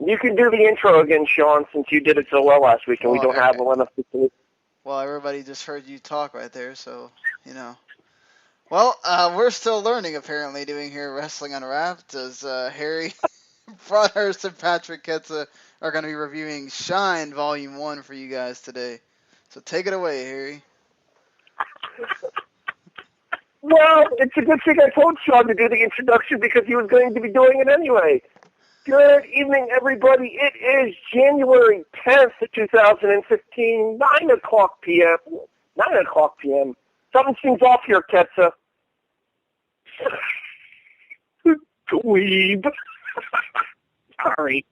You can do the intro again, Sean, since you did it so well last week, and we don't have enough to. Well, everybody just heard you talk right there, so, you know. Well, we're still learning, apparently, doing here Wrestling Unwrapped, as Harry Broadhurst and Patrick Ketza are going to be reviewing Shine Volume 1 for you guys today. So take it away, Harry. Well, it's a good thing I told Sean to do the introduction because he was going to be doing it anyway. Good evening, everybody. It is January 10th, 2015, 9 o'clock p.m. 9 o'clock p.m. Something seems off here, Ketza. Dweeb. Sorry.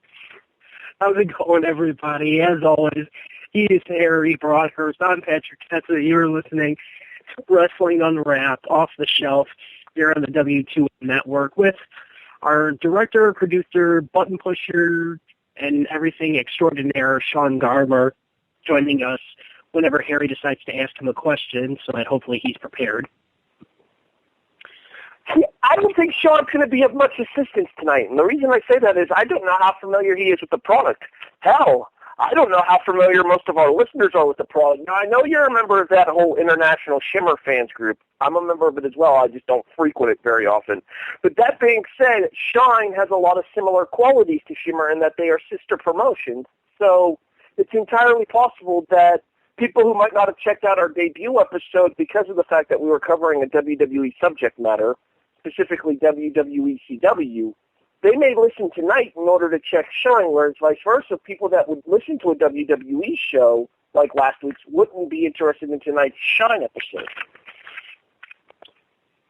How's it going, everybody? As always, he is Harry Broadhurst. I'm Patrick Ketza. You're listening to Wrestling Unwrapped, off the shelf, here on the W2 Network with our director, producer, button pusher, and everything extraordinaire, Sean Garmer, joining us whenever Harry decides to ask him a question, so that hopefully he's prepared. I don't think Sean's going to be of much assistance tonight, and the reason I say that is I don't know how familiar he is with the product. Hell, I don't know how familiar most of our listeners are with the product. Now, I know you're a member of that whole international Shimmer fans group. I'm a member of it as well. I just don't frequent it very often. But that being said, Shine has a lot of similar qualities to Shimmer in that they are sister promotions. So it's entirely possible that people who might not have checked out our debut episode because of the fact that we were covering a WWE subject matter, specifically WWECW, they may listen tonight in order to check Shine, whereas vice versa, people that would listen to a WWE show like last week's wouldn't be interested in tonight's Shine episode.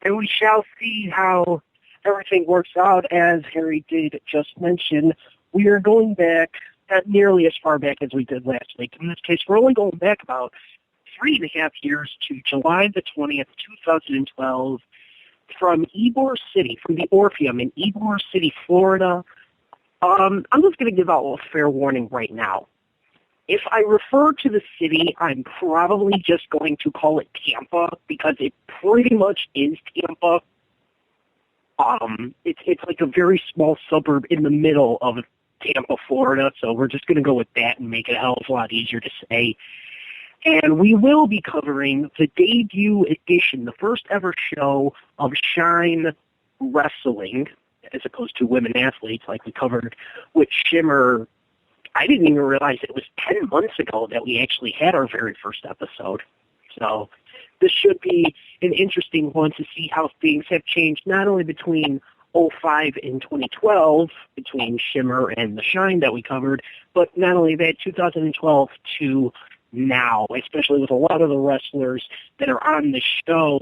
And we shall see how everything works out. As Harry did just mention, we are going back not nearly as far back as we did last week. In this case, we're only going back about 3.5 years to July the 20th, 2012, from Ybor City, from the Orpheum in Ybor City, Florida. I'm just going to give out a fair warning right now. If I refer to the city, I'm probably just going to call it Tampa because it pretty much is Tampa. It's like a very small suburb in the middle of Tampa, Florida, so we're just going to go with that and make it a hell of a lot easier to say. And we will be covering the debut edition, the first ever show of Shine Wrestling, as opposed to women athletes like we covered with Shimmer. I didn't even realize it was 10 months ago that we actually had our very first episode. So this should be an interesting one to see how things have changed, not only between 2005 and 2012, between Shimmer and the Shine that we covered, but not only that, 2012 to now, especially with a lot of the wrestlers that are on the show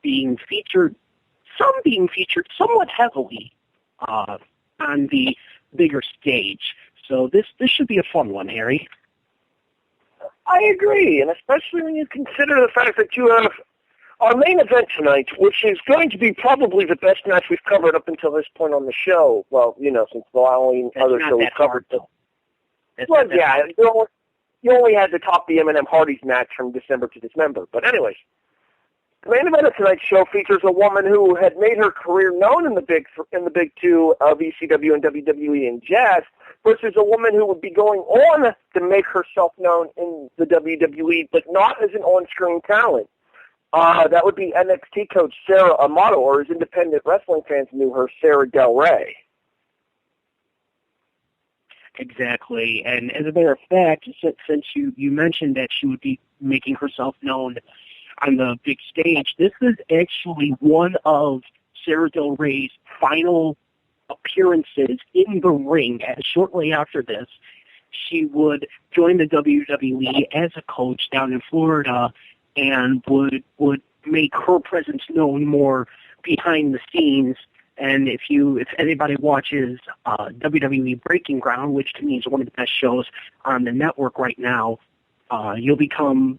being featured, some being featured somewhat heavily on the bigger stage. So this should be a fun one, Harry. I agree, and especially when you consider the fact that you have our main event tonight, which is going to be probably the best match we've covered up until this point on the show. Well, you know, since the only other show we've covered. Well, yeah, you only had to top the M&M Hardy's match from December to Dismember. But anyways, the main event of tonight's show features a woman who had made her career known in the big two of ECW and WWE and Jazz, versus a woman who would be going on to make herself known in the WWE, but not as an on-screen talent. That would be NXT coach Sara Amato, or as independent wrestling fans knew her, Sara Del Rey. Exactly, and as a matter of fact, since you mentioned that she would be making herself known on the big stage, this is actually one of Sara Del Rey's final appearances in the ring. As shortly after this, she would join the WWE as a coach down in Florida and would make her presence known more behind the scenes. And if anybody watches WWE Breaking Ground, which to me is one of the best shows on the network right now, you're becoming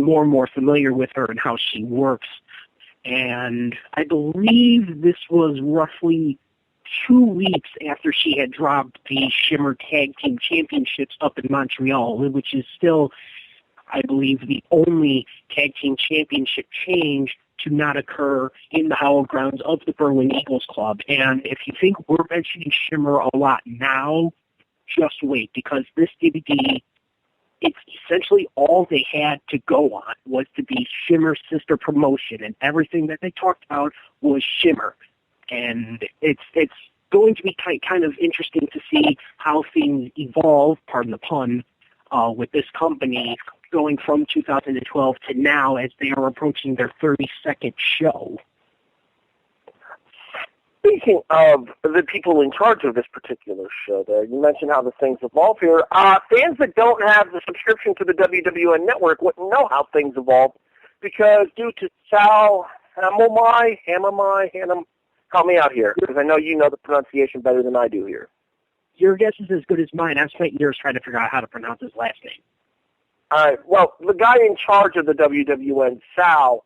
more and more familiar with her and how she works. And I believe this was roughly 2 weeks after she had dropped the Shimmer Tag Team Championships up in Montreal, which is still, I believe, the only Tag Team Championship change to not occur in the hallowed grounds of the Berlin Eagles Club. And if you think we're mentioning Shimmer a lot now, just wait, because this DVD, it's essentially all they had to go on was to be Shimmer's sister promotion, and everything that they talked about was Shimmer. And it's going to be kind of interesting to see how things evolve, pardon the pun, with this company going from 2012 to now as they are approaching their 32nd show. Speaking of the people in charge of this particular show there, you mentioned how the things evolve here. Fans that don't have the subscription to the WWN network wouldn't know how things evolve because due to Sal Hannum, help me out here because I know you know the pronunciation better than I do here. Your guess is as good as mine. I've spent years trying to figure out how to pronounce his last name. All right, well, the guy in charge of the WWN, Sal,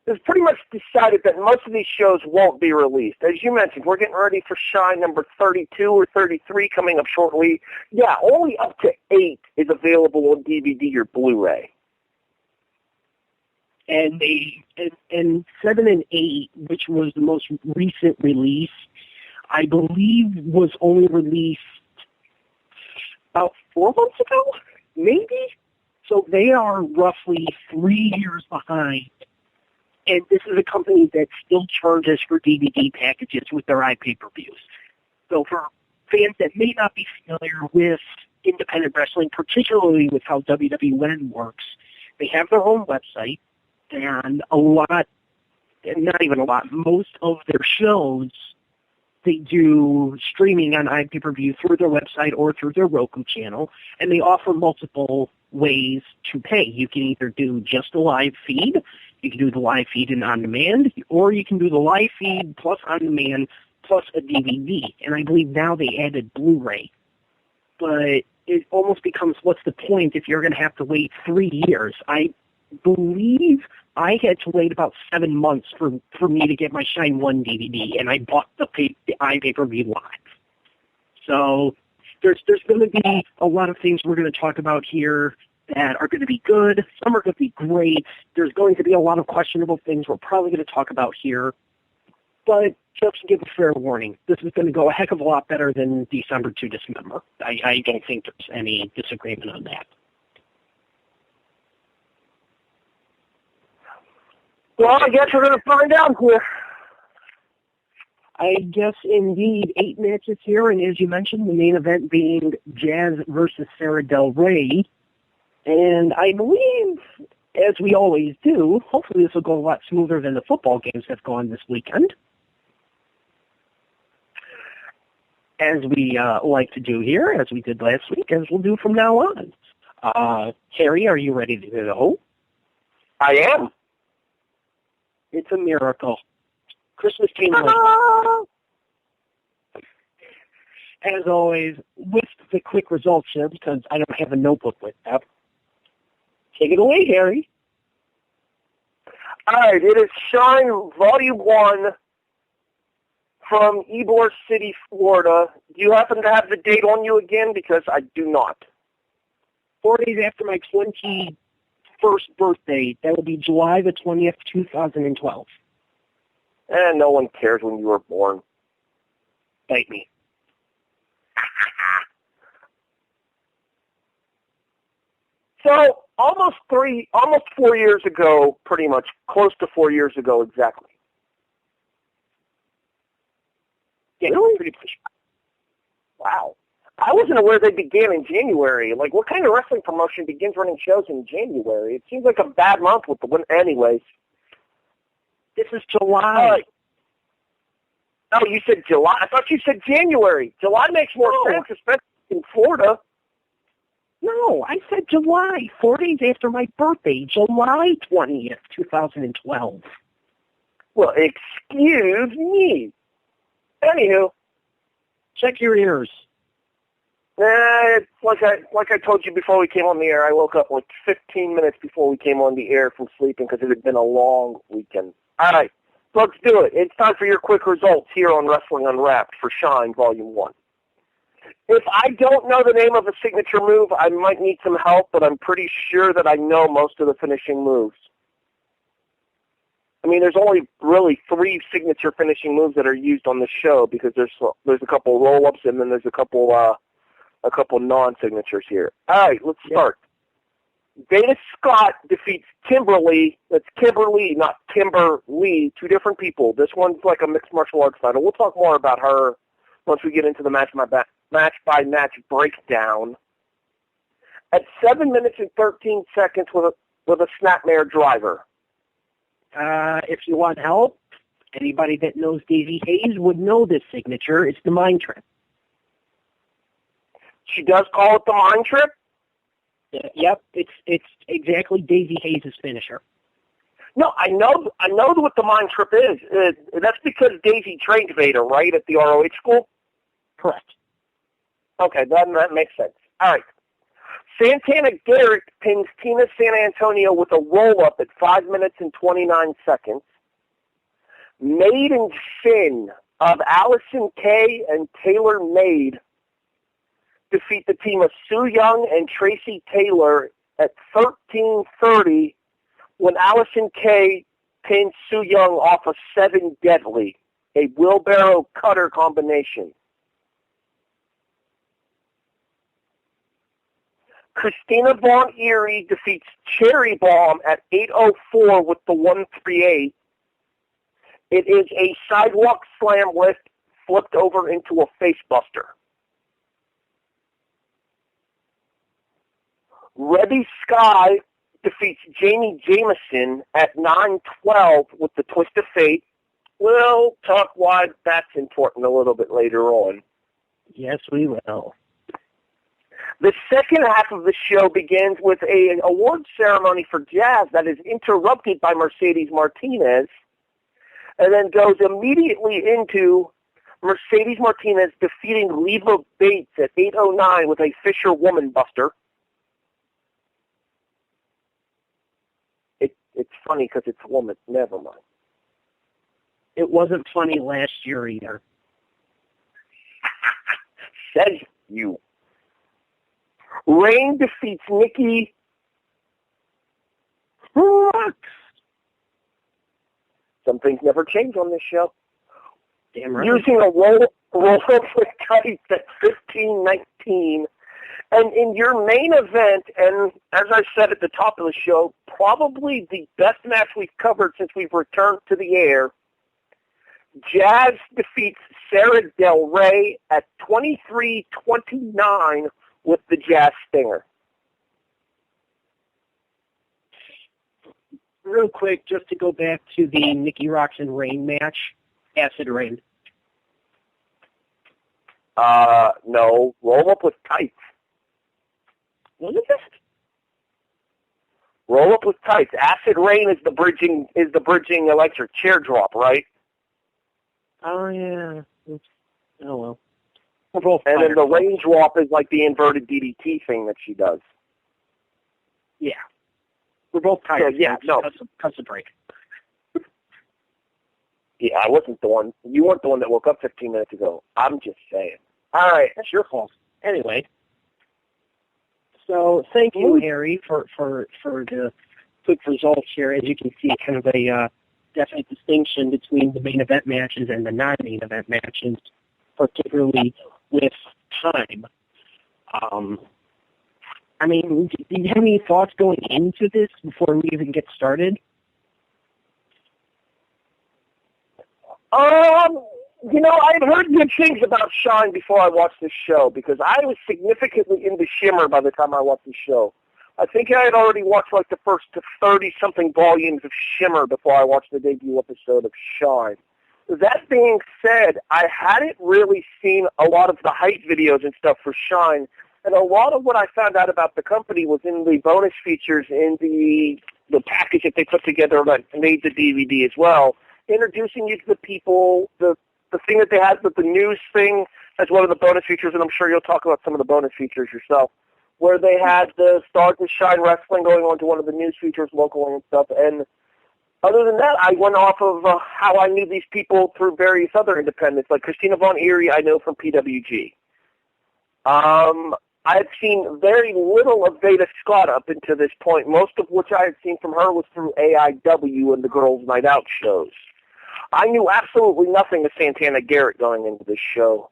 has pretty much decided that most of these shows won't be released. As you mentioned, we're getting ready for Shine number 32 or 33 coming up shortly. Yeah, only up to 8 is available on DVD or Blu-ray. And 7 and 8, which was the most recent release, I believe was only released about 4 months ago, maybe? So they are roughly 3 years behind. And this is a company that still charges for DVD packages with their iPay-per-views. So for fans that may not be familiar with independent wrestling, particularly with how WWN works, they have their own website, and most of their shows, they do streaming on iPay-per-view through their website or through their Roku channel, and they offer multiple ways to pay. You can either do just a live feed, you can do the live feed and on-demand, or you can do the live feed plus on-demand plus a DVD. And I believe now they added Blu-ray. But it almost becomes, what's the point if you're going to have to wait 3 years? I believe I had to wait about 7 months for me to get my Shine 1 DVD, and I bought the iPay-per-view live. So there's going to be a lot of things we're going to talk about here that are going to be good. Some are going to be great. There's going to be a lot of questionable things we're probably going to talk about here. But just to give a fair warning, this is going to go a heck of a lot better than December to December. I don't think there's any disagreement on that. Well, I guess we're going to find out here. I guess, indeed, 8 matches here, and as you mentioned, the main event being Jazz versus Sara Del Rey. And I believe, as we always do, hopefully this will go a lot smoother than the football games have gone this weekend. As we like to do here, as we did last week, as we'll do from now on. Harry, are you ready to go? I am. It's a miracle. Christmas came late. As always, with the quick results here, because I don't have a notebook with that. Take it away, Harry. All right, it is Shine Volume 1 from Ybor City, Florida. Do you happen to have the date on you again? Because I do not. 4 days after my 21st birthday. That will be July the 20th, 2012. And no one cares when you were born. Bite me. So, almost 4 years ago, pretty much, close to 4 years ago exactly. Yeah, really? Pretty much. Wow. I wasn't aware they began in January. Like, what kind of wrestling promotion begins running shows in January? It seems like a bad month with the win. Anyways. This is July. Oh, you said July? I thought you said January. July makes more sense, especially in Florida. No, I said July, 4 days after my birthday, July 20th, 2012. Well, excuse me. Anywho. Check your ears. Like I told you before we came on the air, I woke up like 15 minutes before we came on the air from sleeping because it had been a long weekend. All right, let's do it. It's time for your quick results here on Wrestling Unwrapped for Shine Volume 1. If I don't know the name of a signature move, I might need some help, but I'm pretty sure that I know most of the finishing moves. I mean, there's only really 3 signature finishing moves that are used on the show because there's a couple roll-ups and then there's a couple a couple non-signatures here. All right, let's start. Veda Scott defeats Kimberly. That's Kimberly, not Kimberly. Two different people. This one's like a mixed martial arts title. We'll talk more about her once we get into the match-by-match breakdown. At 7 minutes and 13 seconds with a snapmare driver. If you want help, anybody that knows Daisy Hayes would know this signature. It's the Mind Trip. She does call it the Mind Trip? Yep, it's exactly Daisy Hayes' finisher. No, I know what the Mind Trip is. That's because Daisy trained Vader, right, at the ROH school? Correct. Okay, that makes sense. All right. Santana Garrett pins Tina San Antonio with a roll-up at 5 minutes and 29 seconds. Maiden Sin of Allison Kay and Taylor Made defeat the team of Su Yung and Tracy Taylor at 13:30 when Allison Kay pinned Su Yung off of 7 Deadly, a wheelbarrow cutter combination. Christina Von Eerie defeats Cherry Bomb at 8:04 with the 138. It is a sidewalk slam lift flipped over into a facebuster. Rebby Sky defeats Jamie Jameson at 9:12 with the Twist of Fate. We'll talk why that's important a little bit later on. Yes, we will. The second half of the show begins with an award ceremony for Jazz that is interrupted by Mercedes Martinez, and then goes immediately into Mercedes Martinez defeating Leva Bates at 8:09 with a Fisher Woman Buster. It's funny because it's a woman. Never mind. It wasn't funny last year either. Says you. Rain defeats Nikki Rocks. Some things never change on this show. Damn right. Using a roll up with tights at 15:19. And in your main event, and as I said at the top of the show, probably the best match we've covered since we've returned to the air, Jazz defeats Sara Del Rey at 23:29 with the Jazz Stinger. Real quick, just to go back to the Nikki Rocks and Rain match, Acid Rain. No, roll up with tights. Wasn't it? Roll up with tights. Acid Rain is the bridging electric chair drop, right? Oh yeah. Oh well. We're both and then the rain drop is like the inverted DDT thing that she does. Yeah. We're both tired. Yeah, no. Cuts a break. Yeah, I wasn't the one. You weren't the one that woke up 15 minutes ago. I'm just saying. All right. That's your fault. Anyway. So thank you, Harry, for the quick results here. As you can see, kind of a definite distinction between the main event matches and the non-main event matches, particularly with time. I mean, do you have any thoughts going into this before we even get started? You know, I had heard good things about Shine before I watched this show because I was significantly into Shimmer by the time I watched the show. I think I had already watched like the first 30-something volumes of Shimmer before I watched the debut episode of Shine. That being said, I hadn't really seen a lot of the hype videos and stuff for Shine, and a lot of what I found out about the company was in the bonus features in the package that they put together that made the DVD as well, introducing you to the people, the thing that they had with the news thing as one of the bonus features, and I'm sure you'll talk about some of the bonus features yourself, where they had the Stars and Shine Wrestling going on to one of the news features locally and stuff. And other than that, I went off of how I knew these people through various other independents, like Christina Von Eerie I know from PWG. I had seen very little of Veda Scott up until this point, most of which I had seen from her was through AIW and the Girls' Night Out shows. I knew absolutely nothing of Santana Garrett going into this show.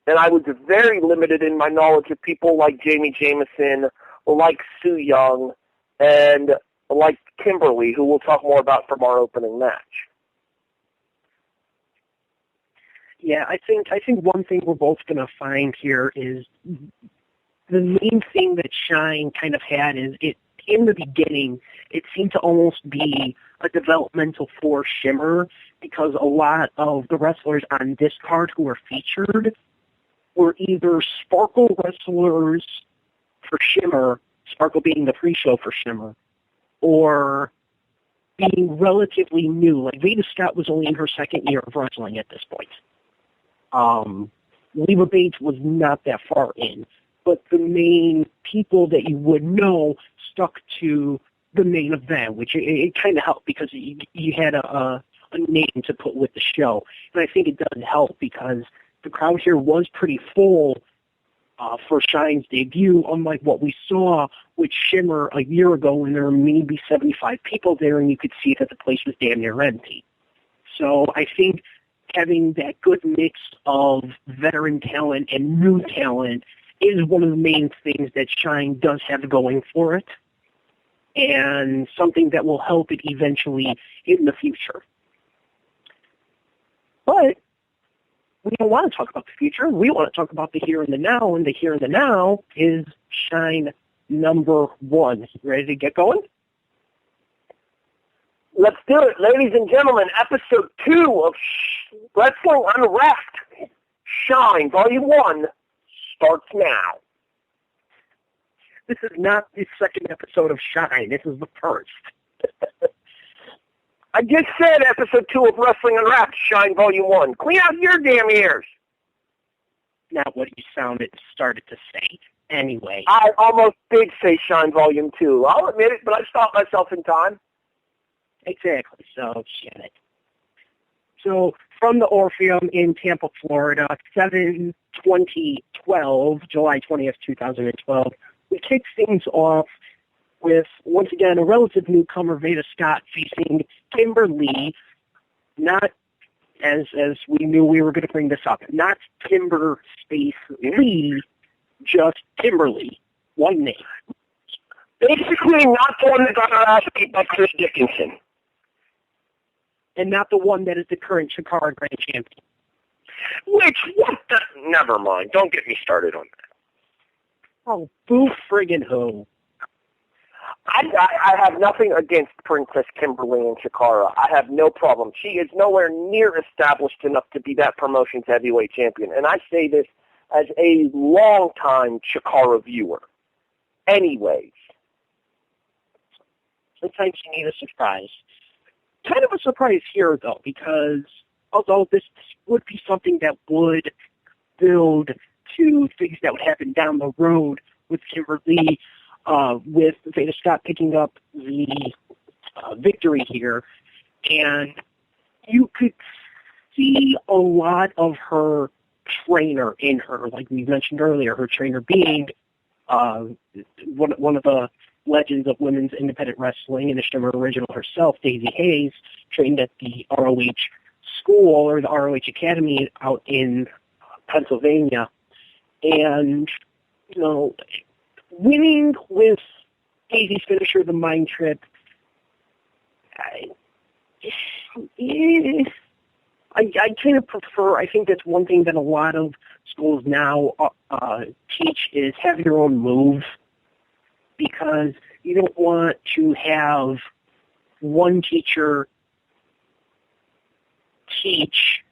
and I was very limited in my knowledge of people like Jamie Jamison, like Su Yung, and like Kimberly, who we'll talk more about from our opening match. Yeah, I think one thing we're both going to find here is the main thing that Shine kind of had is it in the beginning, it seemed to almost be a developmental for Shimmer, because a lot of the wrestlers on this card who were featured were either Sparkle wrestlers for Shimmer, Sparkle being the pre-show for Shimmer, or being relatively new. Like Veda Scott was only in her second year of wrestling at this point. Leva Bates was not that far in, but the main people that you would know stuck to the main event, which it kind of helped because you had a name to put with the show. And I think it does help because the crowd here was pretty full for Shine's debut, unlike what we saw with Shimmer a year ago when there were maybe 75 people there and you could see that the place was damn near empty. So I think having that good mix of veteran talent and new talent is one of the main things that Shine does have going for it, and something that will help it eventually in the future. But we don't want to talk about the future. We want to talk about the here and the now, and the here and the now is Shine number 1. Ready to get going? Let's do it, ladies and gentlemen. Episode 2 of Wrestling Unwrapped, Shine, Volume 1, starts now. This is not the second episode of Shine. This is the first. I just said Episode 2 of Wrestling Unwrapped, Shine, Volume 1. Clean out your damn ears. Not what you started to say. Anyway. I almost did say Shine, Volume 2. I'll admit it, but I stopped myself in time. Exactly, so shit it. So, from the Orpheum in Tampa, Florida, 7/20/12, July 20th, 2012, we kick things off with, once again, a relative newcomer, Veda Scott, facing Kimberly, not, as we knew we were going to bring this up, not Kimber Space Lee, just Kimberly, one name. Basically, not the one that got her ass beat by Chris Dickinson. And not the one that is the current Chikara Grand Champion. Never mind. Don't get me started on that. Oh, boo friggin' who. I have nothing against Princess Kimberly and Chikara. I have no problem. She is nowhere near established enough to be that promotion's heavyweight champion. And I say this as a long-time Chikara viewer. Anyways. Sometimes you need a surprise. Kind of a surprise here, though, because although this would be something that would build to things that would happen down the road with Kimberly, with Veda Scott picking up the victory here, and you could see a lot of her trainer in her, like we mentioned earlier, her trainer being one of the legends of women's independent wrestling and a Shimmer original herself, Daisy Hayes, trained at the ROH school or the ROH Academy out in Pennsylvania. And, you know, winning with Daisy's finisher, the Mind Trip, I kind of prefer, I think that's one thing that a lot of schools now teach is have your own move, because you don't want to have one teacher teach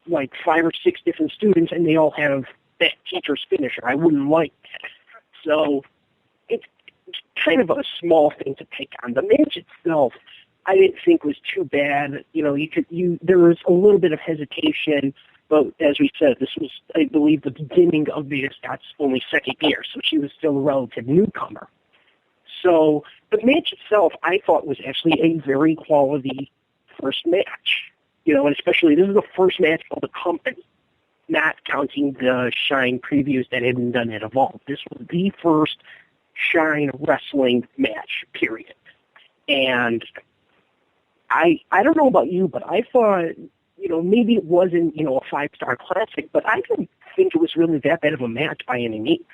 like 5 or 6 different students and they all have that teacher's finisher. I wouldn't like that. So it's kind of a small thing to pick on. The match itself, I didn't think was too bad. You know, there was a little bit of hesitation, but as we said, this was, I believe, the beginning of Veda Scott's only second year, so she was still a relative newcomer. So the match itself, I thought, was actually a very quality first match. You know, and especially this is the first match of the company, not counting the Shine previews that had been done at Evolve. This was the first Shine wrestling match, period. And I don't know about you, but I thought maybe it wasn't, a 5-star classic, but I didn't think it was really that bad of a match by any means.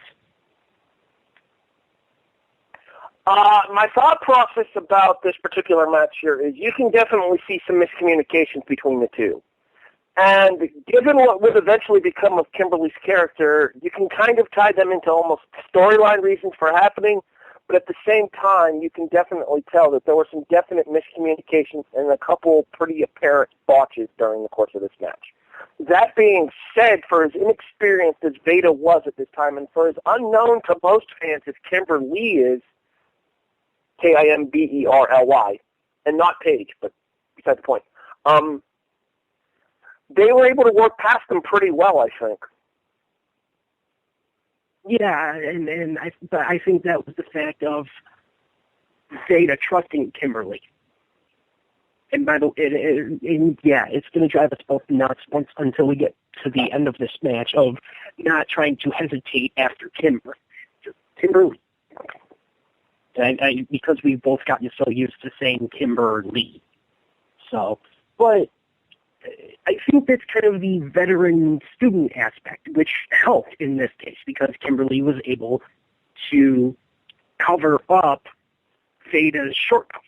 My thought process about this particular match here is you can definitely see some miscommunications between the two. And given what would eventually become of Kimberly's character, you can kind of tie them into almost storyline reasons for happening, but at the same time, you can definitely tell that there were some definite miscommunications and a couple pretty apparent botches during the course of this match. That being said, for as inexperienced as Veda was at this time, and for as unknown to most fans as Kimberly is, Kimberly, and not Paige, but beside the point, they were able to work past them pretty well, I think. Yeah, but I think that was the fact of Veda trusting Kimberly. And by the way, it's going to drive us both nuts until we get to the end of this match of not trying to hesitate after Kimberly. Because we've both gotten so used to saying Kimberly. So, but I think that's kind of the veteran-student aspect, which helped in this case because Kimberly was able to cover up Veda's shortcomings.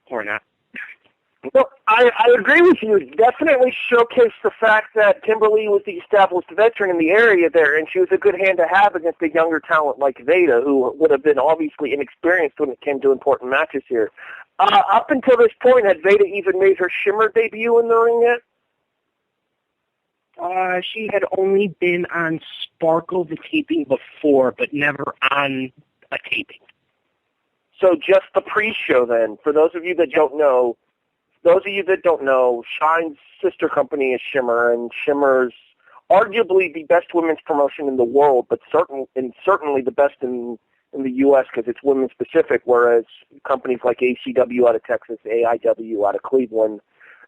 Or not. Well, I agree with you. It definitely showcased the fact that Kimberly was the established veteran in the area there, and she was a good hand to have against a younger talent like Veda, who would have been obviously inexperienced when it came to important matches here. Up until this point, had Veda even made her Shimmer debut in the ring yet? She had only been on Sparkle the taping before, but never on a taping. So just the pre-show then. For those of you that don't know, Shine's sister company is Shimmer, and Shimmer's arguably the best women's promotion in the world, but certainly the best in the U.S. because it's women specific, whereas companies like ACW out of Texas, AIW out of Cleveland,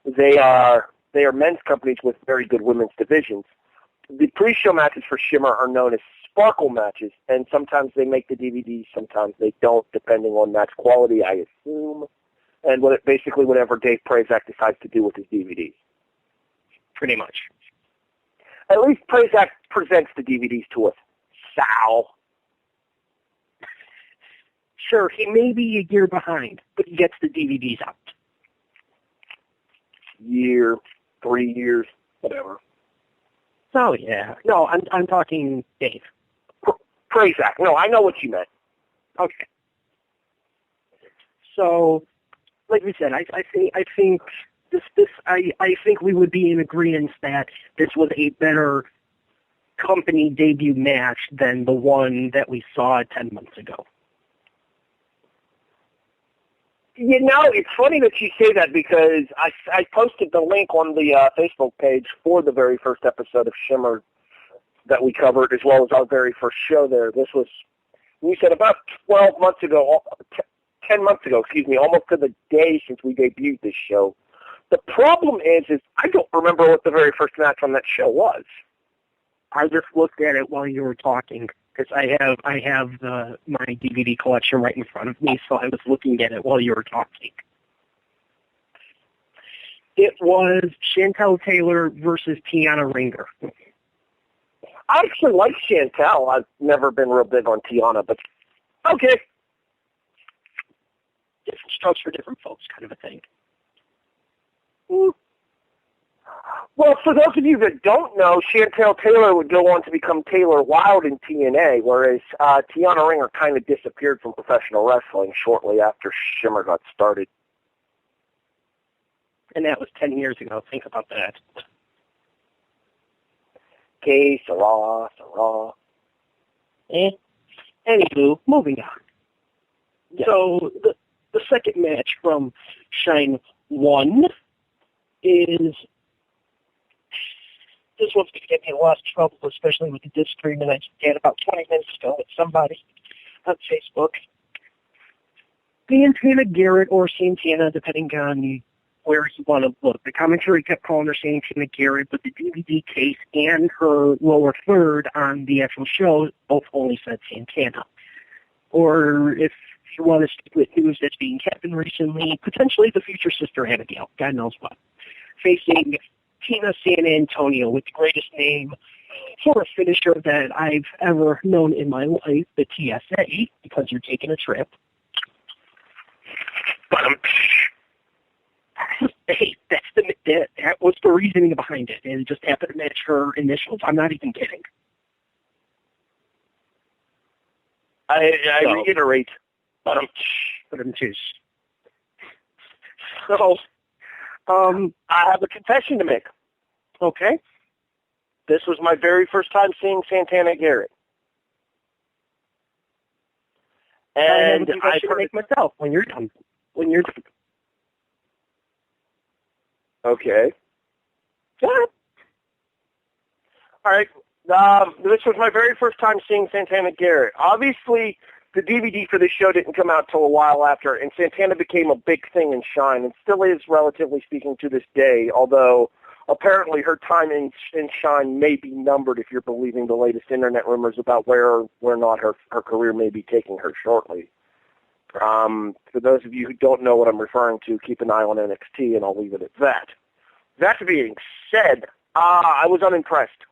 they are men's companies with very good women's divisions. The pre-show matches for Shimmer are known as Sparkle matches, and sometimes they make the DVDs, sometimes they don't, depending on match quality, I assume, and basically whatever Dave Prazak decides to do with his DVDs. Pretty much. At least Prazak presents the DVDs to us. Sal. Sure, he may be a year behind, but he gets the DVDs out. Year, 3 years, whatever. Oh, yeah. No, I'm talking Dave. Prazak. No, I know what you meant. Okay. So, like we said, I think I think we would be in agreement that this was a better company debut match than the one that we saw 10 months ago. You know, it's funny that you say that because I posted the link on the Facebook page for the very first episode of Shimmer that we covered, as well as our very first show there. This was, we said about 10 months ago, almost to the day since we debuted this show. The problem is I don't remember what the very first match on that show was. I just looked at it while you were talking because I have my DVD collection right in front of me, so I was looking at it while you were talking. It was Chantel Taylor versus Tiana Ringer. I actually like Chantel. I've never been real big on Tiana, but okay. Different strokes for different folks kind of a thing. Well, for those of you that don't know, Chantel Taylor would go on to become Taylor Wilde in TNA, whereas Tiana Ringer kind of disappeared from professional wrestling shortly after Shimmer got started. And that was 10 years ago. Think about that. Okay, Sarah. Anywho, moving on. Yeah. So the second match from Shine 1 is, this one's going to get me in a lot of trouble, especially with the disagreement I just had about 20 minutes ago with somebody on Facebook. Santana Garrett, or Santana, depending on where you want to look. The commentary kept calling her Santana Garrett, but the DVD case and her lower third on the actual show both only said Santana. Or if you want to stick with news that's being happened recently, potentially the future Sister Abigail, God knows what, facing Tina San Antonio with the greatest name for a finisher that I've ever known in my life, the TSA, because you're taking a trip. But hey, that was the reasoning behind it. It just happened to match her initials. I'm not even kidding. I reiterate. But I'm too. So, I have a confession to make. Okay. This was my very first time seeing Santana Garrett. And I have a And confession to make myself when you're done. Okay. Yeah. All right. This was my very first time seeing Santana Garrett. Obviously, the DVD for this show didn't come out till a while after, and Santana became a big thing in Shine, and still is, relatively speaking, to this day, although apparently her time in Shine may be numbered if you're believing the latest internet rumors about where or not her career may be taking her shortly. For those of you who don't know what I'm referring to, keep an eye on NXT, and I'll leave it at that. That being said, I was unimpressed.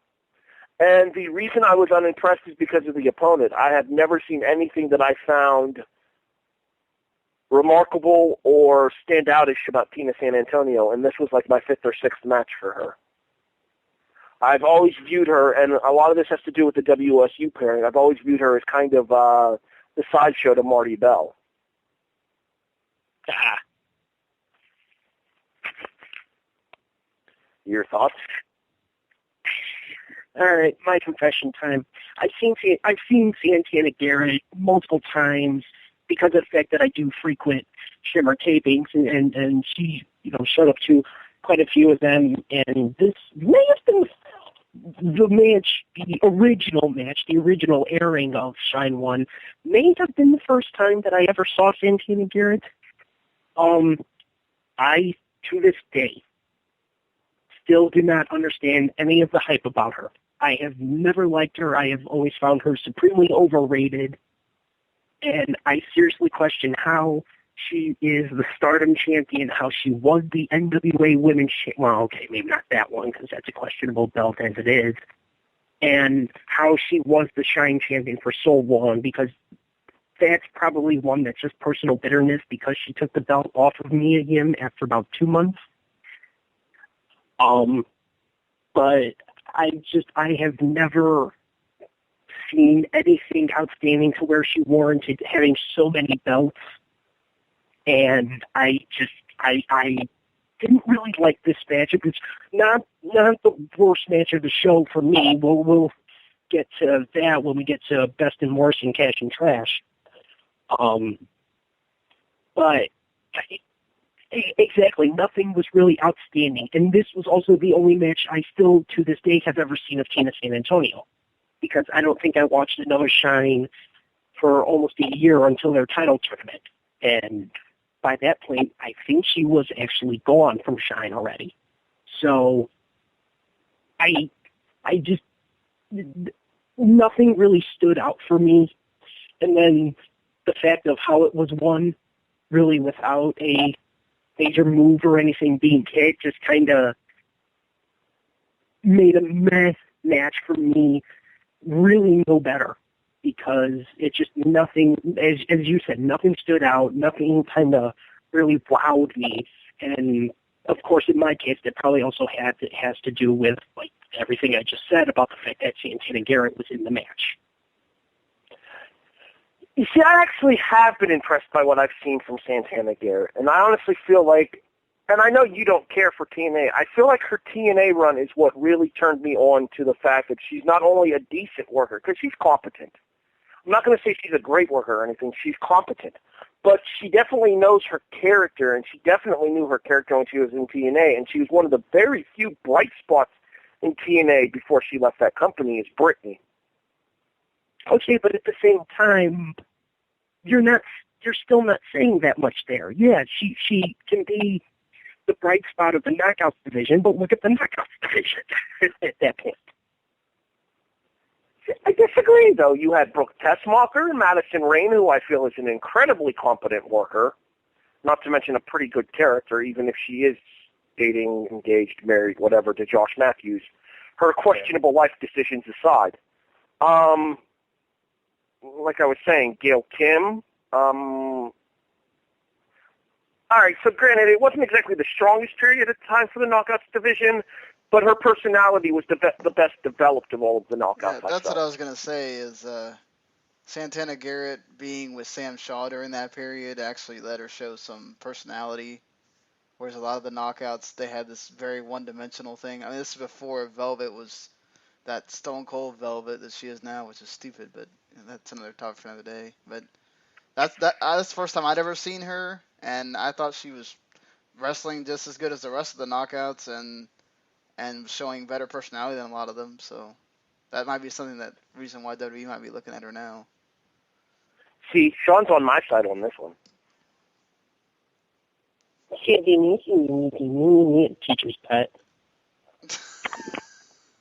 And the reason I was unimpressed is because of the opponent. I have never seen anything that I found remarkable or standoutish about Tina San Antonio, and this was like my fifth or sixth match for her. I've always viewed her, and a lot of this has to do with the WSU pairing, I've always viewed her as kind of the sideshow to Marty Bell. Your thoughts? All right, my confession time. I've seen Santana Garrett multiple times because of the fact that I do frequent Shimmer tapings, and she, showed up to quite a few of them. And this may have been the match, the original airing of Shine 1, may have been the first time that I ever saw Santana Garrett. I, to this day, still do not understand any of the hype about her. I have never liked her. I have always found her supremely overrated. And I seriously question how she is the Stardom champion, how she was the NWA Women's champion. Well, okay, maybe not that one, because that's a questionable belt as it is. And how she was the Shine champion for so long, because that's probably one that's just personal bitterness, because she took the belt off of Mia Yim after about 2 months. But I have never seen anything outstanding to where she warranted having so many belts. And I didn't really like this match. It was not the worst match of the show for me. We'll get to that when we get to Best and Worst and Cash and Trash. But exactly, nothing was really outstanding. And this was also the only match I still, to this day, have ever seen of Tina San Antonio. Because I don't think I watched another Shine for almost a year until their title tournament. And by that point, I think she was actually gone from Shine already. So, I just, nothing really stood out for me. And then the fact of how it was won, really without a major move or anything being kicked, just kind of made a meh match for me really no better, because it just nothing, as you said, nothing stood out, nothing kind of really wowed me. And of course, in my case, that probably also has to do with like everything I just said about the fact that Santana Garrett was in the match. You see, I actually have been impressed by what I've seen from Santana Garrett, and I honestly feel like, and I know you don't care for TNA, I feel like her TNA run is what really turned me on to the fact that she's not only a decent worker, because she's competent. I'm not going to say she's a great worker or anything, she's competent, but she definitely knows her character, and she definitely knew her character when she was in TNA, and she was one of the very few bright spots in TNA before she left that company, is Brittany. Okay, but at the same time, you're still not saying that much there. Yeah, she can be the bright spot of the Knockouts division, but look at the Knockouts division at that point. I disagree, though. You had Brooke Tessmacher, Madison Rayne, who I feel is an incredibly competent worker, not to mention a pretty good character, even if she is dating, engaged, married, whatever, to Josh Matthews. Her questionable life decisions aside. Like I was saying, Gail Kim. All right, so granted, it wasn't exactly the strongest period at the time for the Knockouts division, but her personality was the best developed of all of the Knockouts. Yeah, that's what I was going to say is Santana Garrett being with Sam Shaw during that period actually let her show some personality, whereas a lot of the Knockouts, they had this very one-dimensional thing. I mean, this is before Velvet was that Stone Cold Velvet that she is now, which is stupid, but that's another topic for another day. But that's the first time I'd ever seen her, and I thought she was wrestling just as good as the rest of the Knockouts and showing better personality than a lot of them. So that might be reason why WWE might be looking at her now. See, Sean's on my side on this one. Teacher's pet.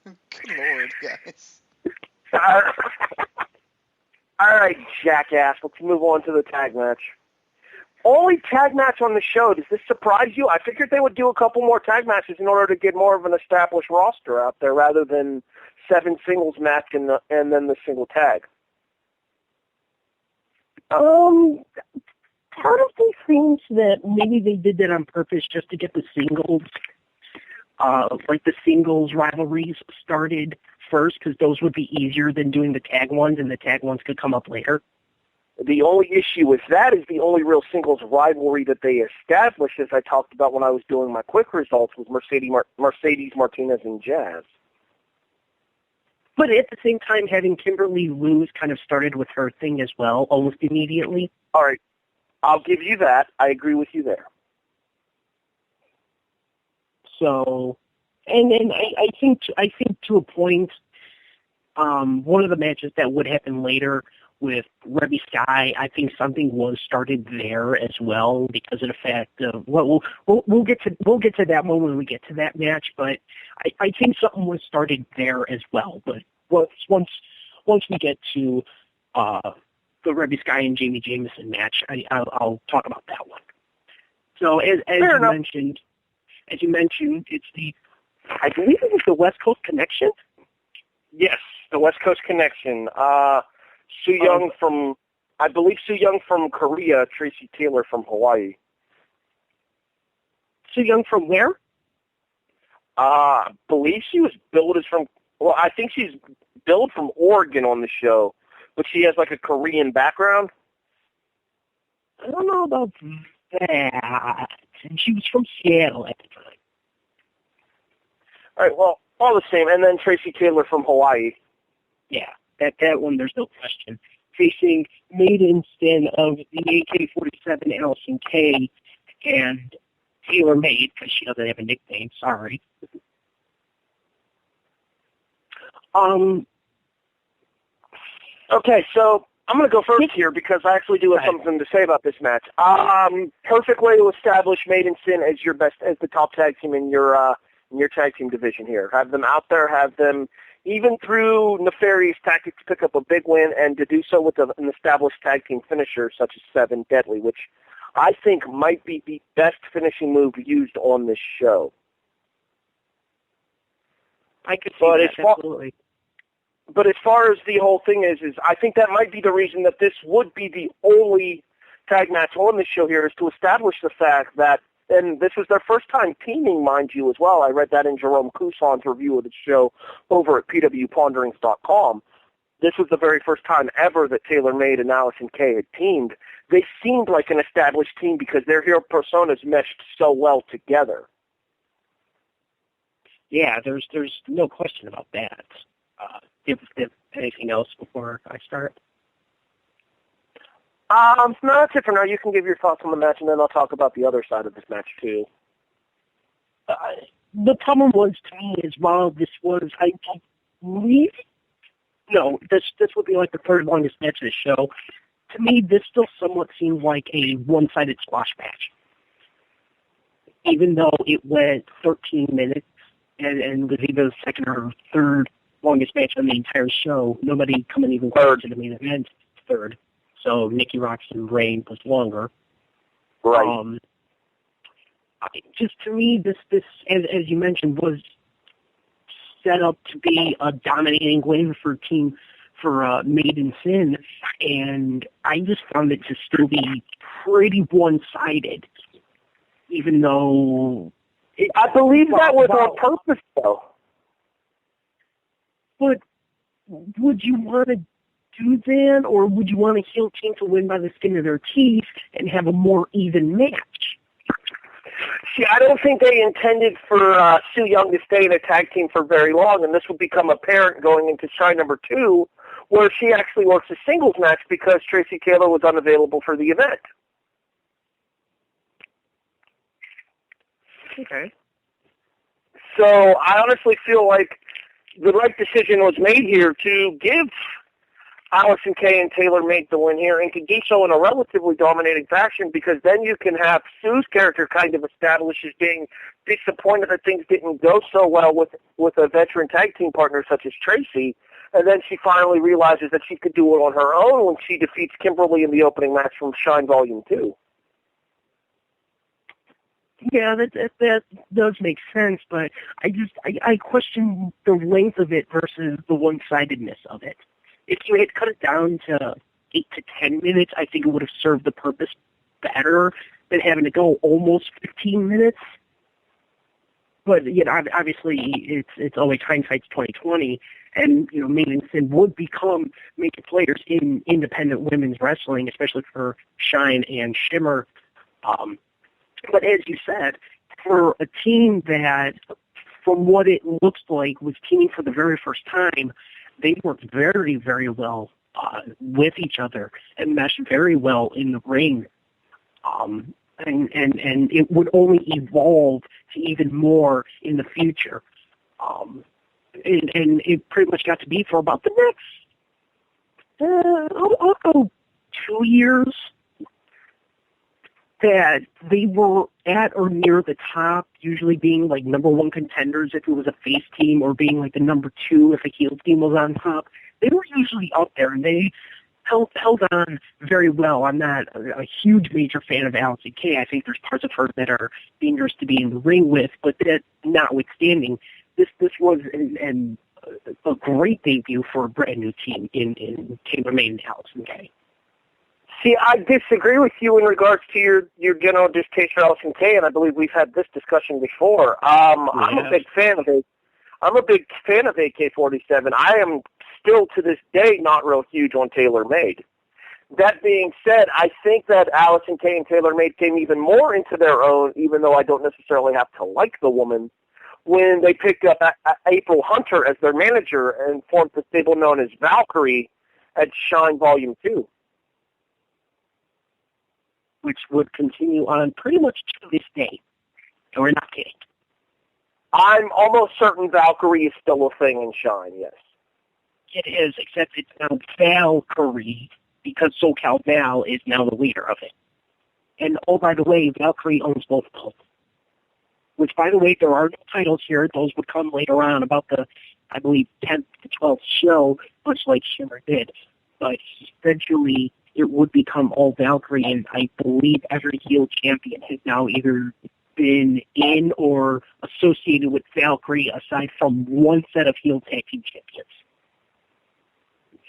Good Lord, guys. All right, jackass. Let's move on to the tag match. Only tag match on the show. Does this surprise you? I figured they would do a couple more tag matches in order to get more of an established roster out there rather than 7 singles match and then the single tag. Part of me thinks that maybe they did that on purpose just to get the singles, the singles rivalries started first, because those would be easier than doing the tag ones, and the tag ones could come up later. The only issue with that is the only real singles rivalry that they established, as I talked about when I was doing my quick results, was Mercedes Martinez and Jazz. But at the same time, having Kimberly lose kind of started with her thing as well, almost immediately. All right. I'll give you that. I agree with you there. So, and I think to a point, one of the matches that would happen later with Rebby Sky, I think something was started there as well because of the fact of we'll get to that one when we get to that match. But I think something was started there as well. But once we get to the Rebby Sky and Jamie Jamison match, I'll talk about that one. So as you mentioned, it's I believe it was the West Coast Connection. Yes, the West Coast Connection. Su Young from Korea, Tracy Taylor from Hawaii. Su Young from where? I believe she was billed I think she's billed from Oregon on the show, but she has like a Korean background. I don't know about that. And she was from Seattle at the time. All right, well, all the same. And then Tracy Taylor from Hawaii. Yeah, that one, there's no question. Facing Maiden Sin of the AK-47 Allison Kay and Taylor Made, because she doesn't have a nickname, sorry. Okay, so I'm going to go first here because I actually do have something to say about this match. Perfect way to establish Maiden Sin as the top tag team in your tag team division here. Have them out there, have them even through nefarious tactics pick up a big win, and to do so with an established tag team finisher such as Seven Deadly, which I think might be the best finishing move used on this show. I could see that, absolutely. But as far as the whole thing is I think that might be the reason that this would be the only tag match on this show here, is to establish the fact that, and this was their first time teaming, mind you, as well. I read that in Jerome Cousson's review of the show over at pwponderings.com. This was the very first time ever that Taylor Made and Allison Kay had teamed. They seemed like an established team because their hero personas meshed so well together. Yeah, there's no question about that. If anything else before I start? No, that's it for now. You can give your thoughts on the match, and then I'll talk about the other side of this match, too. The problem was, to me, is while this was, I believe, no, this would be like the third longest match of the show. To me, this still somewhat seemed like a one-sided squash match. Even though it went 13 minutes and was either the second or third longest match on the entire show. Nobody coming even close to the main event, third. So Nikki Roxon reign was longer. Right. Just to me, this as you mentioned, was set up to be a dominating win for Maiden Sin, and I just found it to still be pretty one-sided, even though... I believe that was on purpose, though. But would you want to do that, or would you want a heel team to win by the skin of their teeth and have a more even match? See, I don't think they intended for Su Yung to stay in a tag team for very long, and this would become apparent going into Shine number 2, where she actually works a singles match because Tracy Taylor was unavailable for the event. Okay. So I honestly feel like the right decision was made here to give Allison Kay and Taylor Made the win here, and to do so in a relatively dominating fashion, because then you can have Sue's character kind of established as being disappointed that things didn't go so well with a veteran tag team partner such as Tracy, and then she finally realizes that she could do it on her own when she defeats Kimberly in the opening match from Shine Volume 2. Yeah, that does make sense, but I question the length of it versus the one-sidedness of it. If you had cut it down to 8 to 10 minutes, I think it would have served the purpose better than having to go almost 15 minutes. But obviously, it's always hindsight's 20/20, and Maiden Sin would become major players in independent women's wrestling, especially for Shine and Shimmer. But as you said, for a team that, from what it looks like, was teaming for the very first time, they worked very, very well with each other and meshed very well in the ring. And it would only evolve to even more in the future. And it pretty much got to be for about the next, I'll go 2 years, that they were at or near the top, usually being like number 1 contenders if it was a face team, or being like the number 2 if a heel team was on top. They were usually up there, and they held on very well. I'm not a huge major fan of Allison Kay. I think there's parts of her that are dangerous to be in the ring with, but that notwithstanding, this was a great debut for a brand new team in Taylor Made and Allison Kay. See, I disagree with you in regards to your general distaste for Allison Kay, and I believe we've had this discussion before. I'm a big fan of it. I'm a big fan of AK-47. I am still to this day not real huge on Taylor Made. That being said, I think that Allison Kay and Taylor Made came even more into their own, even though I don't necessarily have to like the woman, when they picked up April Hunter as their manager and formed the stable known as Valkyrie at Shine Volume 2. Which would continue on pretty much to this day. And we're not kidding. I'm almost certain Valkyrie is still a thing in Shine, yes. It is, except it's now Valkyrie, because SoCal Val is now the leader of it. And, oh, by the way, Valkyrie owns both belts. Which, by the way, there are no titles here. Those would come later on about the, I believe, 10th to 12th show, much like Shimmer did. But eventually it would become all Valkyrie, and I believe every heel champion has now either been in or associated with Valkyrie aside from one set of heel tag team champions.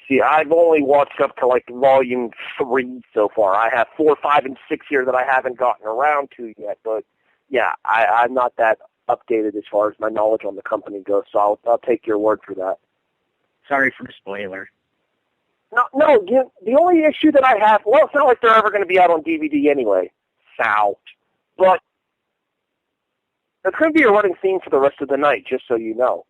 See, I've only watched up to like Volume 3 so far. I have 4, 5, and 6 here that I haven't gotten around to yet, but yeah, I'm not that updated as far as my knowledge on the company goes, so I'll take your word for that. Sorry for the spoiler. No, the only issue that I have, well, it's not like they're ever going to be out on DVD anyway, Sal, but it's going to be a running theme for the rest of the night, just so you know.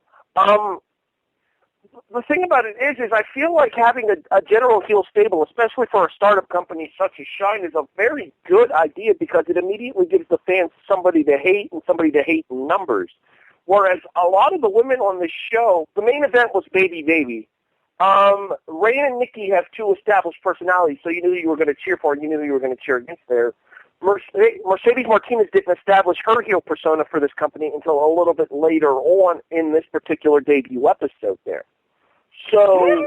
The thing about it is I feel like having a general heel stable, especially for a startup company such as Shine, is a very good idea because it immediately gives the fans somebody to hate and somebody to hate in numbers. Whereas a lot of the women on this show, the main event was Baby. Ray and Nikki have 2 established personalities, so you knew who you were going to cheer for and you knew who you were going to cheer against there. Mercedes Martinez didn't establish her heel persona for this company until a little bit later on in this particular debut episode there. So,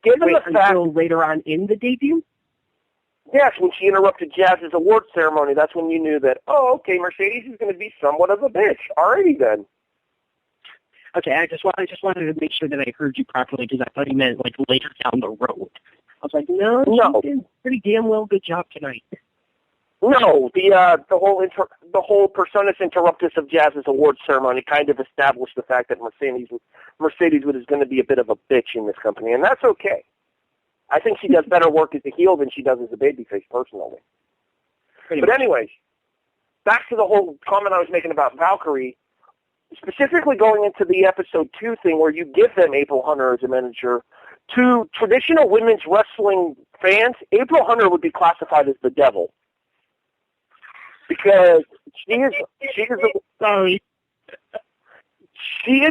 given Wait, the fact... until later on in the debut? Yes, when she interrupted Jazz's award ceremony, that's when you knew that, oh, okay, Mercedes is going to be somewhat of a bitch. Alrighty then. Okay, I just wanted to make sure that I heard you properly because I thought you meant like later down the road. I was like, no, she did a pretty damn well good job tonight. No, the whole personas interruptus of Jazz's award ceremony kind of established the fact that Mercedes is going to be a bit of a bitch in this company, and that's okay. I think she does better work as a heel than she does as a babyface, personally. But anyways, back to the whole comment I was making about Valkyrie, specifically going into the episode 2 thing where you give them April Hunter as a manager. To traditional women's wrestling fans, April Hunter would be classified as the devil. Because she is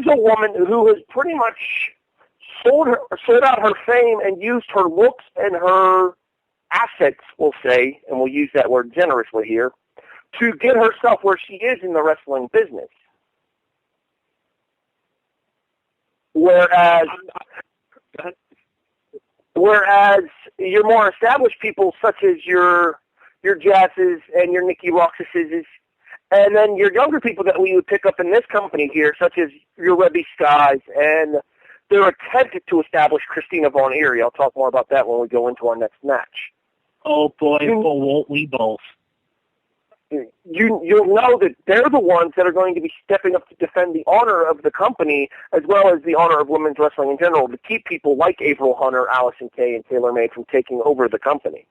a woman who has pretty much sold out her fame and used her looks and her assets, we'll say, and we'll use that word generously here, to get herself where she is in the wrestling business. Whereas your more established people, such as your Jazzes and your Nikki Roxases, and then your younger people that we would pick up in this company here, such as your Rebby Skies and their attempt to establish Christina Von Eerie. I'll talk more about that when we go into our next match. Oh boy, won't we both? You'll know that they're the ones that are going to be stepping up to defend the honor of the company as well as the honor of women's wrestling in general to keep people like April Hunter, Allison Kay, and Taylor May from taking over the company.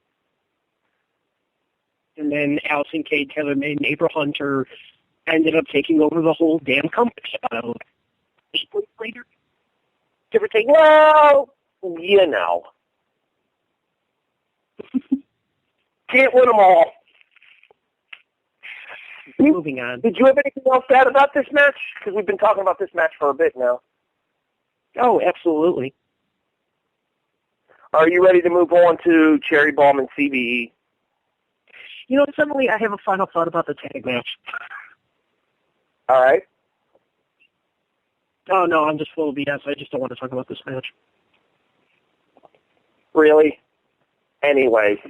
And then Allison Kay, Taylor May, and April Hunter ended up taking over the whole damn company about 8 weeks later. Give or take. Well, you know. Can't win them all. Moving on. Did you have anything else to add about this match? Because we've been talking about this match for a bit now. Oh, absolutely. Are you ready to move on to Cherry Bomb and CBE? You know, suddenly I have a final thought about the tag match. All right. Oh, no, I'm just full of BS. I just don't want to talk about this match. Really? Anyway.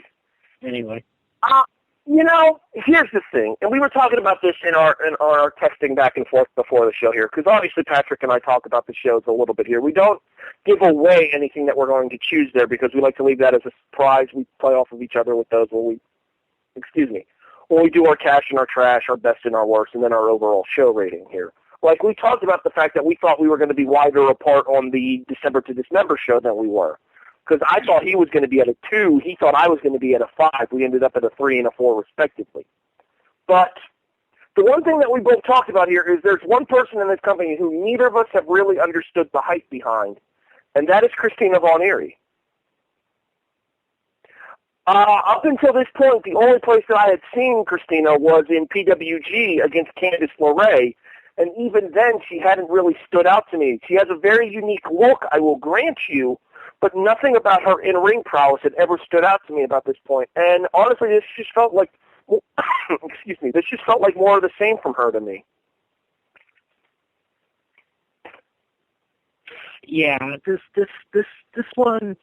You know, here's the thing, and we were talking about this in our texting back and forth before the show here, because obviously Patrick and I talk about the shows a little bit here. We don't give away anything that we're going to choose there because we like to leave that as a surprise. We play off of each other with those when we do our cash and our trash, our best and our worst, and then our overall show rating here. Like, we talked about the fact that we thought we were going to be wider apart on the December to Dismember show than we were. Because I thought he was going to be at a 2. He thought I was going to be at a 5. We ended up at a 3 and a 4, respectively. But the one thing that we both talked about here is there's one person in this company who neither of us have really understood the hype behind, and that is Christina Von Eerie. Up until this point, the only place that I had seen Christina was in PWG against Candice LeRae, and even then she hadn't really stood out to me. She has a very unique look, I will grant you, but nothing about her in-ring prowess had ever stood out to me about this point. And honestly, this just felt like, this just felt like more of the same from her to me. Yeah, this one,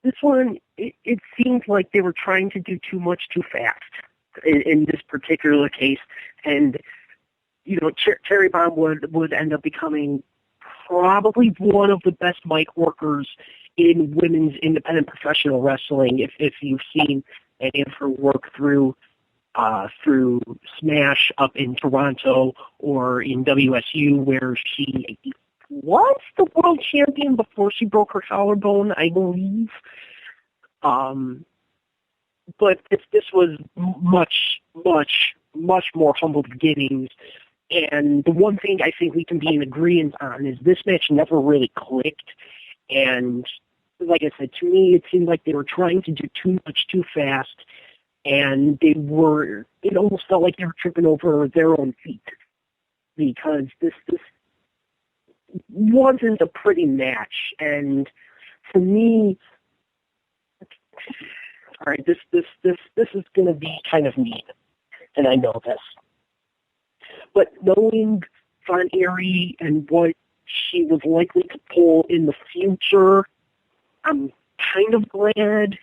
it seemed like they were trying to do too much too fast in this particular case, and you know, Cherry Bomb would end up becoming probably one of the best mic workers in women's independent professional wrestling. If you've seen any of her work through Smash up in Toronto or in WSU, where she was the world champion before she broke her collarbone, I believe. But this was much more humble beginnings. And the one thing I think we can be in agreement on is this match never really clicked. And like I said, to me, it seemed like they were trying to do too much too fast, and it almost felt like they were tripping over their own feet, because this wasn't a pretty match. And for me, all right, this is going to be kind of mean, and I know this. But knowing Von Eerie and what she was likely to pull in the future. I'm kind of glad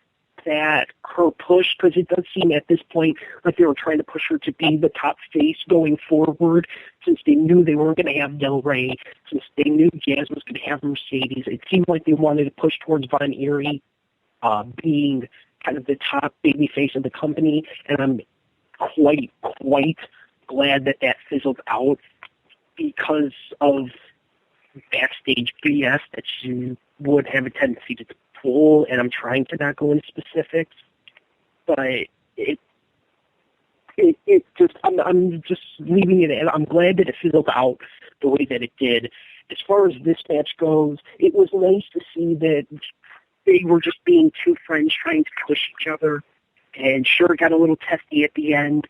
that her push, because it does seem at this point like they were trying to push her to be the top face going forward, since they knew they weren't going to have Del Rey, since they knew Jazz was going to have Mercedes. It seemed like they wanted to push towards Von Eerie being kind of the top baby face of the company, and I'm quite glad that that fizzled out because of backstage BS that she would have a tendency to pull, and I'm trying to not go into specifics, but it just, I'm just leaving it, and I'm glad that it fizzled out the way that it did. As far as this match goes, it was nice to see that they were just being two friends trying to push each other, and sure, it got a little testy at the end,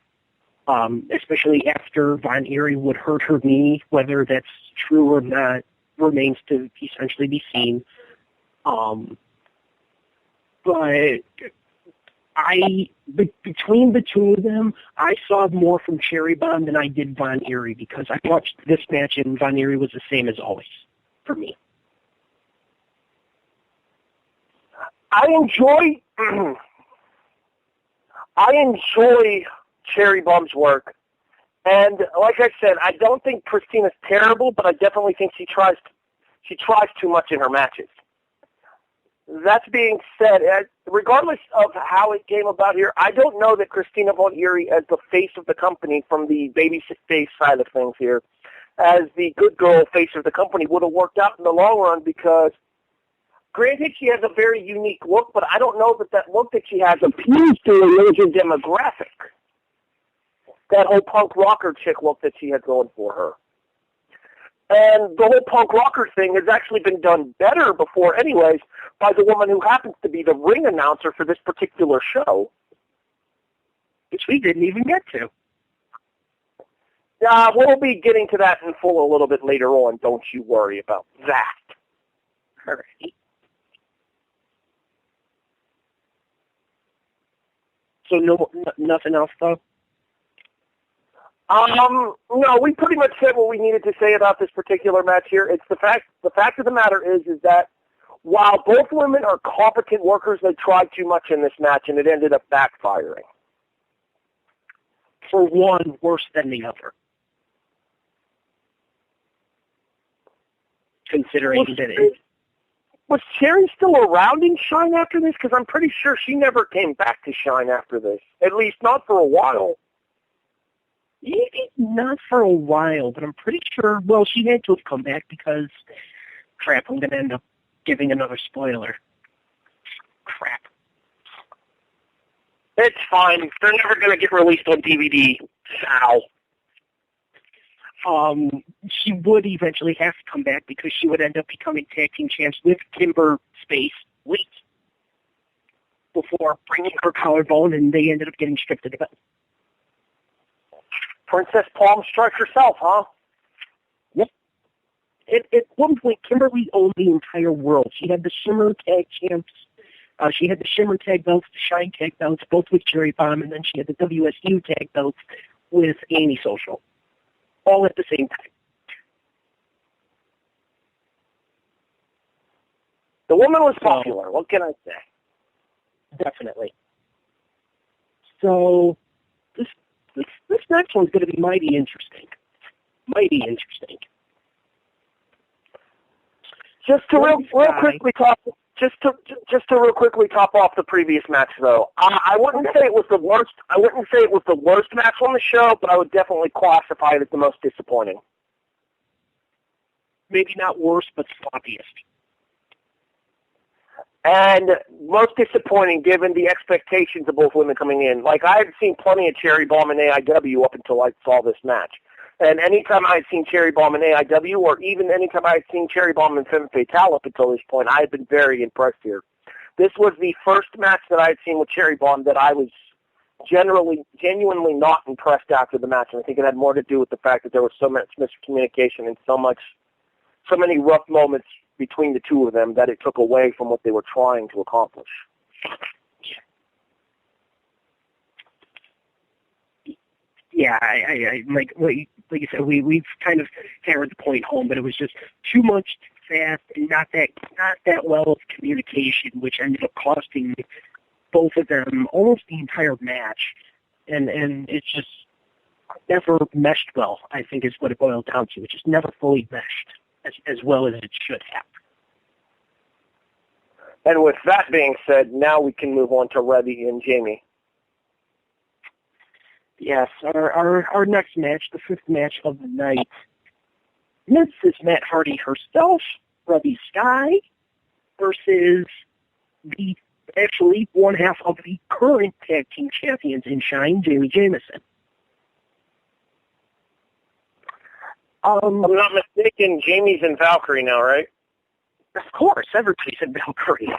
especially after Von Eerie would hurt her knee. Whether that's true or not remains to essentially be seen. But between the two of them, I saw more from Cherry Bomb than I did Von Eerie, because I watched this match and Von Eerie was the same as always for me. I enjoy Cherry Bomb's work, and like I said, I don't think Christina's terrible, but I definitely think she tries too much in her matches. That being said, regardless of how it came about here, I don't know that Christina Von Eerie, as the face of the company from the baby face side of things here, as the good girl face of the company, would have worked out in the long run, because granted she has a very unique look, but I don't know that look that she has appeals to a major demographic. That whole punk rocker chick look that she had going for her. And the whole punk rocker thing has actually been done better before anyways by the woman who happens to be the ring announcer for this particular show. Which we didn't even get to. We'll be getting to that in full a little bit later on. Don't you worry about that. All right. So nothing else, though? No, we pretty much said what we needed to say about this particular match here. It's the fact of the matter is that while both women are competent workers, they tried too much in this match, and it ended up backfiring. For one, worse than the other. Considering that it... Was Cherry still around in Shine after this? Because I'm pretty sure she never came back to Shine after this. At least not for a while. Not for a while, but I'm pretty sure, well, she had to have come back because, crap, I'm going to end up giving another spoiler. Crap. It's fine. They're never going to get released on DVD. Ow. She would eventually have to come back because she would end up becoming tag team champs with Kimber Space Wheat before bringing her collarbone, and they ended up getting stripped of the belt. Princess Palm Strike herself, huh? Yep. At one point, Kimberly owned the entire world. She had the Shimmer tag champs. She had the Shimmer tag belts, the Shine tag belts, both with Cherry Bomb, and then she had the WSU tag belts with Antisocial. All at the same time. The woman was popular. What can I say? Definitely. So this next one's going to be mighty interesting. Mighty interesting. Just to real quickly top off the previous match, though. I wouldn't say it was the worst. I wouldn't say it was the worst match on the show, but I would definitely classify it as the most disappointing. Maybe not worst, but sloppiest. And most disappointing given the expectations of both women coming in. Like, I had seen plenty of Cherry Bomb in AIW up until I saw this match. And anytime I had seen Cherry Bomb in AIW, or even anytime I had seen Cherry Bomb in Femme Fatale up until this point, I had been very impressed here. This was the first match that I had seen with Cherry Bomb that I was genuinely not impressed after the match. And I think it had more to do with the fact that there was so much miscommunication and so many rough moments between the two of them that it took away from what they were trying to accomplish. Yeah, I like you said, we've kind of hammered the point home, but it was just too much too fast and not that well of communication, which ended up costing both of them almost the entire match, and it's just never meshed well. I think is what it boiled down to. It just never fully meshed as well as it should have. And with that being said, now we can move on to Rebby and Jamie. Yes, our next match, the fifth match of the night, Mrs. Matt Hardy herself, Rebby Sky, versus the actually one half of the current tag team champions in Shine, Jamie Jamison. I'm not mistaken, Jamie's in Valkyrie now, right? Of course, everybody's in Valkyrie.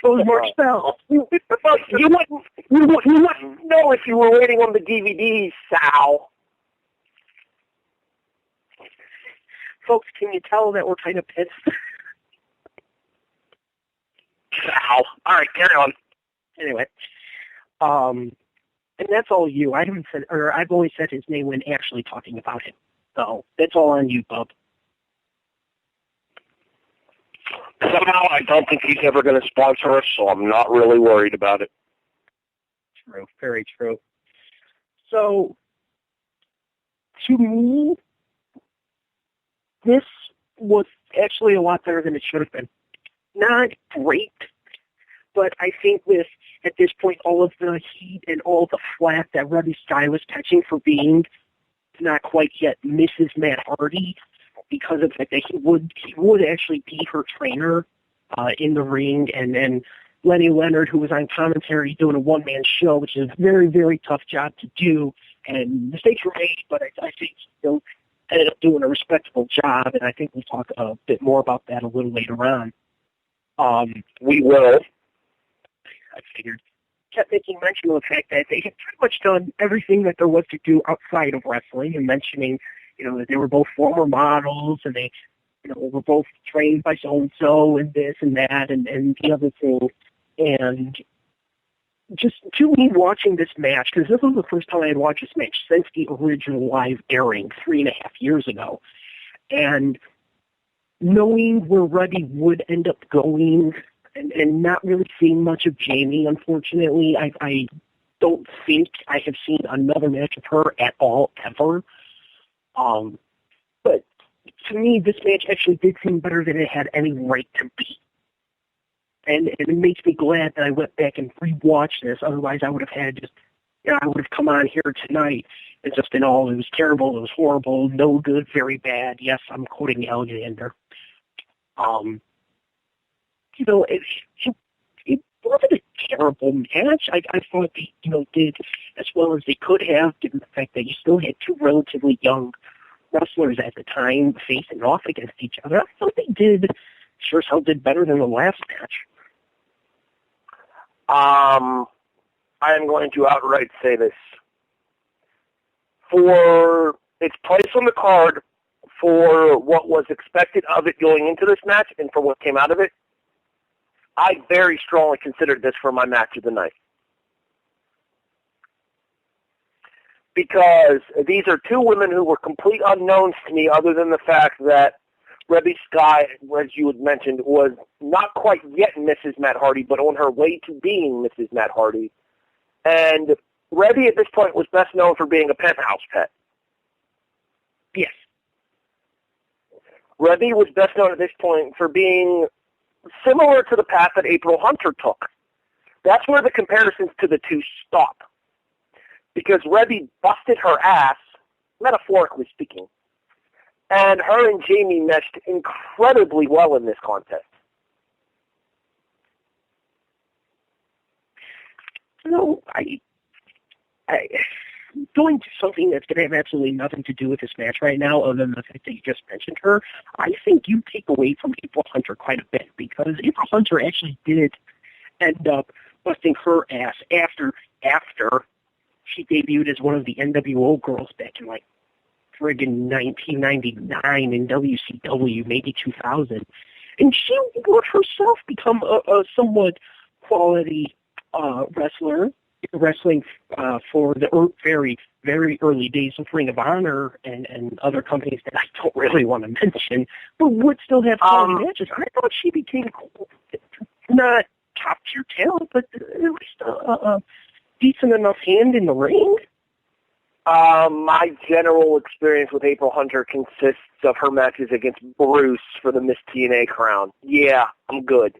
So is Mark Bell. You wouldn't know if you were waiting on the DVDs, Sal. Folks, can you tell that we're kind of pissed? Sal. All right, carry on. Anyway, and that's all you. I haven't said, or I've only said his name when actually talking about him. So that's all on you, bub. Somehow I don't think he's ever going to sponsor us, so I'm not really worried about it. True, very true. So, to me, this was actually a lot better than it should have been. Not great, but I think with, at this point, all of the heat and all the flack that Rebby Sky was catching for being not quite yet Mrs. Matt Hardy, because of the fact that he would actually be her trainer in the ring, and then Lenny Leonard, who was on commentary doing a one-man show, which is a very, very tough job to do, and mistakes were made, but I think he ended up doing a respectable job, and I think we'll talk a bit more about that a little later on. We will. I figured. Kept making mention of the fact that they had pretty much done everything that there was to do outside of wrestling, and mentioning, that they were both former models, and they, were both trained by so-and-so, and this and that, and the other thing. And just to me watching this match, because this was the first time I had watched this match since the original live airing 3.5 years ago, and knowing where Rebby would end up going, and not really seeing much of Jamie, unfortunately, I don't think I have seen another match of her at all, ever. But to me, this match actually did seem better than it had any right to be. And it makes me glad that I went back and rewatched this. Otherwise, I would have had I would have come on here tonight and just been all, it was terrible, it was horrible, no good, very bad. Yes, I'm quoting Alexander. It wasn't a terrible match. I thought they, did as well as they could have, given the fact that you still had two relatively young wrestlers at the time facing off against each other. I thought they sure as hell did better than the last match. I am going to outright say this. For its place on the card, for what was expected of it going into this match, and for what came out of it, I very strongly considered this for my match of the night. Because these are two women who were complete unknowns to me, other than the fact that Rebby Sky, as you had mentioned, was not quite yet Mrs. Matt Hardy, but on her way to being Mrs. Matt Hardy. And Rebby at this point was best known for being a penthouse pet. Yes. Rebby was best known at this point for being similar to the path that April Hunter took. That's where the comparisons to the two stop. Because Rebby busted her ass, metaphorically speaking, and her and Jamie meshed incredibly well in this contest. I going to something that's going to have absolutely nothing to do with this match right now, other than the fact that you just mentioned her. I think you take away from April Hunter quite a bit, because April Hunter actually did end up busting her ass after she debuted as one of the NWO girls back in friggin' 1999 in WCW, maybe 2000. And she would herself become a somewhat quality wrestler, wrestling for the very very early days of Ring of Honor and other companies that I don't really want to mention, but would still have quality matches. I thought she became not top-tier talent, but at least a decent enough hand in the ring. My general experience with April Hunter consists of her matches against Bruce for the Miss TNA crown. Yeah, I'm good.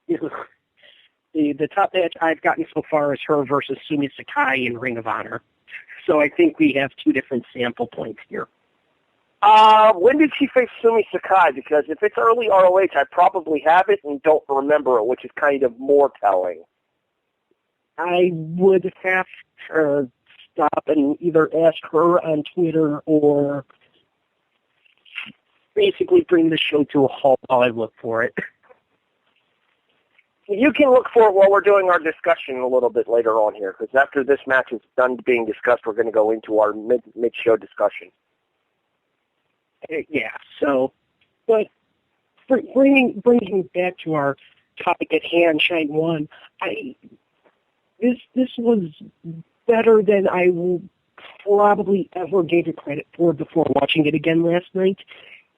The top match I've gotten so far is her versus Sumi Sakai in Ring of Honor. So I think we have two different sample points here. When did she face Sumi Sakai? Because if it's early ROH, I probably have it and don't remember it, which is kind of more telling. I would have to stop and either ask her on Twitter or basically bring the show to a halt while I look for it. You can look for it while we're doing our discussion a little bit later on here, because after this match is done being discussed, we're going to go into our mid-show discussion. Yeah, so, but bringing back to our topic at hand, Shine One, this was better than I will probably ever gave it credit for before watching it again last night,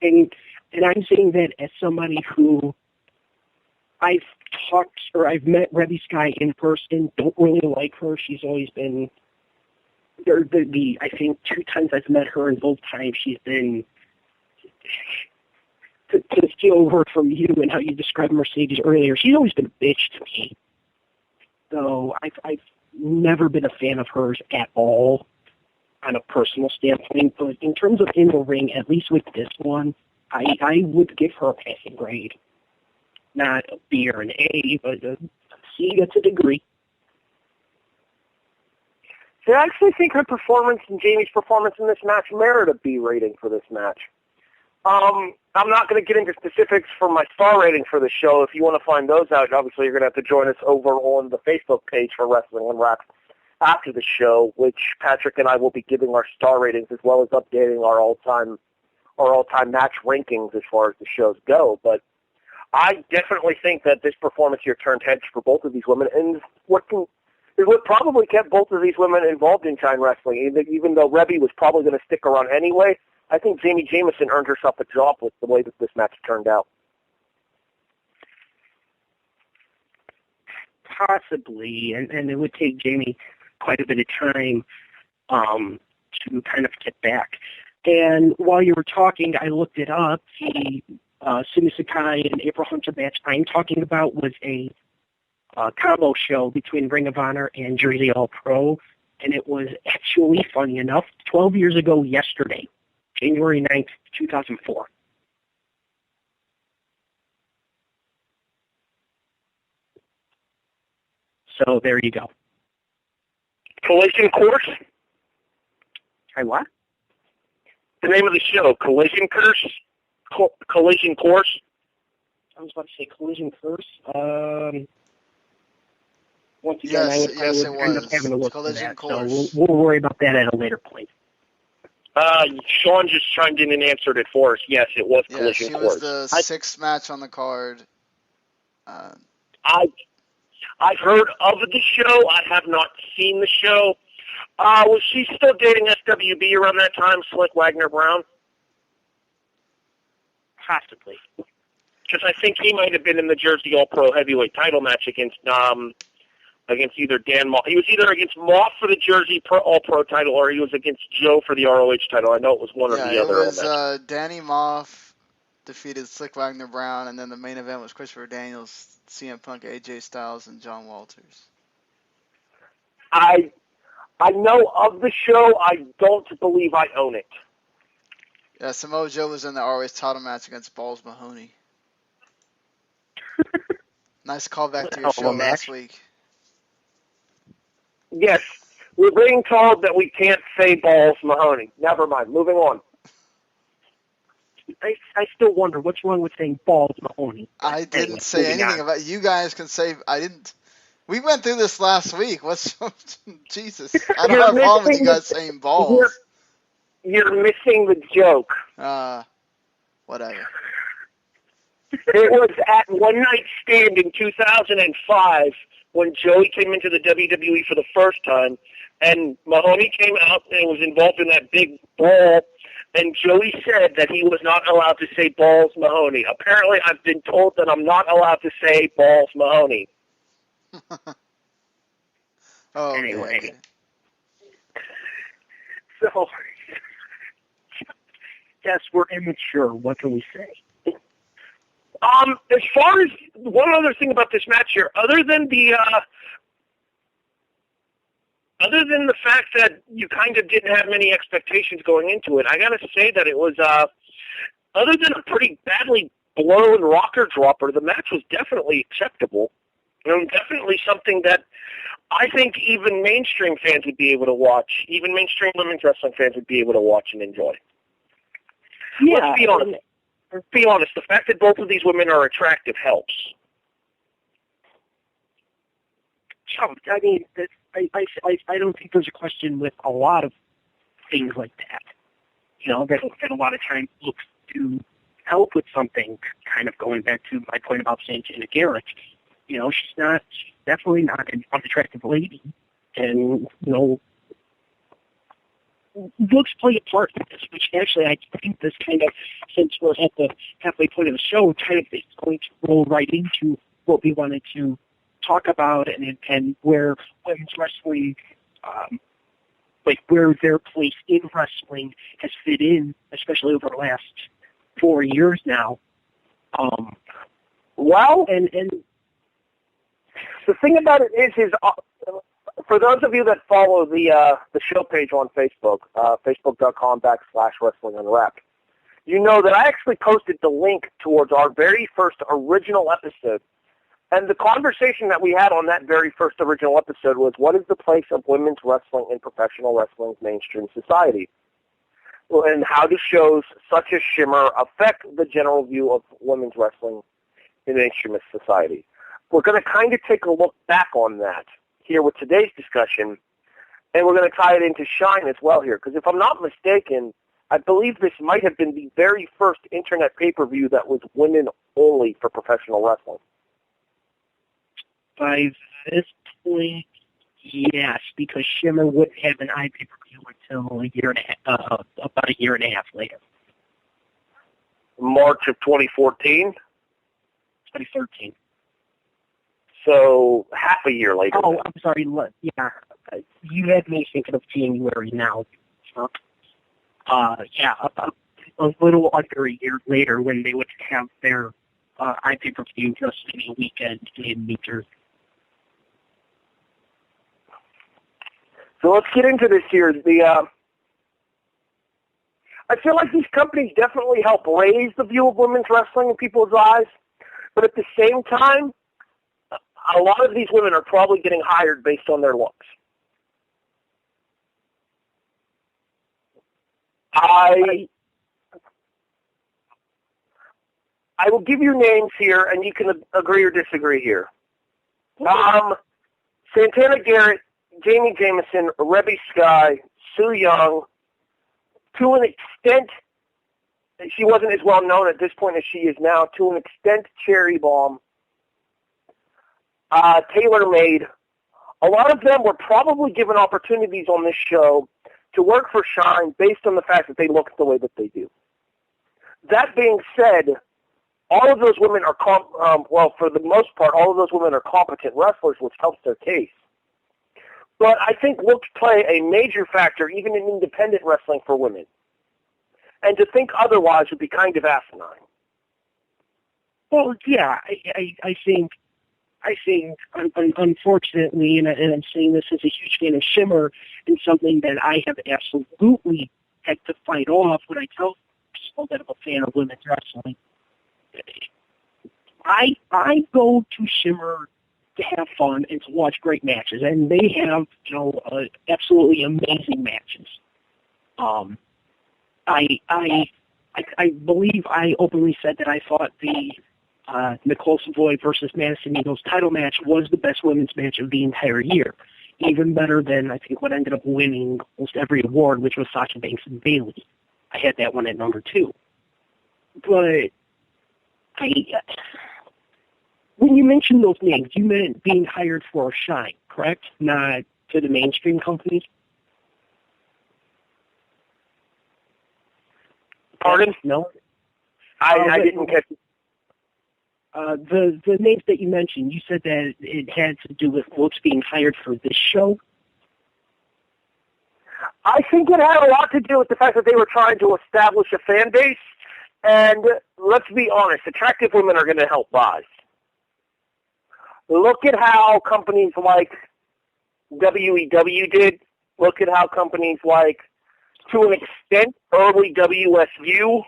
and I'm saying that as somebody who I've met Rebby Sky in person, don't really like her. She's always been, I think 2 times I've met her, and both times she's been, to steal a word from you and how you described Mercedes earlier, she's always been a bitch to me. So I've never been a fan of hers at all on a personal standpoint, but in terms of in the ring, at least with this one, I would give her a passing grade. Not a B or an A, but a C gets a degree. So I actually think her performance and Jamie's performance in this match merit a B rating for this match. I'm not going to get into specifics for my star rating for the show. If you want to find those out, obviously you're going to have to join us over on the Facebook page for Wrestling Unwrapped after the show, which Patrick and I will be giving our star ratings as well as updating our all-time match rankings as far as the shows go. But I definitely think that this performance here turned heads for both of these women, and is what probably kept both of these women involved in Shine Wrestling. Even though Rebby was probably going to stick around anyway, I think Jamie Jamison earned herself a job with the way that this match turned out. Possibly, and it would take Jamie quite a bit of time to kind of get back. And while you were talking, I looked it up. The Sumi Sakai and April Hunter match I'm talking about was a combo show between Ring of Honor and Jersey All Pro, and it was actually, funny enough, 12 years ago yesterday, January 9th, 2004. So there you go. Collision Course? Hi, what? The name of the show, Collision Course? Collision Course? I was about to say Collision Course. Once again, I would end up having to look for that, so we'll worry about that at a later point. Sean just chimed in and answered it for us. Yes, it was Collision Course. She was the 6th match on the card. I've heard of the show. I have not seen the show. Was she still dating SWB around that time, Slick Wagner Brown? Possibly. Because I think he might have been in the Jersey All Pro heavyweight title match against either Dan Moff. He was either against Moff for the Jersey All Pro title, or he was against Joe for the ROH title. I know it was one or the other. It was Danny Moff defeated Slick Wagner Brown, and then the main event was Christopher Daniels, CM Punk, AJ Styles, and John Walters. I know of the show. I don't believe I own it. Yeah, Samoa Joe was in the ROH title match against Balls Mahoney. Nice callback to your show last week. Yes, we're being told that we can't say Balls Mahoney. Never mind. Moving on. I still wonder what's wrong with saying Balls Mahoney. I didn't say anything about it. You guys can say I didn't. We went through this last week. What's Jesus? I don't have a problem with you guys saying balls. You're missing the joke. Whatever. It was at One Night Stand in 2005 when Joey came into the WWE for the first time, and Mahoney came out and was involved in that big brawl, and Joey said that he was not allowed to say Balls Mahoney. Apparently, I've been told that I'm not allowed to say Balls Mahoney. Oh, Anyway. okay. So, yes, we're immature. What can we say? As far as one other thing about this match here, other than the fact that you kind of didn't have many expectations going into it, I gotta say that it was, other than a pretty badly blown rocker dropper, the match was definitely acceptable. Definitely something that I think even mainstream fans would be able to watch. Even mainstream women's wrestling fans would be able to watch and enjoy. Yeah, Let's be honest. Be honest, the fact that both of these women are attractive helps. I mean, I don't think there's a question with a lot of things like that. That a lot of times looks to help with something, kind of going back to my point about Santana Garrett. She's definitely not an unattractive lady. And, looks play a part in this, which actually I think this kind of, since we're at the halfway point of the show, kind of is going to roll right into what we wanted to talk about and where women's wrestling, where their place in wrestling has fit in, especially over the last 4 years now. Well, and the thing about it is for those of you that follow the show page on Facebook, facebook.com/Wrestling Unwrapped, you know that I actually posted the link towards our very first original episode. And the conversation that we had on that very first original episode was, what is the place of women's wrestling in professional wrestling's mainstream society? And how do shows such as Shimmer affect the general view of women's wrestling in mainstream society? We're going to kind of take a look back on that here with today's discussion, and we're going to tie it into Shine as well here, because if I'm not mistaken, I believe this might have been the very first internet pay-per-view that was women only for professional wrestling. By this point, yes, because Shimmer wouldn't have an iPay-per-view until about a year and a half later. March of 2014? 2013. So half a year later. Oh, I'm sorry. Yeah, you had me thinking of January now. Yeah, about a little under a year later when they would have their iPay-per-view WrestleMania weekend in New Jersey. So let's get into this here. I feel like these companies definitely help raise the view of women's wrestling in people's eyes, but at the same time, a lot of these women are probably getting hired based on their looks. I will give you names here, and you can agree or disagree here. Santana Garrett, Jamie Jamison, Rebby Sky, Sue Young. To an extent, she wasn't as well known at this point as she is now. To an extent, Cherry Bomb. Taylor Made. A lot of them were probably given opportunities on this show to work for Shine based on the fact that they look the way that they do. That being said, all of those women are, for the most part, all of those women are competent wrestlers, which helps their case. But I think looks play a major factor even in independent wrestling for women. And to think otherwise would be kind of asinine. Well, yeah, I think, unfortunately, and I'm saying this as a huge fan of Shimmer, and something that I have absolutely had to fight off when I tell people that I'm a fan of women's wrestling. I go to Shimmer to have fun and to watch great matches, and they have, absolutely amazing matches. I believe I openly said that I thought the Nicole Savoy versus Madison Eagles title match was the best women's match of the entire year. Even better than, I think, what ended up winning almost every award, which was Sasha Banks and Bayley. I had that one at number 2. But when you mentioned those names, you meant being hired for a Shine, correct? Not to the mainstream companies? Pardon? No? I didn't catch it. The names that you mentioned, you said that it had to do with folks being hired for this show? I think it had a lot to do with the fact that they were trying to establish a fan base. And let's be honest, attractive women are going to help buys. Look at how companies like WEW did. Look at how companies like, to an extent, early WSU.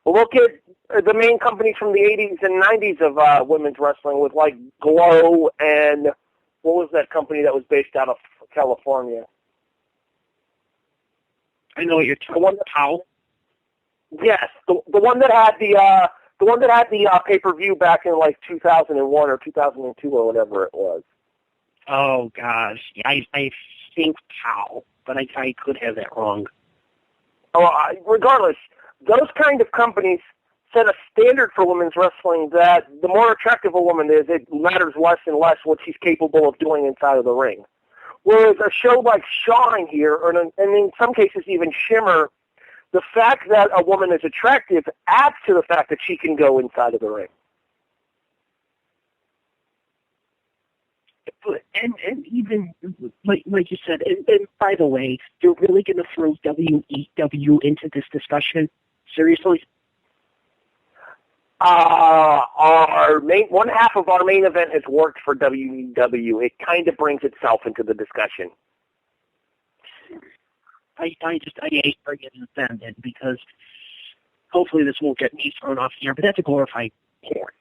Look at the main companies from the 80s and 90s of women's wrestling with, like, Glow and what was that company that was based out of California? I know what you're talking about. Powell? Yes, the one that had the pay-per-view back in like 2001 or 2002 or whatever it was. Oh gosh, I think Powell, but I could have that wrong. Oh, regardless, those kind of companies set a standard for women's wrestling that the more attractive a woman is, it matters less and less what she's capable of doing inside of the ring. Whereas a show like Shine here, and in some cases even Shimmer, the fact that a woman is attractive adds to the fact that she can go inside of the ring. And even, like you said, and by the way, you're really going to throw WEW into this discussion? Seriously? One half of our main event has worked for WEW. It kind of brings itself into the discussion. I hate bringing them in because hopefully this won't get me thrown off the air, but that's a glorified porn.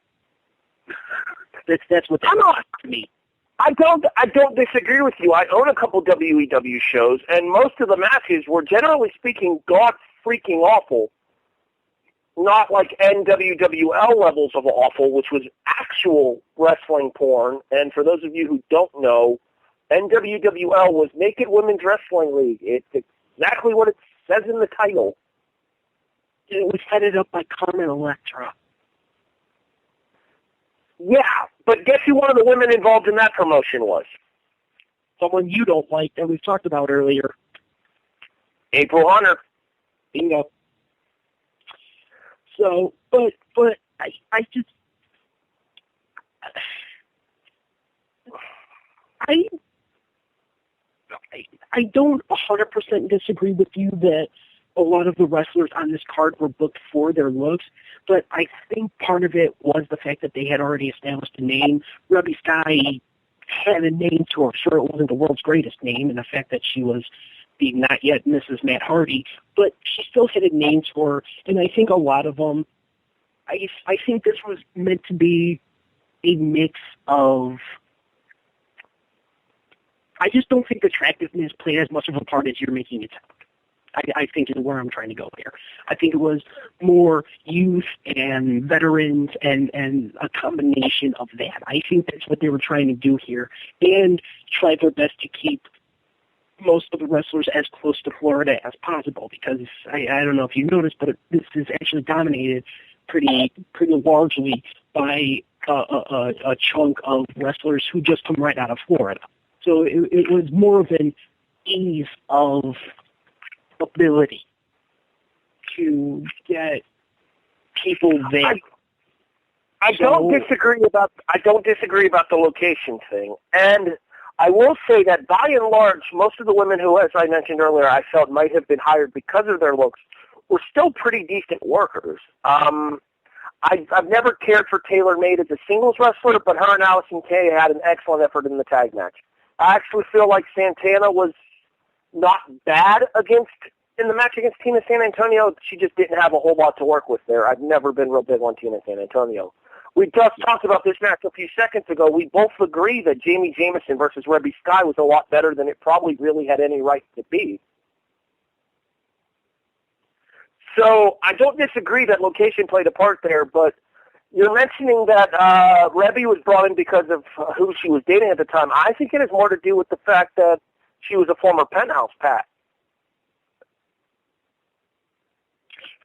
That's what that is to me. I don't disagree with you. I own a couple WEW shows, and most of the matches were, generally speaking, god freaking awful. Not like NWWL levels of awful, which was actual wrestling porn. And for those of you who don't know, NWWL was Naked Women's Wrestling League. It's exactly what it says in the title. It was headed up by Carmen Electra. Yeah, but guess who one of the women involved in that promotion was? Someone you don't like that we've talked about earlier. April Hunter. Bingo. So, but I just, I don't 100% disagree with you that a lot of the wrestlers on this card were booked for their looks, but I think part of it was the fact that they had already established a name. Ruby Sky had a name to her. Sure, it wasn't the world's greatest name, and the fact that she was the not yet Mrs. Matt Hardy, but she still had a name to her, and I think a lot of them, I think this was meant to be a mix of, I just don't think attractiveness played as much of a part as you're making it sound. I think is where I'm trying to go here. I think it was more youth and veterans and a combination of that. I think that's what they were trying to do here, and try their best to keep most of the wrestlers as close to Florida as possible, because I don't know if you noticed, but this is actually dominated pretty largely by a chunk of wrestlers who just come right out of Florida. So it was more of an ease of ability to get people there. I don't disagree about the location thing, and I will say that by and large, most of the women who, as I mentioned earlier, I felt might have been hired because of their looks, were still pretty decent workers. I've never cared for Taylor Made as a singles wrestler, but her and Allison Kay had an excellent effort in the tag match. I actually feel like Santana was not bad in the match against Tina San Antonio. She just didn't have a whole lot to work with there. I've never been real big on Tina San Antonio. We just talked about this match a few seconds ago. We both agree that Jamie Jamison versus Rebby Sky was a lot better than it probably really had any right to be. So I don't disagree that location played a part there, but you're mentioning that Rebby was brought in because of who she was dating at the time. I think it has more to do with the fact that she was a former Penthouse Pat.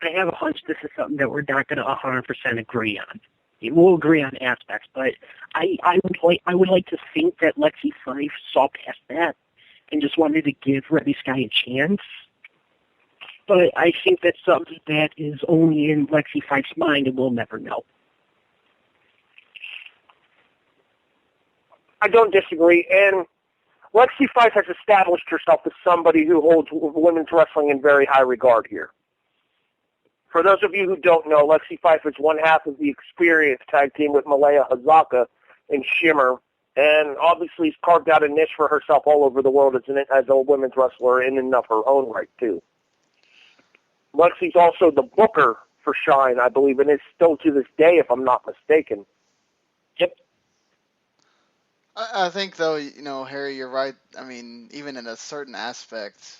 I have a hunch this is something that we're not going to 100% agree on. we'll agree on aspects, but I would like to think that Lexi Fife saw past that and just wanted to give Rebby Sky a chance. But I think that's something that is only in Lexi Fife's mind, and we'll never know. I don't disagree, and Lexi Fife has established herself as somebody who holds women's wrestling in very high regard here. For those of you who don't know, Lexi Fife is one half of the Experience tag team with Malaya Hazaka and Shimmer, and obviously has carved out a niche for herself all over the world as a women's wrestler in and of her own right, too. Lexi's also the booker for Shine, I believe, and is still to this day, if I'm not mistaken. Yep. I think, though, Harry, you're right. I mean, even in a certain aspect,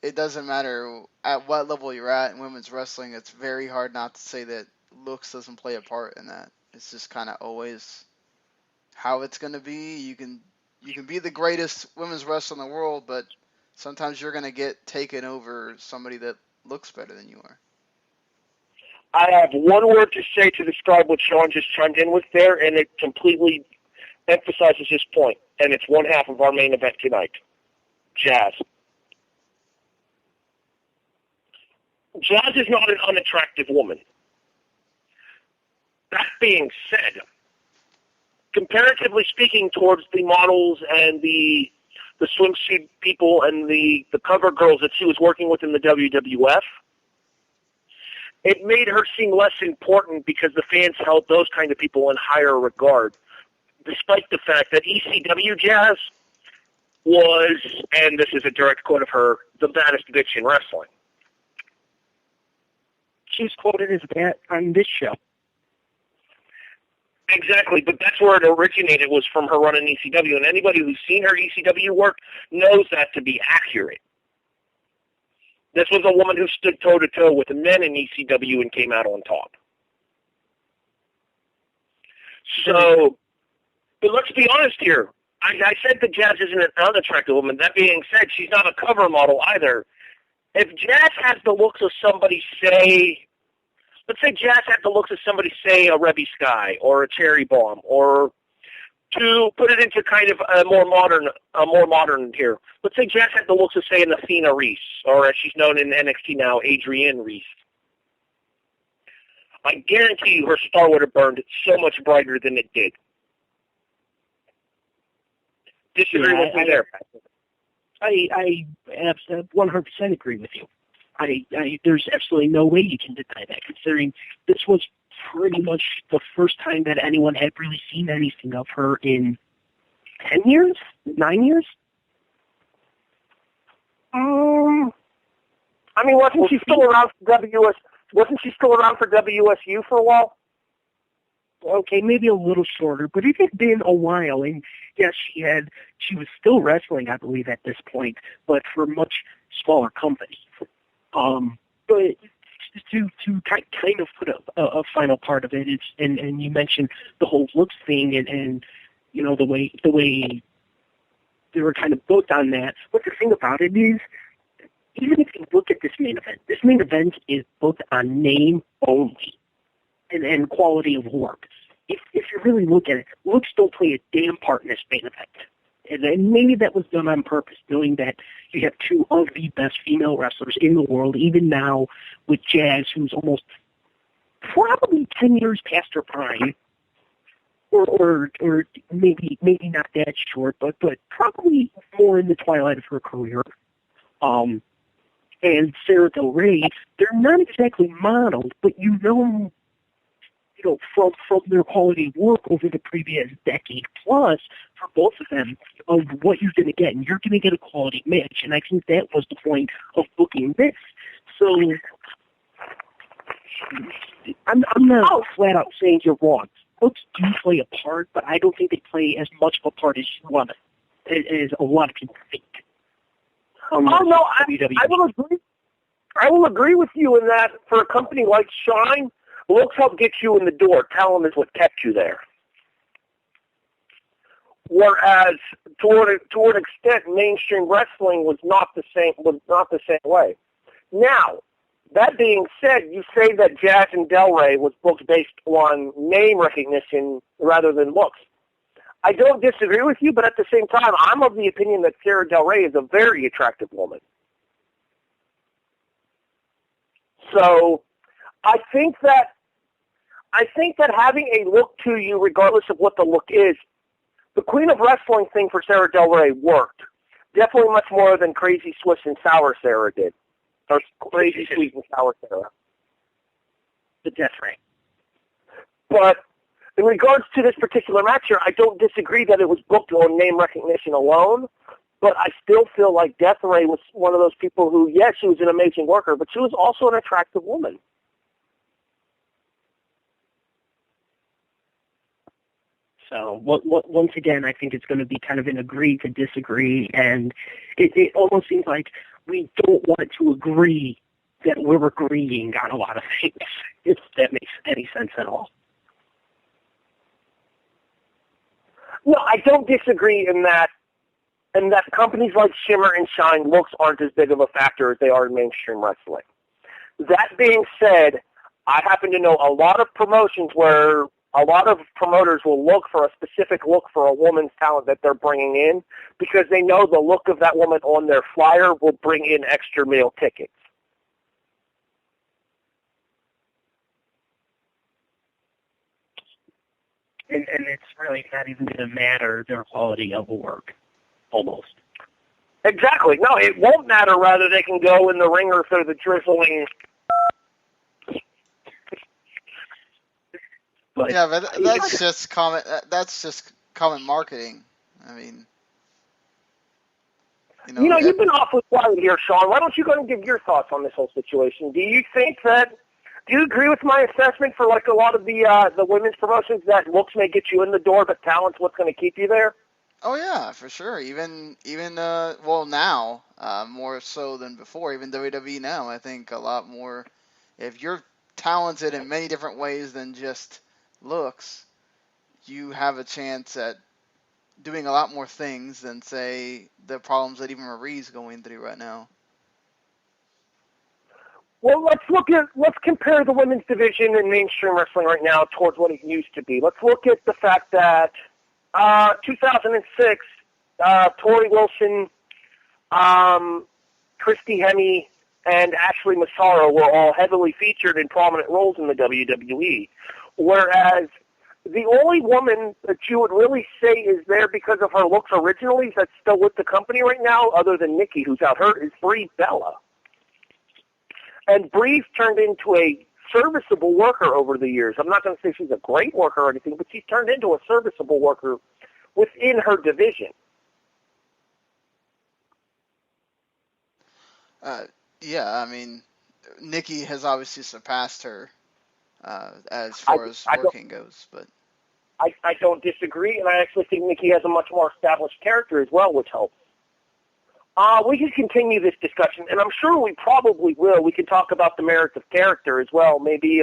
it doesn't matter at what level you're at in women's wrestling. It's very hard not to say that looks doesn't play a part in that. It's just kind of always how it's going to be. You can be the greatest women's wrestler in the world, but sometimes you're going to get taken over somebody that looks better than you are. I have one word to say to describe what Sean just chimed in with there, and it completely emphasizes his point, and it's one half of our main event tonight. Jazz. Jazz is not an unattractive woman. That being said, comparatively speaking towards the models and the swimsuit people and the cover girls that she was working with in the WWF, it made her seem less important because the fans held those kind of people in higher regard, despite the fact that ECW Jazz was, and this is a direct quote of her, the baddest bitch in wrestling. She's quoted as that on this show. Exactly, but that's where it originated, was from her run in ECW, and anybody who's seen her ECW work knows that to be accurate. This was a woman who stood toe-to-toe with the men in ECW and came out on top. So, but let's be honest here. I said that Jazz isn't an unattractive woman. That being said, she's not a cover model either. If Jazz has the looks of somebody, say, let's say Jazz had the looks of somebody, say, a Rebby Sky or a Cherry Bomb, or to put it into kind of a more modern here. Let's say Jazz had the looks of, say, an Athena Reese, or as she's known in NXT now, Adrienne Reese. I guarantee you her star would have burned so much brighter than it did. Disagree with me there. I 100% agree with you. There's absolutely no way you can deny that, considering this was pretty much the first time that anyone had really seen anything of her in 10 years? 9 years? I mean, wasn't she still around for WSU for a while? Okay, maybe a little shorter, but it had been a while, and yes, she was still wrestling, I believe, at this point, but for a much smaller company. But to kind of put a final part of it, and you mentioned the whole looks thing, and you know the way they were kind of booked on that. But the thing about it is, even if you look at this main event is booked on name only and quality of work. If you really look at it, looks don't play a damn part in this main event. And maybe that was done on purpose, knowing that you have two of the best female wrestlers in the world, even now with Jazz, who's almost probably 10 years past her prime, or maybe not that short, but probably more in the twilight of her career. And Sara Del Rey, they're not exactly modeled, but you know from their quality of work over the previous decade plus for both of them of what you're going to get. And you're going to get a quality match. And I think that was the point of booking this. So I'm not flat out saying you're wrong. Books do play a part, but I don't think they play as much of a part as as a lot of people think. I will agree. I will agree with you in that for a company like Shine, looks help get you in the door. Talent is what kept you there. Whereas, to an extent, mainstream wrestling was not the same way. Now, That being said, you say that Jazz and Del Rey was booked based on name recognition rather than looks. I don't disagree with you, but at the same time, I'm of the opinion that Sara Del Rey is a very attractive woman. So I think that having a look to you, regardless of what the look is, the Queen of Wrestling thing for Sara Del Rey worked. Definitely much more than Crazy Swiss and Sour Sarah did. Or Crazy Sweet and Sour Sarah. The Death Ray. But in regards to this particular match here, I don't disagree that it was booked on name recognition alone, but I still feel like Death Ray was one of those people who, yes, she was an amazing worker, but she was also an attractive woman. So once again, I think it's going to be kind of an agree to disagree, and it almost seems like we don't want to agree that we're agreeing on a lot of things, if that makes any sense at all. No, I don't disagree in that companies like Shimmer and Shine looks aren't as big of a factor as they are in mainstream wrestling. That being said, I happen to know a lot of promotions where a lot of promoters will look for a specific look for a woman's talent that they're bringing in because they know the look of that woman on their flyer will bring in extra meal tickets. And it's really not even going to matter their quality of work, almost. Exactly. No, it won't matter whether they can go in the ring or through the drizzling. But yeah, but that's just common. That's just common marketing. I mean, you've been awfully quiet here, Sean. Why don't you go and give your thoughts on this whole situation? Do you agree with my assessment for like a lot of the women's promotions that looks may get you in the door, but talent's what's going to keep you there? Oh yeah, for sure. Even well now, more so than before. Even WWE now, I think a lot more. If you're talented in many different ways than just looks, you have a chance at doing a lot more things than, say, the problems that even Marie's going through right now. Well, let's compare the women's division in mainstream wrestling right now towards what it used to be. Let's look at the fact that 2006, Tori Wilson, Christy Hemme, and Ashley Massaro were all heavily featured in prominent roles in the WWE, whereas the only woman that you would really say is there because of her looks originally that's still with the company right now, other than Nikki, who's out hurt, is Brie Bella. And Brie's turned into a serviceable worker over the years. I'm not going to say she's a great worker or anything, but she's turned into a serviceable worker within her division. Yeah, I mean, Nikki has obviously surpassed her as far as working goes, but I don't disagree, and I actually think Nikki has a much more established character as well, which helps. We can continue this discussion, and I'm sure we probably will. We can talk about the merits of character as well. Maybe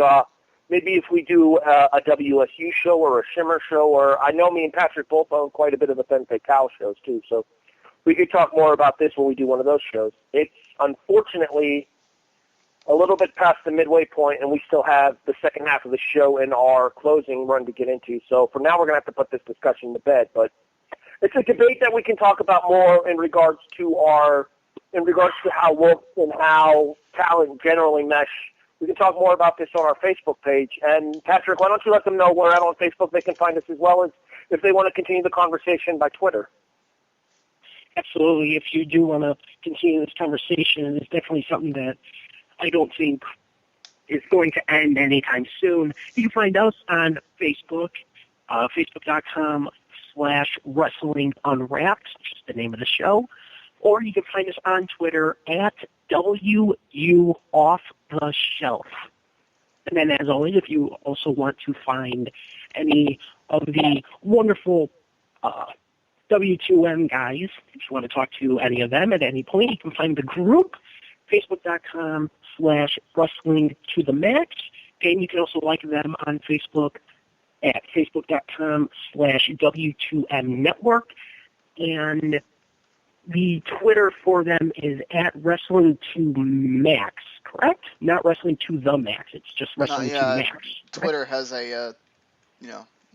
if we do a WSU show or a Shimmer show, or I know me and Patrick both own quite a bit of the Femme Fatale shows too, so we could talk more about this when we do one of those shows. It's unfortunately a little bit past the midway point, and we still have the second half of the show and our closing run to get into. So for now, we're going to have to put this discussion to bed. But it's a debate that we can talk about more in regards to how looks and how talent generally mesh. We can talk more about this on our Facebook page. And Patrick, why don't you let them know we're out on Facebook? They can find us as well as if they want to continue the conversation by Twitter. Absolutely. If you do want to continue this conversation, it's definitely something that I don't think is going to end anytime soon. You can find us on Facebook, facebook.com/Wrestling Unwrapped, which is the name of the show. Or you can find us on Twitter at WU Off the Shelf. And then, as always, if you also want to find any of the wonderful W2M guys, if you want to talk to any of them at any point, you can find the group, facebook.com/Wrestling to the Max. And you can also like them on Facebook at facebook.com/W2M Network. And The Twitter for them is at Wrestling to Max, correct? Not Wrestling to the Max. It's just Wrestling to Max. Twitter has a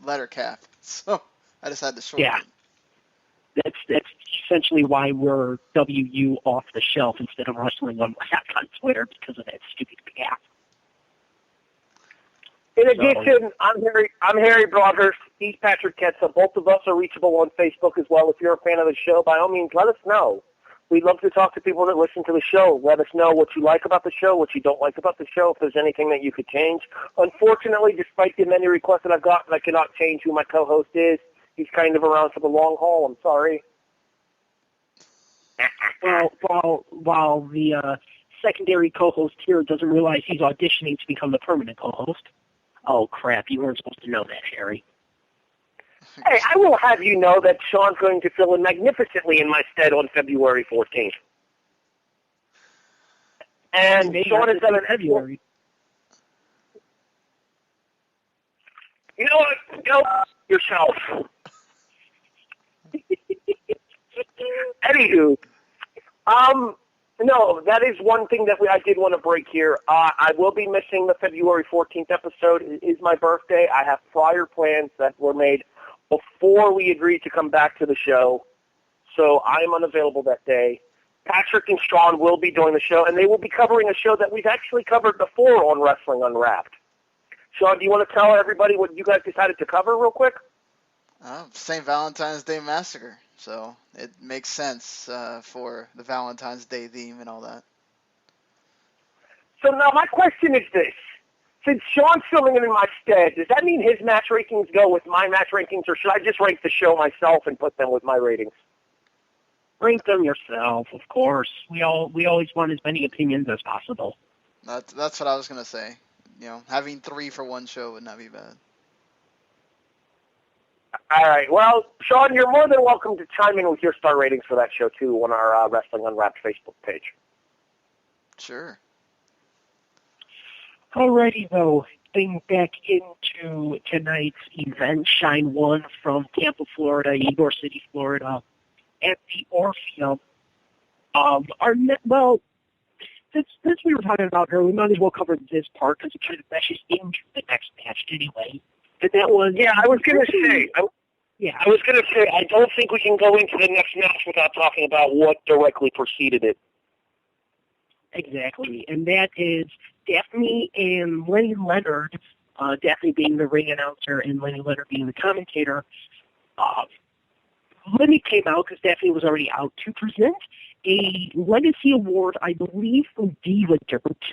letter cap, so I decided to shorten it. That's essentially why we're WU off the shelf instead of Wrestling Unwrapped on Twitter, because of that stupid cap. In addition, I'm Harry Broadhurst. He's Patrick Ketsa. Both of us are reachable on Facebook as well. If you're a fan of the show, by all means, let us know. We'd love to talk to people that listen to the show. Let us know what you like about the show, what you don't like about the show, if there's anything that you could change. Unfortunately, despite the many requests that I've gotten, I cannot change who my co-host is. He's kind of around for the long haul. I'm sorry. While the secondary co-host here doesn't realize he's auditioning to become the permanent co-host. Oh, crap. You weren't supposed to know that, Harry. Hey, I will have you know that Sean's going to fill in magnificently in my stead on February 14th. And Sean has done an February. You know what? Go yourself. Anywho, no, that is one thing that I did want to break here. I will be missing the February 14th episode. It is my birthday. I have prior plans that were made before we agreed to come back to the show, so I am unavailable that day. Patrick and Sean will be doing the show, and they will be covering a show that we've actually covered before on Wrestling Unwrapped. Sean, do you want to tell everybody what you guys decided to cover real quick? St. Valentine's Day Massacre. So it makes sense for the Valentine's Day theme and all that. So now my question is this. Since Sean's filling in my stead, does that mean his match rankings go with my match rankings, or should I just rank the show myself and put them with my ratings? Rank them yourself, of course. We always want as many opinions as possible. That's what I was going to say. Having 3 for one show would not be bad. All right. Well, Sean, you're more than welcome to chime in with your star ratings for that show, too, on our Wrestling Unwrapped Facebook page. Sure. Alrighty, though. Getting back into tonight's event, Shine 1 from Tampa, Florida, Ybor City, Florida, at the Orpheum. Since we were talking about her, we might as well cover this part because it kind of meshes into the next match anyway. And that was... Yeah, I was going to say... I don't think we can go into the next match without talking about what directly preceded it. Exactly, and that is Daphne and Lenny Leonard, Daphne being the ring announcer and Lenny Leonard being the commentator. Lenny came out because Daphne was already out to present a legacy award, I believe, from Diva Dirt.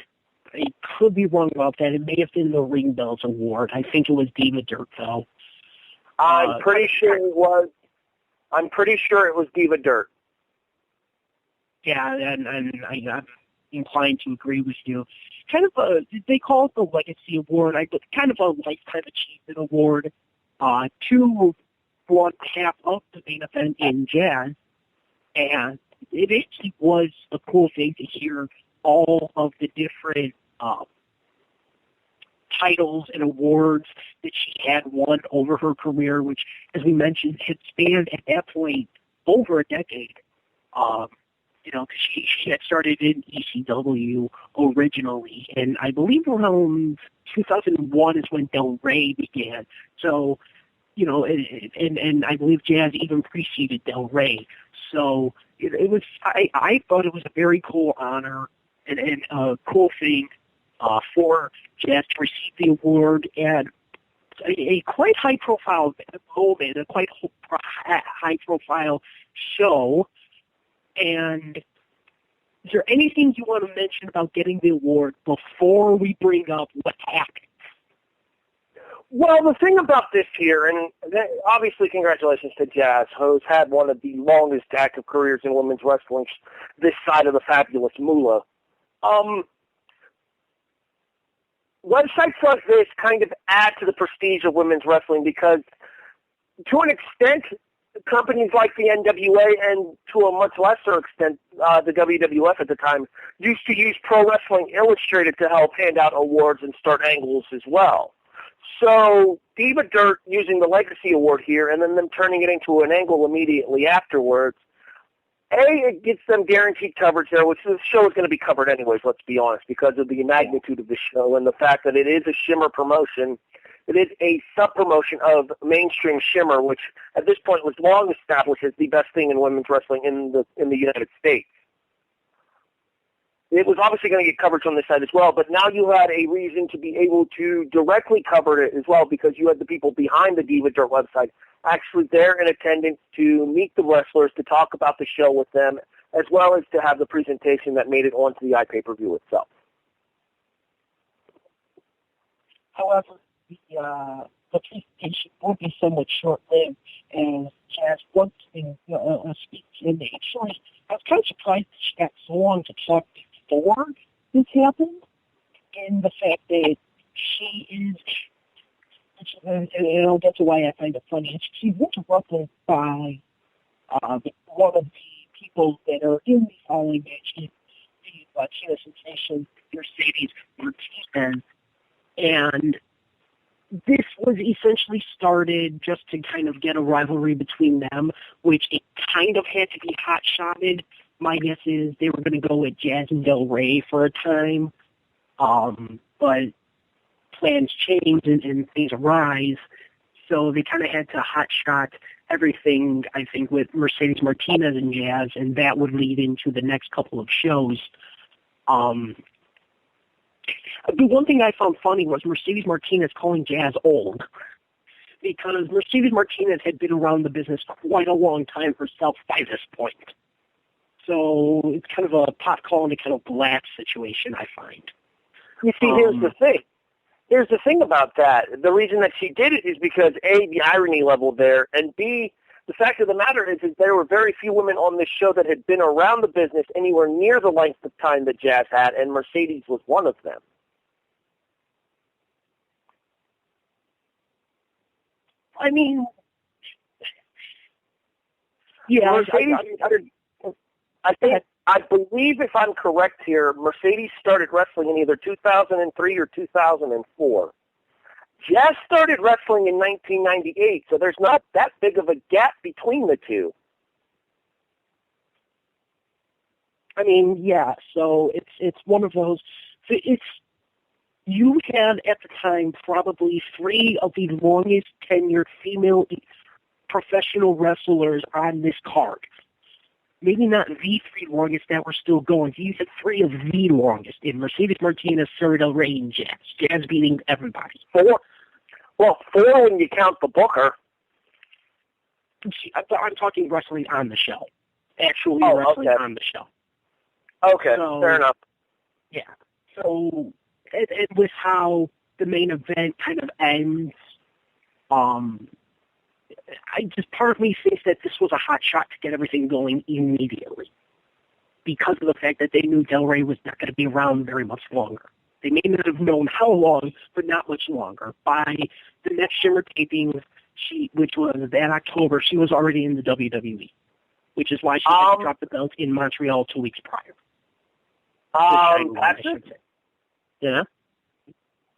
I could be wrong about that. It may have been the Ring Bells Award. I think it was Diva Dirt, though. I'm pretty sure it was Diva Dirt. Yeah, and I'm inclined to agree with you. Kind of they call it the Legacy Award, but kind of a Lifetime Achievement Award to one half of the main event in Jazz. And it actually was a cool thing to hear all of the different titles and awards that she had won over her career, which, as we mentioned, had spanned at that point over a decade. Because she had started in ECW originally, and I believe around 2001 is when Del Rey began. So, and I believe Jazz even preceded Del Rey. So it was. I thought it was a very cool honor and a cool thing for Jazz to receive the award at a quite high-profile moment, a quite high-profile show. And is there anything you want to mention about getting the award before we bring up what happened? Well, the thing about this here, and obviously congratulations to Jazz, who's had one of the longest active careers in women's wrestling this side of the fabulous moolah. Websites like this kind of add to the prestige of women's wrestling because, to an extent, companies like the NWA and to a much lesser extent the WWF at the time used to use Pro Wrestling Illustrated to help hand out awards and start angles as well. So Diva Dirt using the Legacy Award here and then them turning it into an angle immediately afterwards it gets them guaranteed coverage there, which the show is going to be covered anyways, let's be honest, because of the magnitude of the show and the fact that it is a Shimmer promotion. It is a sub-promotion of mainstream Shimmer, which at this point was long established as the best thing in women's wrestling in the United States. It was obviously going to get coverage on this side as well, but now you had a reason to be able to directly cover it as well because you had the people behind the Diva Dirt website actually there in attendance to meet the wrestlers, to talk about the show with them, as well as to have the presentation that made it onto the iPay-per-view itself. However, the presentation won't be somewhat short-lived, as Jazz once in speaks, and actually, I was kind of surprised that she got so long to talk before this happened, and the fact that she is, and I'll get to why I find it funny, she was interrupted by one of the people that are in the following match, the Latina sensation, Mercedes Martinez, and this was essentially started just to kind of get a rivalry between them, which it kind of had to be hot-shotted. My guess is they were going to go with Jazz and Del Rey for a time, but plans change and things arise, so they kind of had to hot-shot everything, I think, with Mercedes Martinez and Jazz, and that would lead into the next couple of shows. The one thing I found funny was Mercedes Martinez calling Jazz old, because Mercedes Martinez had been around the business quite a long time herself by this point. So it's kind of a pot calling to kind of black situation, I find. You see, here's the thing. Here's the thing about that. The reason that she did it is because, A, the irony level there, and B, the fact of the matter is there were very few women on this show that had been around the business anywhere near the length of time that Jazz had, and Mercedes was one of them. I mean, yeah, Mercedes, I believe, if I'm correct here, Mercedes started wrestling in either 2003 or 2004. Jazz started wrestling in 1998, so there's not that big of a gap between the two. I mean, yeah, so it's one of those, you had at the time probably 3 of the longest tenured female professional wrestlers on this card. Maybe not the 3 longest that were still going. You had 3 of the longest in Mercedes Martinez, Sara Del Rey, and Jazz. Jazz beating everybody. 4. Well, 4 when you count the Booker. I'm talking wrestling on the show. Actually wrestling on the show. Okay, so, fair enough. Yeah. So, it was how the main event kind of ends. Part of me thinks that this was a hot shot to get everything going immediately, because of the fact that they knew Del Rey was not going to be around very much longer. They may not have known how long, but not much longer. By the next Shimmer taping, which was that October, she was already in the WWE, which is why she had to drop the belt in Montreal 2 weeks prior. Patrick? Yeah?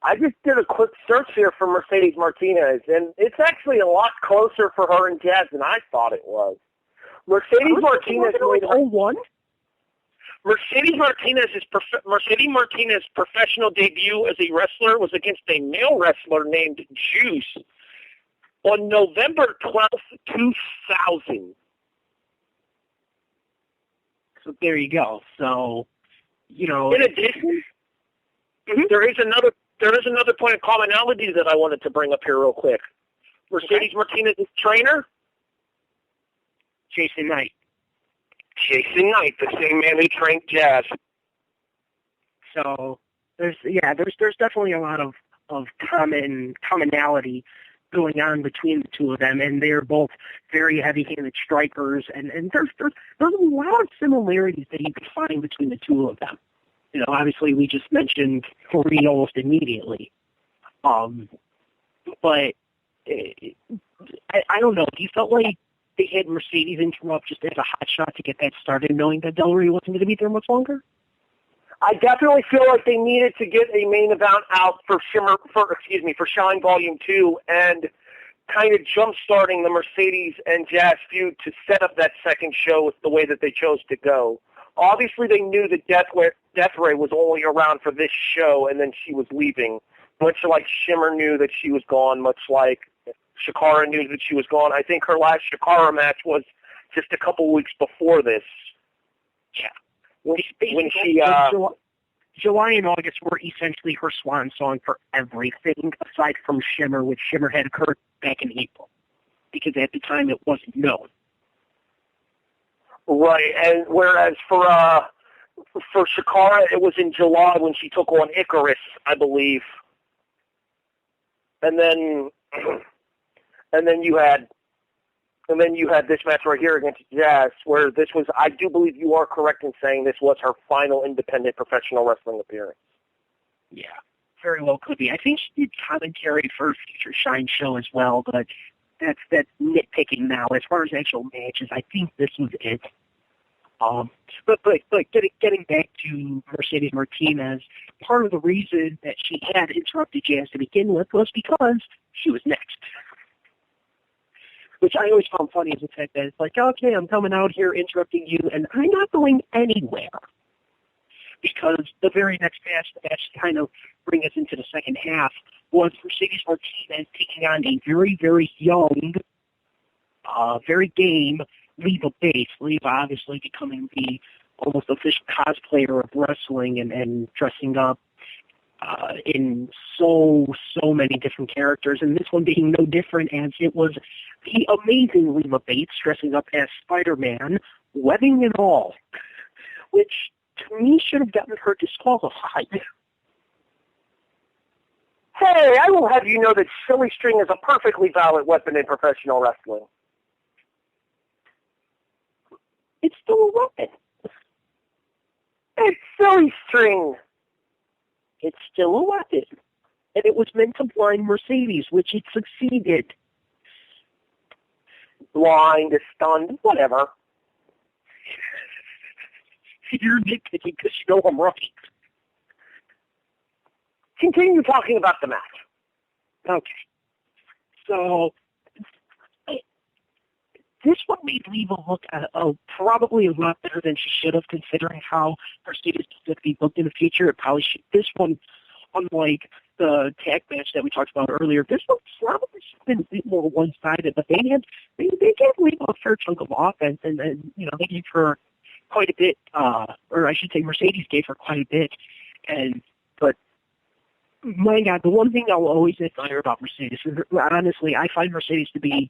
I just did a quick search here for Mercedes Martinez, and it's actually a lot closer for her and Jazz than I thought it was. Mercedes Martinez made 01? Mercedes Martinez's professional debut as a wrestler was against a male wrestler named Juice on November 12th, 2000. So there you go. So, in addition, there is another point of commonality that I wanted to bring up here real quick. Mercedes Martinez's trainer? Jason Knight. Jason Knight, the same man who trained Jazz. So there's definitely a lot of commonality going on between the two of them, and they're both very heavy-handed strikers, and there's a lot of similarities that you can find between the two of them. Obviously we just mentioned Kareem almost immediately, but I don't know. You felt like they had Mercedes interrupt just as a hot shot to get that started, knowing that Del Rey wasn't going to be there much longer? I definitely feel like they needed to get a main event out for Shine Volume 2, and kind of jump-starting the Mercedes and Jazz feud to set up that second show with the way that they chose to go. Obviously, they knew that Death Ray was only around for this show, and then she was leaving. Much like Shimmer knew that she was gone, much like Shakara knew that she was gone. I think her last Shakara match was just a couple weeks before this. Yeah. When she... July and August were essentially her swan song for everything, aside from Shimmer, which Shimmer had occurred back in April, because at the time it wasn't known. Right, and whereas for Shakara, it was in July when she took on Icarus, I believe, and then you had this match right here against Jazz, where this was, I do believe you are correct in saying this was her final independent professional wrestling appearance. Yeah, very well could be. I think she did commentary for a future Shine show as well, but that's nitpicking now. As far as actual matches, I think this was it. But getting back to Mercedes Martinez, part of the reason that she had interrupted Jazz to begin with was because she was next. Which I always found funny, is the fact that it's like, okay, I'm coming out here interrupting you, and I'm not going anywhere. Because the very next match, the match to kind of bring us into the second half, was Mercedes Martinez taking on a very, very young, very game Leva Bates. Leva obviously becoming the almost official cosplayer of wrestling and dressing up in so many different characters, and this one being no different, as it was the amazing Leva Bates dressing up as Spider-Man, webbing and all, which to me should have gotten her disqualified. Hey, I will have you know that silly string is a perfectly valid weapon in professional wrestling. It's still a weapon. It's silly string. It's still a weapon. And it was meant to blind Mercedes, which it succeeded. Blind, stunned, whatever. You're nitpicking because you know I'm right. Continue talking about the match. Okay. So, this one made Leva look probably a lot better than she should have, considering how Mercedes is going to be booked in the future. It probably should. This one, unlike the tag match that we talked about earlier, this one probably should have been a bit more one-sided, but they gave Leva a fair chunk of offense, and they gave her quite a bit, or I should say Mercedes gave her quite a bit, but my God, the one thing I'll always admire about Mercedes, honestly, I find Mercedes to be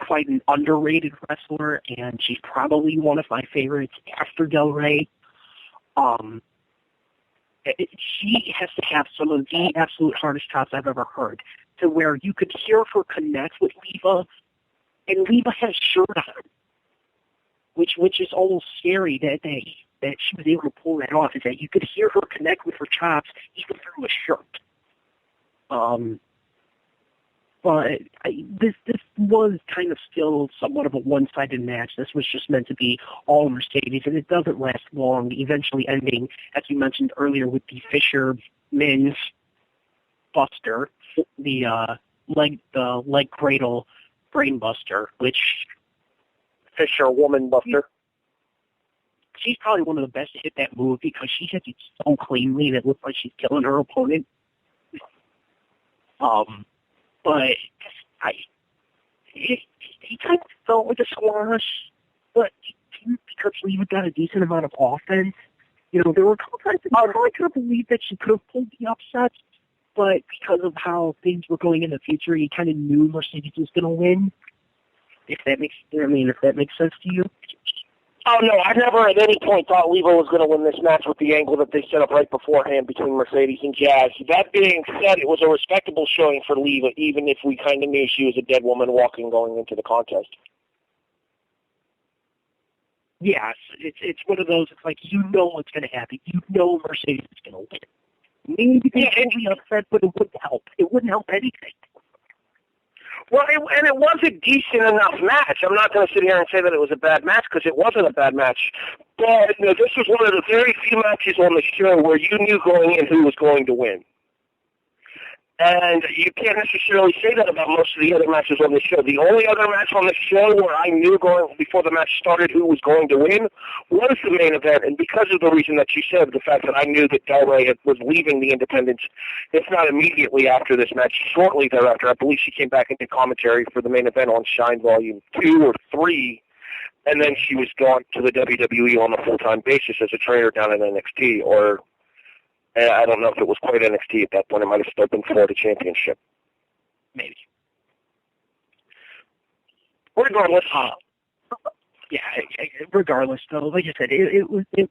quite an underrated wrestler, and she's probably one of my favorites after Del Rey. She has to have some of the absolute hardest chops I've ever heard, to where you could hear her connect with Leva, and Leva has a shirt on, which is almost scary that she was able to pull that off, is that you could hear her connect with her chops even through a shirt. But this was kind of still somewhat of a one-sided match. This was just meant to be all Mercedes, and it doesn't last long, eventually ending, as you mentioned earlier, with the Fisherman's Buster, the leg cradle brain buster, which Fisher Woman Buster. She's probably one of the best to hit that move because she hits it so cleanly that it looks like she's killing her opponent. But he kind of felt like a squash, but because Leva got a decent amount of offense, there were a couple times that I really couldn't believe that she could have pulled the upset, but because of how things were going in the future, you kind of knew Mercedes was going to win. If that makes sense to you. Oh, no, I never at any point thought Leva was going to win this match with the angle that they set up right beforehand between Mercedes and Jazz. That being said, it was a respectable showing for Leva, even if we kind of knew she was a dead woman walking going into the contest. Yeah, it's one of those, it's like, what's going to happen. Mercedes is going to win. Maybe they will be upset, but it wouldn't help. It wouldn't help anything. Well, it was a decent enough match. I'm not going to sit here and say that it was a bad match, because it wasn't a bad match. But this was one of the very few matches on the show where you knew going in who was going to win. And you can't necessarily say that about most of the other matches on the show. The only other match on the show where I knew before the match started who was going to win was the main event. And because of the reason that you said, the fact that I knew that Del Rey was leaving the Independents, if not immediately after this match, shortly thereafter, I believe she came back into commentary for the main event on Shine Volume 2 or 3. And then she was gone to the WWE on a full-time basis as a trainer down in NXT, or I don't know if it was quite NXT at that point. It might have still been Florida Championship. Maybe. Regardless. Regardless, though, like I said, it was a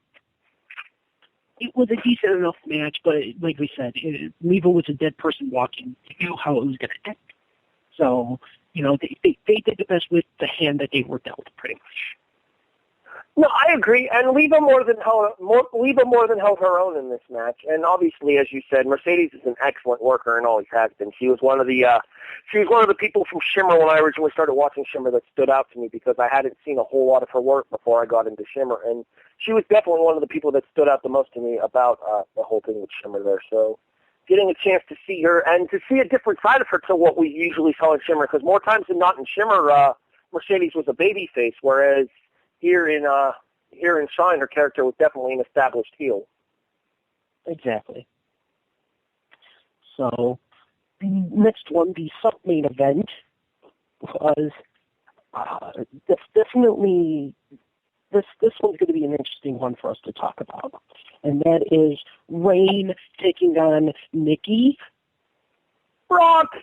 decent enough match, but like we said, Leva was a dead person walking. You knew how it was going to end. So, they did the best with the hand that they were dealt, pretty much. No, I agree, and Leva more than held her own in this match. And obviously, as you said, Mercedes is an excellent worker and always has been. She was one of the people from Shimmer when I originally started watching Shimmer that stood out to me because I hadn't seen a whole lot of her work before I got into Shimmer, and she was definitely one of the people that stood out the most to me about the whole thing with Shimmer there. So, getting a chance to see her and to see a different side of her to what we usually saw in Shimmer, because more times than not in Shimmer, Mercedes was a baby face, whereas here in Shine, her character was definitely an established heel. Exactly. So, the next one, the sub-main event, was definitely, this one's going to be an interesting one for us to talk about. And that is Rain taking on Nikki. Brock!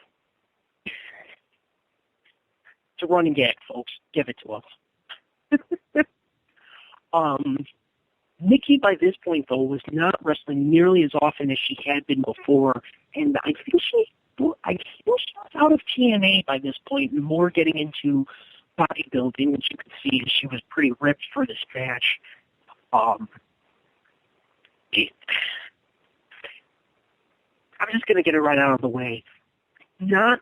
It's a running gag, folks. Give it to us. Nikki, by this point, though, was not wrestling nearly as often as she had been before, and I think she was out of TNA by this point, and more getting into bodybuilding, as you can see, she was pretty ripped for this match. I'm just going to get it right out of the way. Not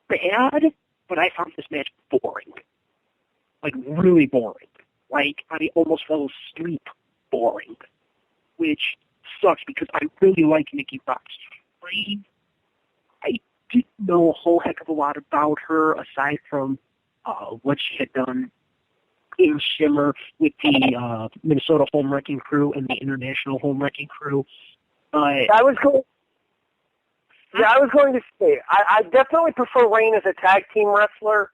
bad, but I found this match boring. Like, really boring. Like, I almost fell asleep boring, which sucks because I really like Nikki Roxx. I didn't know a whole heck of a lot about her aside from what she had done in Shimmer with the Minnesota Home Wrecking Crew and the International Home Wrecking Crew. But I was going to say, I definitely prefer Rain as a tag team wrestler.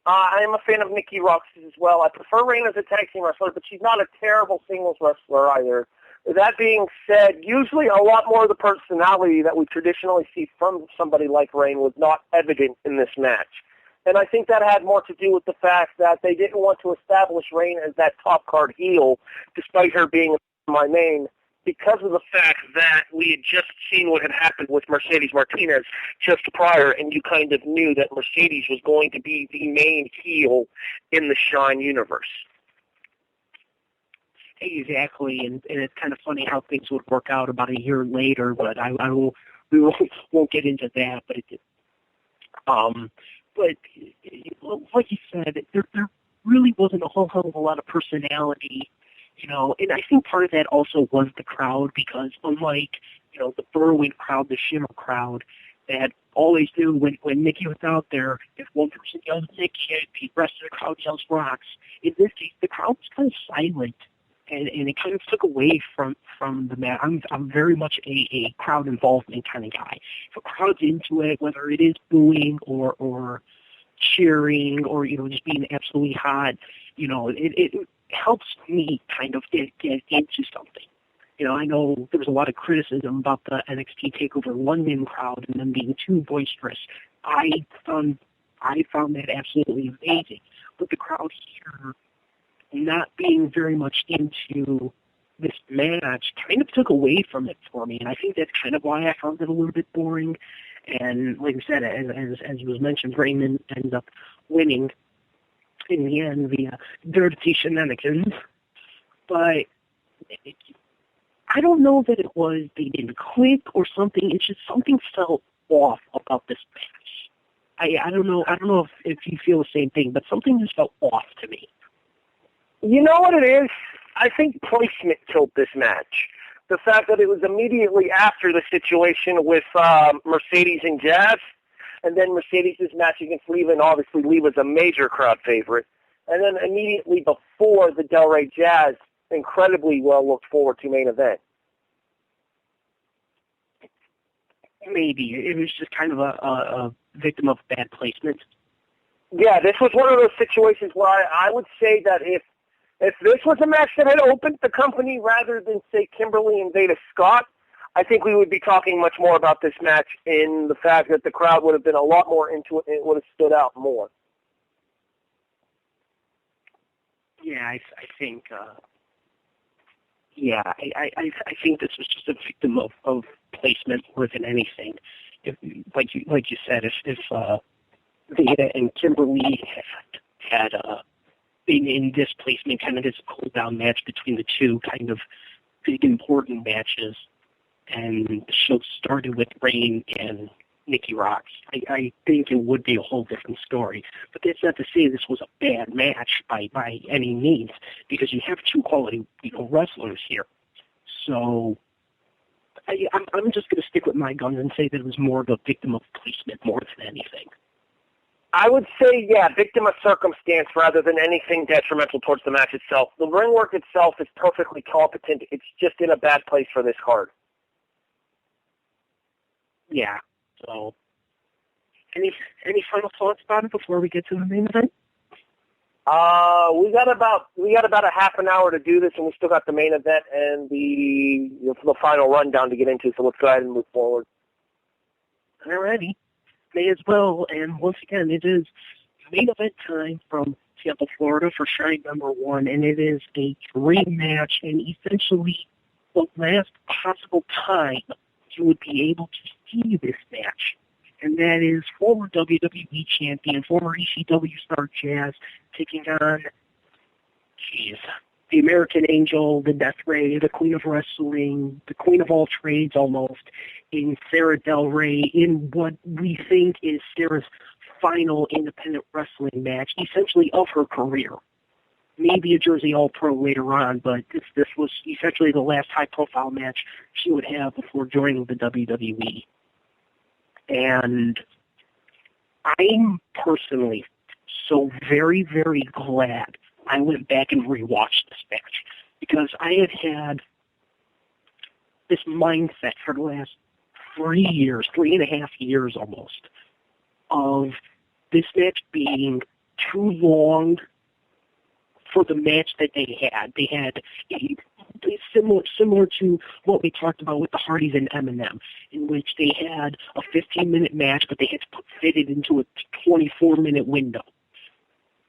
I am a fan of Nikki Roxx as well. I prefer Rain as a tag team wrestler, but she's not a terrible singles wrestler either. That being said, usually a lot more of the personality that we traditionally see from somebody like Rain was not evident in this match. And I think that had more to do with the fact that they didn't want to establish Rain as that top card heel, despite her being my main, because of the fact that we had just seen what had happened with Mercedes Martinez just prior, and you kind of knew that Mercedes was going to be the main heel in the Shine universe. Exactly, and it's kind of funny how things would work out about a year later, but we won't get into that. But like you said, there really wasn't a whole hell of a lot of personality, and I think part of that also was the crowd, because unlike, the Berwyn crowd, the Shimmer crowd, that always do when Nikki was out there, if one person yells Nikki, the rest of the crowd yells Roxx. In this case, the crowd was kind of silent, and it kind of took away from the match. I'm very much a crowd involvement kind of guy. If a crowd's into it, whether it is booing or cheering or just being absolutely hot, it helps me kind of get into something. I know there was a lot of criticism about the NXT TakeOver London crowd and them being too boisterous. I found that absolutely amazing, but the crowd here not being very much into this match kind of took away from it for me, and I think that's kind of why I found it a little bit boring. And like I said, as was mentioned, Raymond ends up winning in the end via dirty shenanigans. But I don't know that it was they didn't click or something. It's just something felt off about this match. I don't know. I don't know if you feel the same thing, but something just felt off to me. You know what it is? I think placement killed this match. the fact that it was immediately after the situation with Mercedes and Jazz, and then Mercedes' match against Leva, and obviously Leva's a major crowd favorite, and then immediately before the Del Rey Jazz incredibly well looked forward to main event. Maybe. It was just kind of a victim of bad placement. Yeah, this was one of those situations where I would say that if this was a match that had opened the company rather than, say, Kimberly and Veda Scott, I think we would be talking much more about this match in the fact that the crowd would have been a lot more into it and it would have stood out more. Yeah, I think. I think this was just a victim of placement more than anything. If, like you said, if Veda and Kimberly had been in this placement, kind of this cool down match between the two, kind of big important matches, and the show started with Rain and Nikki Rocks, I think it would be a whole different story. But that's not to say this was a bad match by any means, because you have two quality wrestlers here. So I'm just going to stick with my guns and say that it was more of a victim of placement more than anything. I would say, yeah, victim of circumstance rather than anything detrimental towards the match itself. The ring work itself is perfectly competent. It's just in a bad place for this card. Yeah. So, any final thoughts about it before we get to the main event? We got about a half an hour to do this, and we still got the main event and the final rundown to get into. So let's go ahead and move forward. Alrighty, may as well. And once again, it is main event time from Tampa, Florida, for Shine #1, and it is a dream match, and essentially the last possible time you would be able to see this match, and that is former WWE champion, former ECW star Jazz, taking on, the American Angel, the Death Ray, the Queen of Wrestling, the Queen of all trades almost, in Sara Del Rey, in what we think is Sarah's final independent wrestling match, essentially of her career. Maybe a Jersey All-Pro later on, but this was essentially the last high-profile match she would have before joining the WWE. And I'm personally so very, very glad I went back and rewatched this match, because I had this mindset for the last 3 years, 3.5 years almost, of this match being too long for the match that they had. They had similar to what we talked about with the Hardys and Eminem, in which they had a 15-minute match, but they had to fit it into a 24-minute window.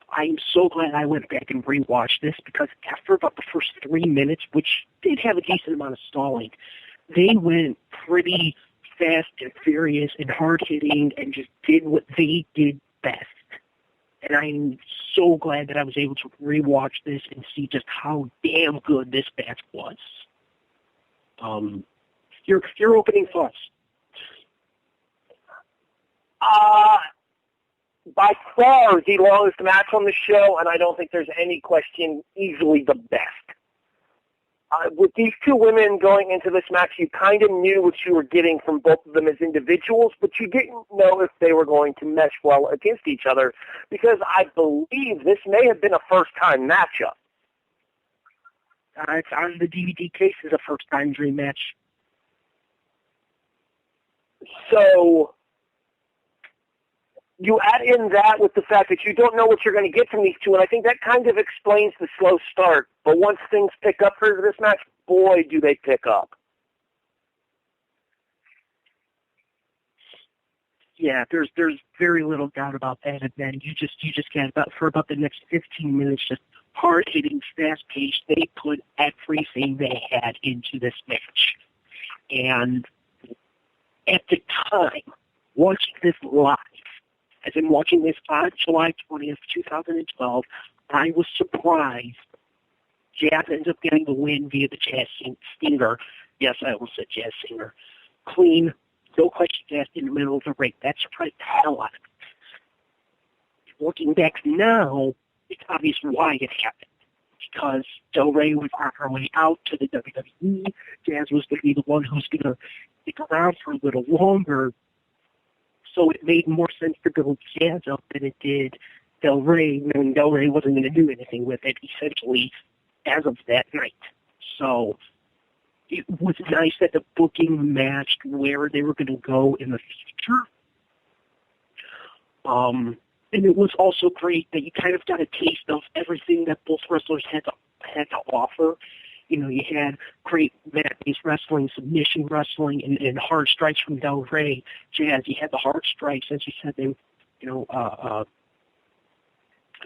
I'm so glad I went back and rewatched this, because after about the first 3 minutes, which did have a decent amount of stalling, they went pretty fast and furious and hard-hitting and just did what they did best. And I'm so glad that I was able to rewatch this and see just how damn good this match was. Your opening thoughts? By far the longest match on the show, and I don't think there's any question, easily the best. With these two women going into this match, you kind of knew what you were getting from both of them as individuals, but you didn't know if they were going to mesh well against each other, because I believe this may have been a first-time matchup. It's on the DVD case as a first-time dream match. So you add in that with the fact that you don't know what you're going to get from these two, and I think that kind of explains the slow start. But once things pick up for this match, boy, do they pick up. Yeah, there's very little doubt about that. And then you just get for about the next 15 minutes, just hard-hitting, fast-paced. They put everything they had into this match. And at the time, watching this live, as in watching this on July 20th, 2012, I was surprised Jazz ends up getting the win via the Jazz Stinger. Yes, I almost said Jazz Singer. Clean, no question asked, in the middle of the ring. That surprised the hell out of me. Looking back now, it's obvious why it happened. because Del Rey was on her way out to the WWE. Jazz was going to be the one who's going to stick around for a little longer. So it made more sense to build Jazz up than it did Del Rey, knowing Del Rey wasn't going to do anything with it, essentially, as of that night. So it was nice that the booking matched where they were going to go in the future. And it was also great that you kind of got a taste of everything that both wrestlers had to offer. You know, you had great mat-based wrestling, submission wrestling, and hard strikes from Del Rey. Jazz, you had the hard strikes, as you said, they,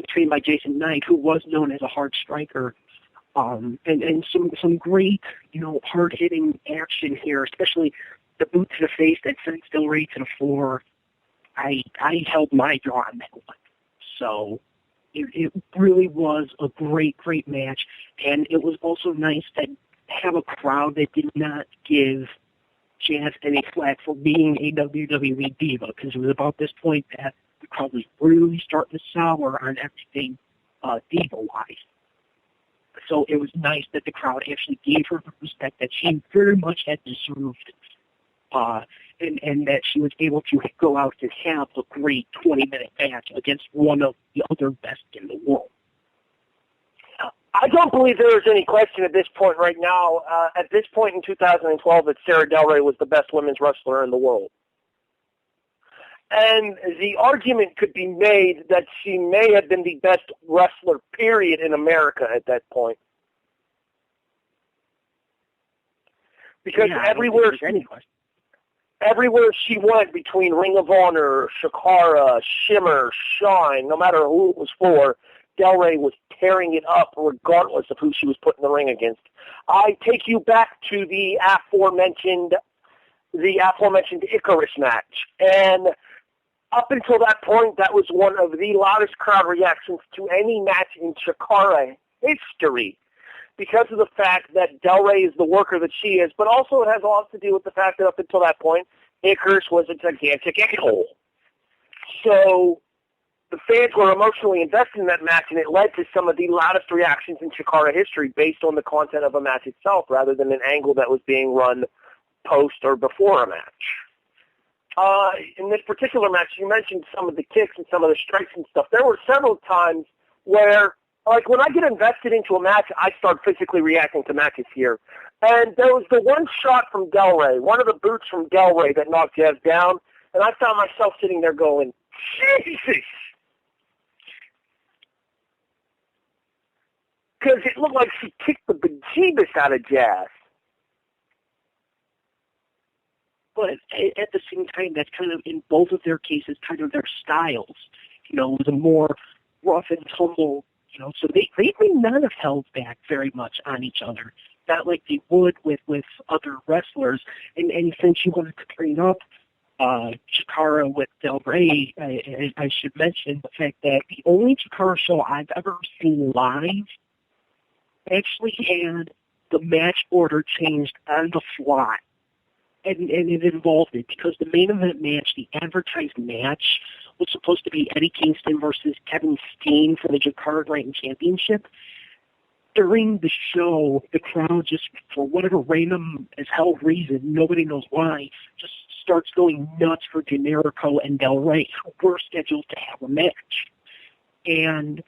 trained by Jason Knight, who was known as a hard striker. And some great, hard-hitting action here, especially the boot to the face that sends Del Rey to the floor. I held my jaw on that one. So it really was a great, great match. And it was also nice to have a crowd that did not give Jazz any flack for being a WWE diva, because it was about this point that the crowd was really starting to sour on everything diva-wise. So it was nice that the crowd actually gave her the respect that she very much had deserved, and that she was able to go out and have a great 20-minute match against one of the other best in the world. I don't believe there is any question at this point right now, at this point in 2012, that Sara Del Rey was the best women's wrestler in the world. And the argument could be made that she may have been the best wrestler, period, in America at that point. Because everywhere she went, between Ring of Honor, Shakara, Shimmer, Shine, no matter who it was for, Del Rey was tearing it up regardless of who she was put in the ring against. I take you back to the aforementioned Icarus match. And up until that point, that was one of the loudest crowd reactions to any match in Chikara history, because of the fact that Del Rey is the worker that she is, but also it has a lot to do with the fact that up until that point, Icarus was a gigantic a-hole. So the fans were emotionally invested in that match, and it led to some of the loudest reactions in Chikara history based on the content of a match itself, rather than an angle that was being run post or before a match. In this particular match, you mentioned some of the kicks and some of the strikes and stuff. There were several times where, like, when I get invested into a match, I start physically reacting to matches here. And there was the one shot from Del Rey, one of the boots from Del Rey that knocked Jazz down, and I found myself sitting there going, Jesus! Because it looked like she kicked the bejeebus out of Jazz. But at the same time, that's kind of, in both of their cases, kind of their styles. It was a more rough and tumble, so they may not have held back very much on each other, not like they would with other wrestlers. And since you wanted to bring up Chikara with Del Rey, I should mention the fact that the only Chikara show I've ever seen live actually had the match order changed on the fly. And it involved it, because the main event match, the advertised match, was supposed to be Eddie Kingston versus Kevin Steen for the Jakara Grand Championship. During the show, the crowd just, for whatever random as hell reason, nobody knows why, just starts going nuts for Generico and Del Rey, who were scheduled to have a match. And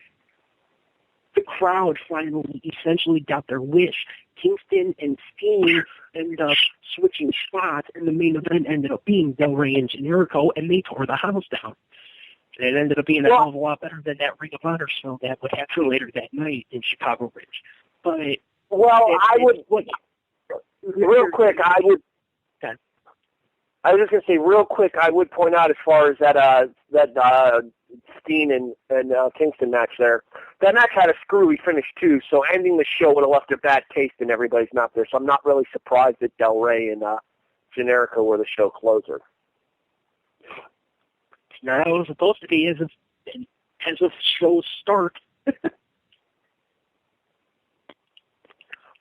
the crowd finally essentially got their wish. Kingston and Steen ended up switching spots, and the main event ended up being Del Rey and Generico, and they tore the house down. And it ended up being a hell of a lot better than that Ring of Honor show that would happen later that night in Chicago Ridge. But I was just going to say real quick, I would point out, as far as that Steen and Kingston match there, that match had a screwy finish too, so ending the show would have left a bad taste in everybody's mouth there, so I'm not really surprised that Del Rey and Generico were the show closer. Now, it was supposed to be as of show's start.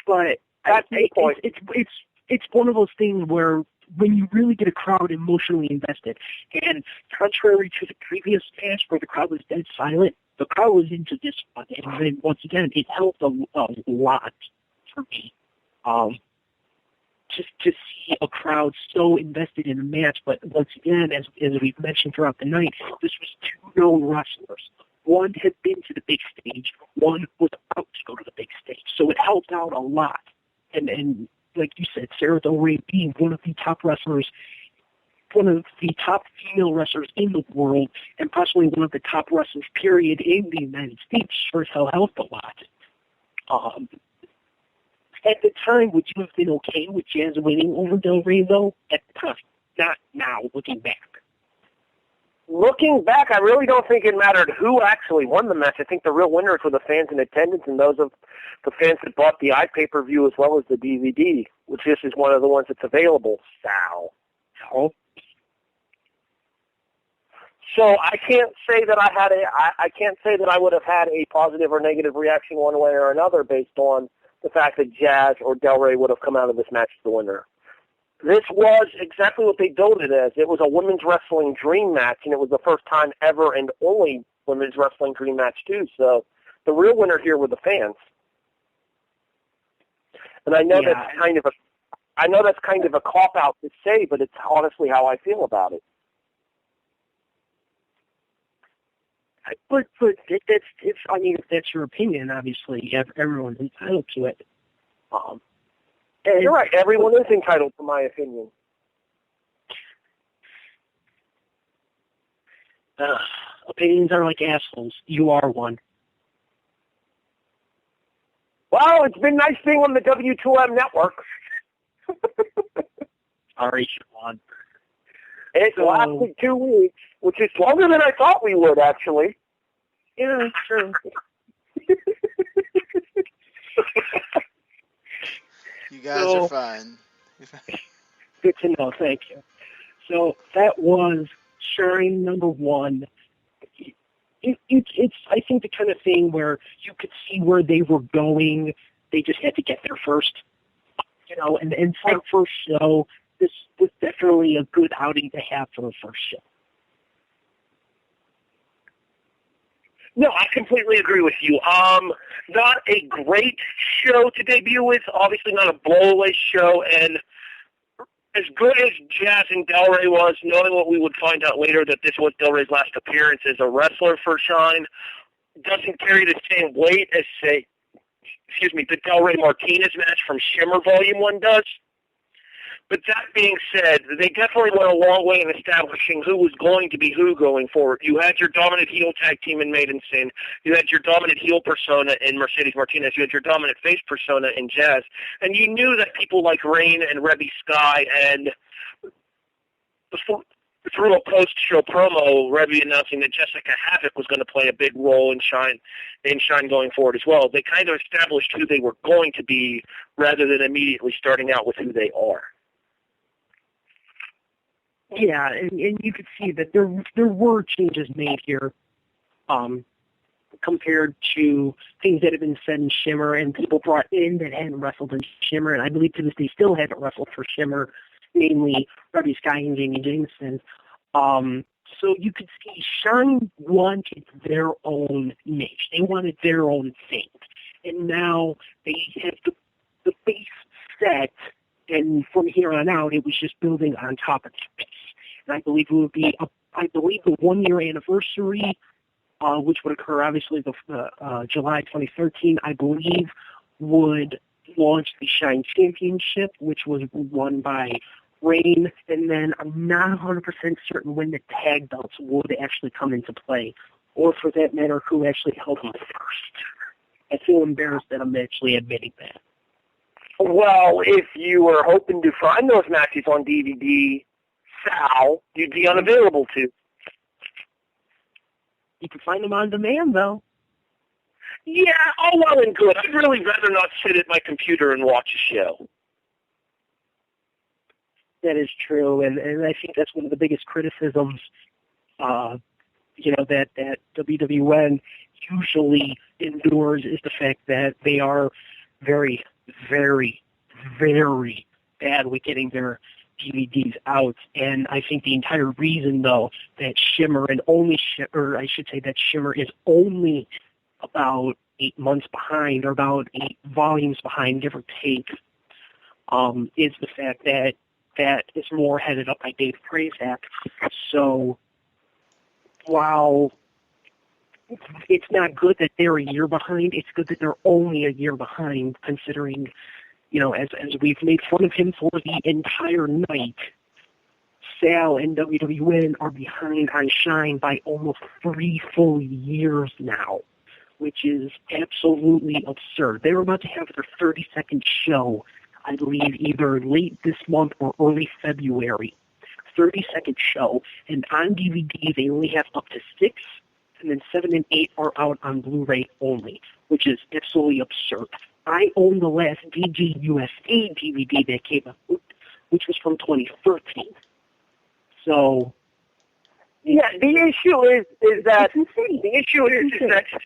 But it's one of those things where when you really get a crowd emotionally invested, and contrary to the previous match where the crowd was dead silent, the crowd was into this one, and then once again, it helped a lot for me. Just to see a crowd so invested in the match, but once again, as we've mentioned throughout the night, this was two known wrestlers. One had been to the big stage, one was about to go to the big stage, so it helped out a lot. And like you said, Sara Del Rey being one of the top wrestlers, one of the top female wrestlers in the world, and possibly one of the top wrestlers, period, in the United States, sure as hell helped a lot. At the time, would you have been okay with Jazz winning over Del Rey, though? At the time, not now, looking back. Looking back, I really don't think it mattered who actually won the match. I think the real winners were the fans in attendance and those of the fans that bought the iPay-per-view as well as the DVD, which this is one of the ones that's available. So I can't say that I can't say that I would have had a positive or negative reaction one way or another based on the fact that Jazz or Del Rey would have come out of this match as the winner. This was exactly what they billed it as. It was a women's wrestling dream match, and it was the first time ever and only women's wrestling dream match, too. So the real winner here were the fans. And I know that's kind of a cop-out to say, but it's honestly how I feel about it. But if that's your opinion, obviously, everyone's entitled to it. And you're right. Everyone is entitled to my opinion. Opinions are like assholes. You are one. Well, it's been nice being on the W2M network. Sorry, Sean. It lasted 2 weeks, which is longer than I thought we would, actually. Yeah, sure. You guys are fine. Good to know. Thank you. So that was Shine number 1. It's I think the kind of thing where you could see where they were going. They just had to get there first, And for the first show, this was definitely a good outing to have for the first show. No, I completely agree with you. Not a great show to debut with. Obviously not a blowaway show. And as good as Jazz and Del Rey was, knowing what we would find out later that this was Del Rey's last appearance as a wrestler for Shine, doesn't carry the same weight as, say, the Del Rey Martinez match from Shimmer Volume 1 does. But that being said, they definitely went a long way in establishing who was going to be who going forward. You had your dominant heel tag team in Maiden Sin. You had your dominant heel persona in Mercedes Martinez. You had your dominant face persona in Jazz. And you knew that people like Rain and Rebby Sky and through a post-show promo, Rebby announcing that Jessica Havoc was going to play a big role in Shine going forward as well. They kind of established who they were going to be rather than immediately starting out with who they are. Yeah, and you could see that there were changes made here compared to things that have been said in Shimmer and people brought in that hadn't wrestled in Shimmer, and I believe to this day still haven't wrestled for Shimmer, namely Rebby Sky and Jamie Jameson. So you could see Shine wanted their own niche. They wanted their own thing. And now they have the base set, and from here on out, it was just building on top of that base. And I believe it would be, the 1-year anniversary, which would occur obviously July 2013, I believe, would launch the Shine Championship, which was won by Rain, and then I'm not 100% certain when the tag belts would actually come into play, or for that matter, who actually held them first. I feel embarrassed that I'm actually admitting that. Well, if you were hoping to find those matches on DVD, Sal, you'd be unavailable to. You can find them on demand, though. Yeah, all well and good. I'd really rather not sit at my computer and watch a show. That is true, and I think that's one of the biggest criticisms, that WWN usually endures is the fact that they are very, very, very bad with getting their DVDs out, and I think the entire reason, though, that Shimmer and only, or I should say that Shimmer is only about 8 months behind, or about 8 volumes behind, give or take, is the fact that is more headed up by Dave Prazak. So while it's not good that they're a year behind, it's good that they're only a year behind, considering, as we've made fun of him for the entire night, Sal and WWN are behind on Shine by almost 3 full years now, which is absolutely absurd. They were about to have their 32nd show, I believe, either late this month or early February. 32nd show, and on DVD they only have up to 6, and then 7 and 8 are out on Blu-ray only, which is absolutely absurd. I own the last DG USA DVD that came out, which was from 2013. So, yeah, the issue is that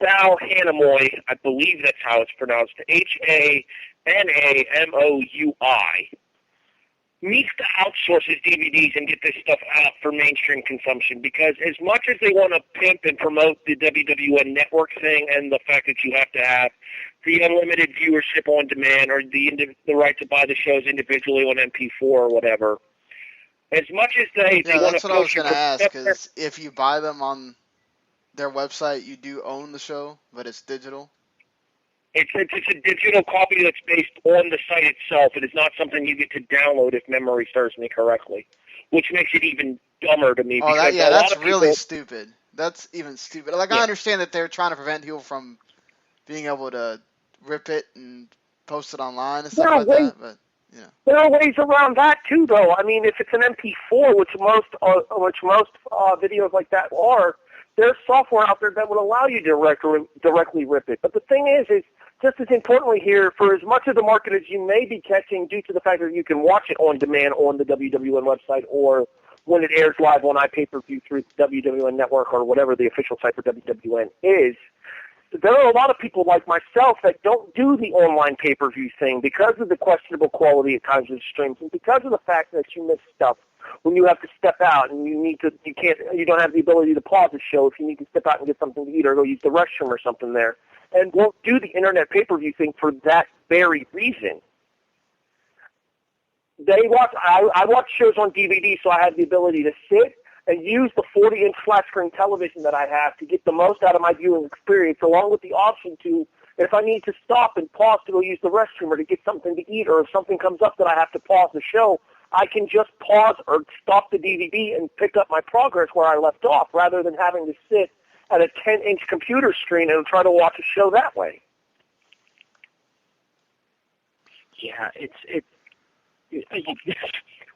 Sal Hanamoy, I believe that's how it's pronounced, Hanamoui, needs to outsource his DVDs and get this stuff out for mainstream consumption, because as much as they want to pimp and promote the WWN network thing and the fact that you have to have the unlimited viewership on demand or the right to buy the shows individually on MP4 or whatever, as much as they want that's to what I was going to ask, is if you buy them on their website, you do own the show, but it's digital? It's a digital copy that's based on the site itself. It is not something you get to download, if memory serves me correctly, which makes it even dumber to me. Oh, that's really people, stupid. That's even stupid. I yeah. understand that they're trying to prevent people from being able to rip it and post it online and stuff like that, but there are ways around that too, though. I mean, if it's an MP4, which most videos like that are, there's software out there that would allow you to directly rip it. But the thing is just as importantly here, for as much of the market as you may be catching due to the fact that you can watch it on demand on the WWN website or when it airs live on iPay-per-view through the WWN network or whatever the official site for WWN is, there are a lot of people like myself that don't do the online pay-per-view thing because of the questionable quality at times of the streams and because of the fact that you miss stuff when you have to step out and you don't have the ability to pause the show if you need to step out and get something to eat or go use the restroom or something there, and won't do the internet pay-per-view thing for that very reason. I watch shows on DVD, so I have the ability to sit and use the 40-inch flat-screen television that I have to get the most out of my viewing experience, along with the option to, if I need to stop and pause to go use the restroom or to get something to eat, or if something comes up that I have to pause the show, I can just pause or stop the DVD and pick up my progress where I left off, rather than having to sit at a 10-inch computer screen and try to watch a show that way. Yeah,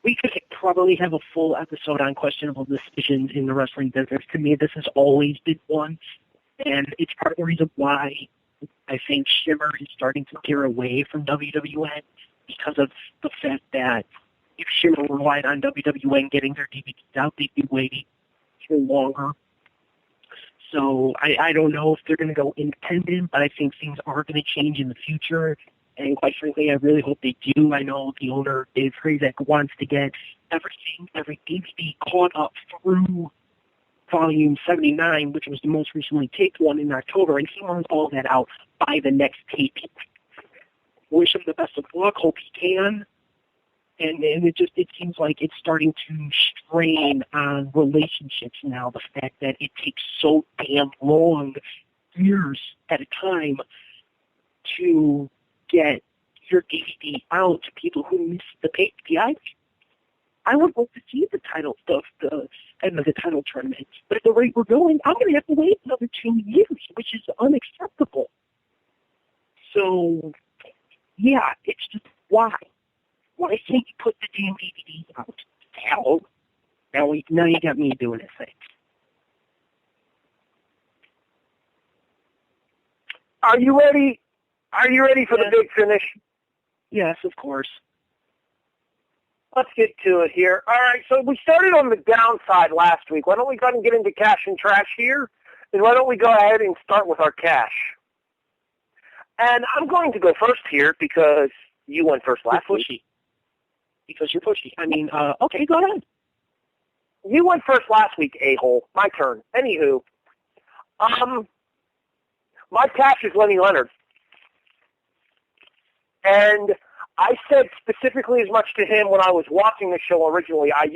we could probably have a full episode on questionable decisions in the wrestling business. To me, this has always been one, and it's part of the reason why I think Shimmer is starting to veer away from WWN, because of the fact that if Shimmer relied on WWN getting their DVDs out, they'd be waiting for longer. So I don't know if they're going to go independent, but I think things are going to change in the future. And quite frankly, I really hope they do. I know the owner, Dave Prazak, wants to get every DVD caught up through Volume 79, which was the most recently taped one in October, and he wants all that out by the next taping. Wish him the best of luck. Hope he can. And it seems like it's starting to strain on relationships now, the fact that it takes so damn long, years at a time, to get your DVD out to people who miss the I would love to see the title stuff, the end of the title tournament. But at the rate we're going, I'm going to have to wait another 2 years, which is unacceptable. So, yeah, it's just why? Why can't you put the damn DVD out? Hell, now you got me doing this thing. Are you ready? Are you ready for the big finish? Yes, of course. Let's get to it here. All right, so we started on the downside last week. Why don't we go ahead and get into cash and trash here? And why don't we go ahead and start with our cash? And I'm going to go first here because you went first last week. because you're pushy. I mean, okay, go ahead. You went first last week, a-hole. My turn. Anywho, my cash is Lenny Leonard. And I said specifically as much to him when I was watching the show originally. I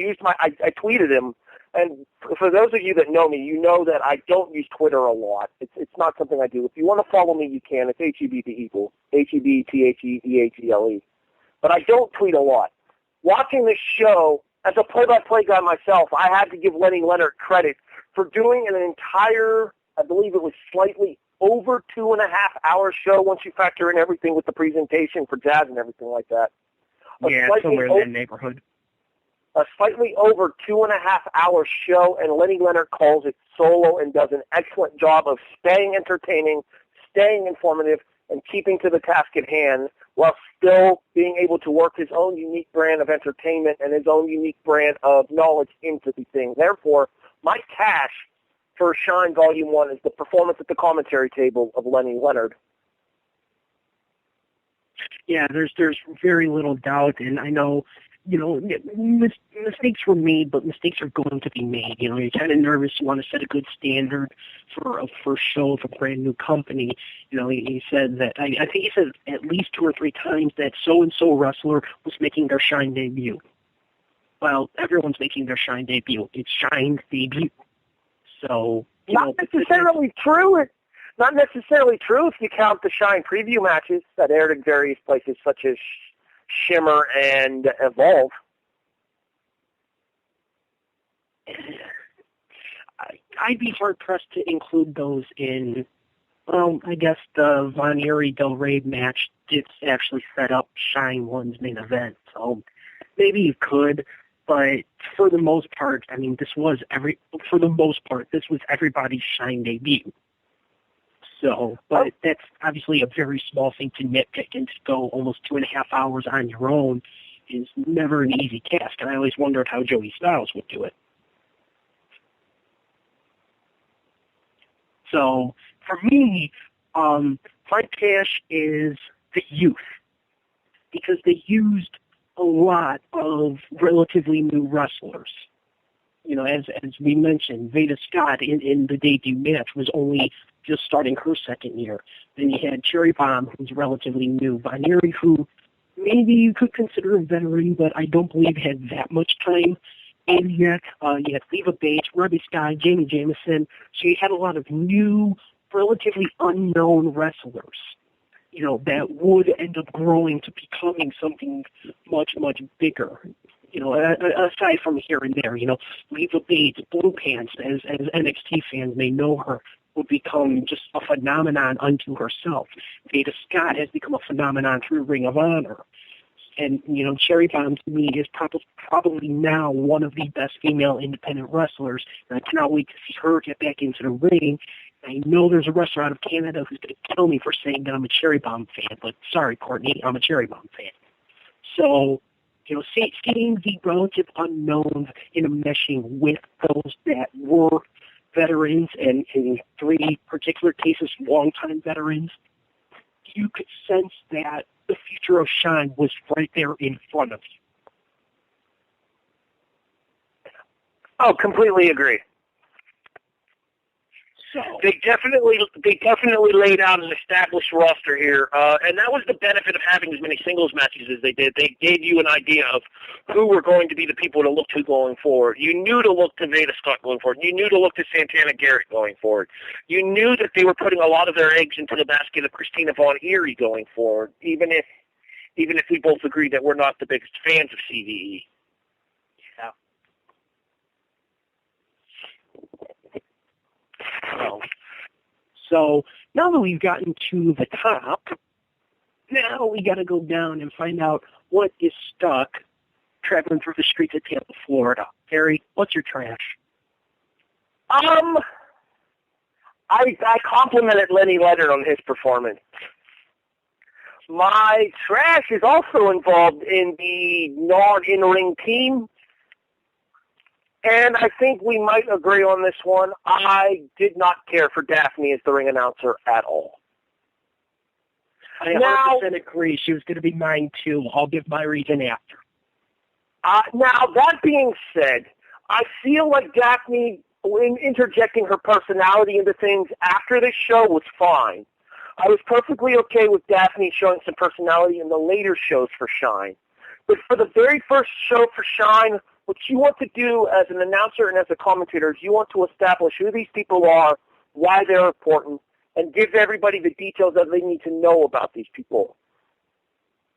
tweeted him. And for those of you that know me, you know that I don't use Twitter a lot. It's not something I do. If you want to follow me, you can. It's HEBTHEAGLE, HEBTHEAGLE. But I don't tweet a lot. Watching this show, as a play-by-play guy myself, I had to give Lenny Leonard credit for doing an entire, I believe it was slightly over 2.5-hour show once you factor in everything with the presentation for jazz and everything like that. Yeah, somewhere in that neighborhood. A slightly over 2.5-hour show, and Lenny Leonard calls it solo and does an excellent job of staying entertaining, staying informative, and keeping to the task at hand while still being able to work his own unique brand of entertainment and his own unique brand of knowledge into the thing. Therefore, my cash for Shine Volume 1 is the performance at the commentary table of Lenny Leonard. Yeah, there's very little doubt, and I know, mistakes were made, but mistakes are going to be made. You're kind of nervous. You want to set a good standard for a first show of a brand new company. He said that, I think he said at least 2 or 3 times that so-and-so wrestler was making their Shine debut. Well, everyone's making their Shine debut. It's Shine's debut. So, not necessarily true. Not necessarily true if you count the Shine preview matches that aired in various places such as Shimmer and Evolve. I'd be hard-pressed to include those in, I guess the Von Eerie Del Rey match did actually set up Shine 1's main event, so maybe you could, but for the most part, I mean, this was everybody's Shine debut. So, but that's obviously a very small thing to nitpick, and to go almost 2.5 hours on your own is never an easy task, and I always wondered how Joey Styles would do it. So, for me, my cash is the youth, because they used a lot of relatively new wrestlers. As we mentioned, Veda Scott in the debut match was only just starting her second year. Then you had Cherry Bomb, who's relatively new. Von Eerie, who maybe you could consider a veteran, but I don't believe had that much time in yet. You had Leva Bates, Ruby Sky, Jamie Jamison. So you had a lot of new, relatively unknown wrestlers, that would end up growing to becoming something much, much bigger. Aside from here and there, Leva Bates, Blue Pants, as NXT fans may know her, would become just a phenomenon unto herself. Veda Scott has become a phenomenon through Ring of Honor. And, Cherry Bomb to me is probably now one of the best female independent wrestlers, and I cannot wait to see her get back into the ring. I know there's a wrestler out of Canada who's going to kill me for saying that I'm a Cherry Bomb fan, but sorry, Courtney, I'm a Cherry Bomb fan. So, seeing the relative unknowns meshing with those that were veterans, and in 3 particular cases, longtime veterans, you could sense that the future of Shine was right there in front of you. Oh, completely agree. So they definitely laid out an established roster here, and that was the benefit of having as many singles matches as they did. They gave you an idea of who were going to be the people to look to going forward. You knew to look to Veda Scott going forward. You knew to look to Santana Garrett going forward. You knew that they were putting a lot of their eggs into the basket of Christina Von Eerie going forward, even if we both agree that we're not the biggest fans of CVE. Yeah. So now that we've gotten to the top, now we got to go down and find out what is stuck traveling through the streets of Tampa, Florida. Harry, what's your trash? I complimented Lenny Leonard on his performance. My trash is also involved in the non-in-ring team. And I think we might agree on this one. I did not care for Daphne as the ring announcer at all. I 100% agree. She was going to be mine, too. I'll give my reason after. Now, that being said, I feel like Daphne, in interjecting her personality into things after this show, was fine. I was perfectly okay with Daphne showing some personality in the later shows for Shine. But for the very first show for Shine, what you want to do as an announcer and as a commentator is you want to establish who these people are, why they're important, and give everybody the details that they need to know about these people.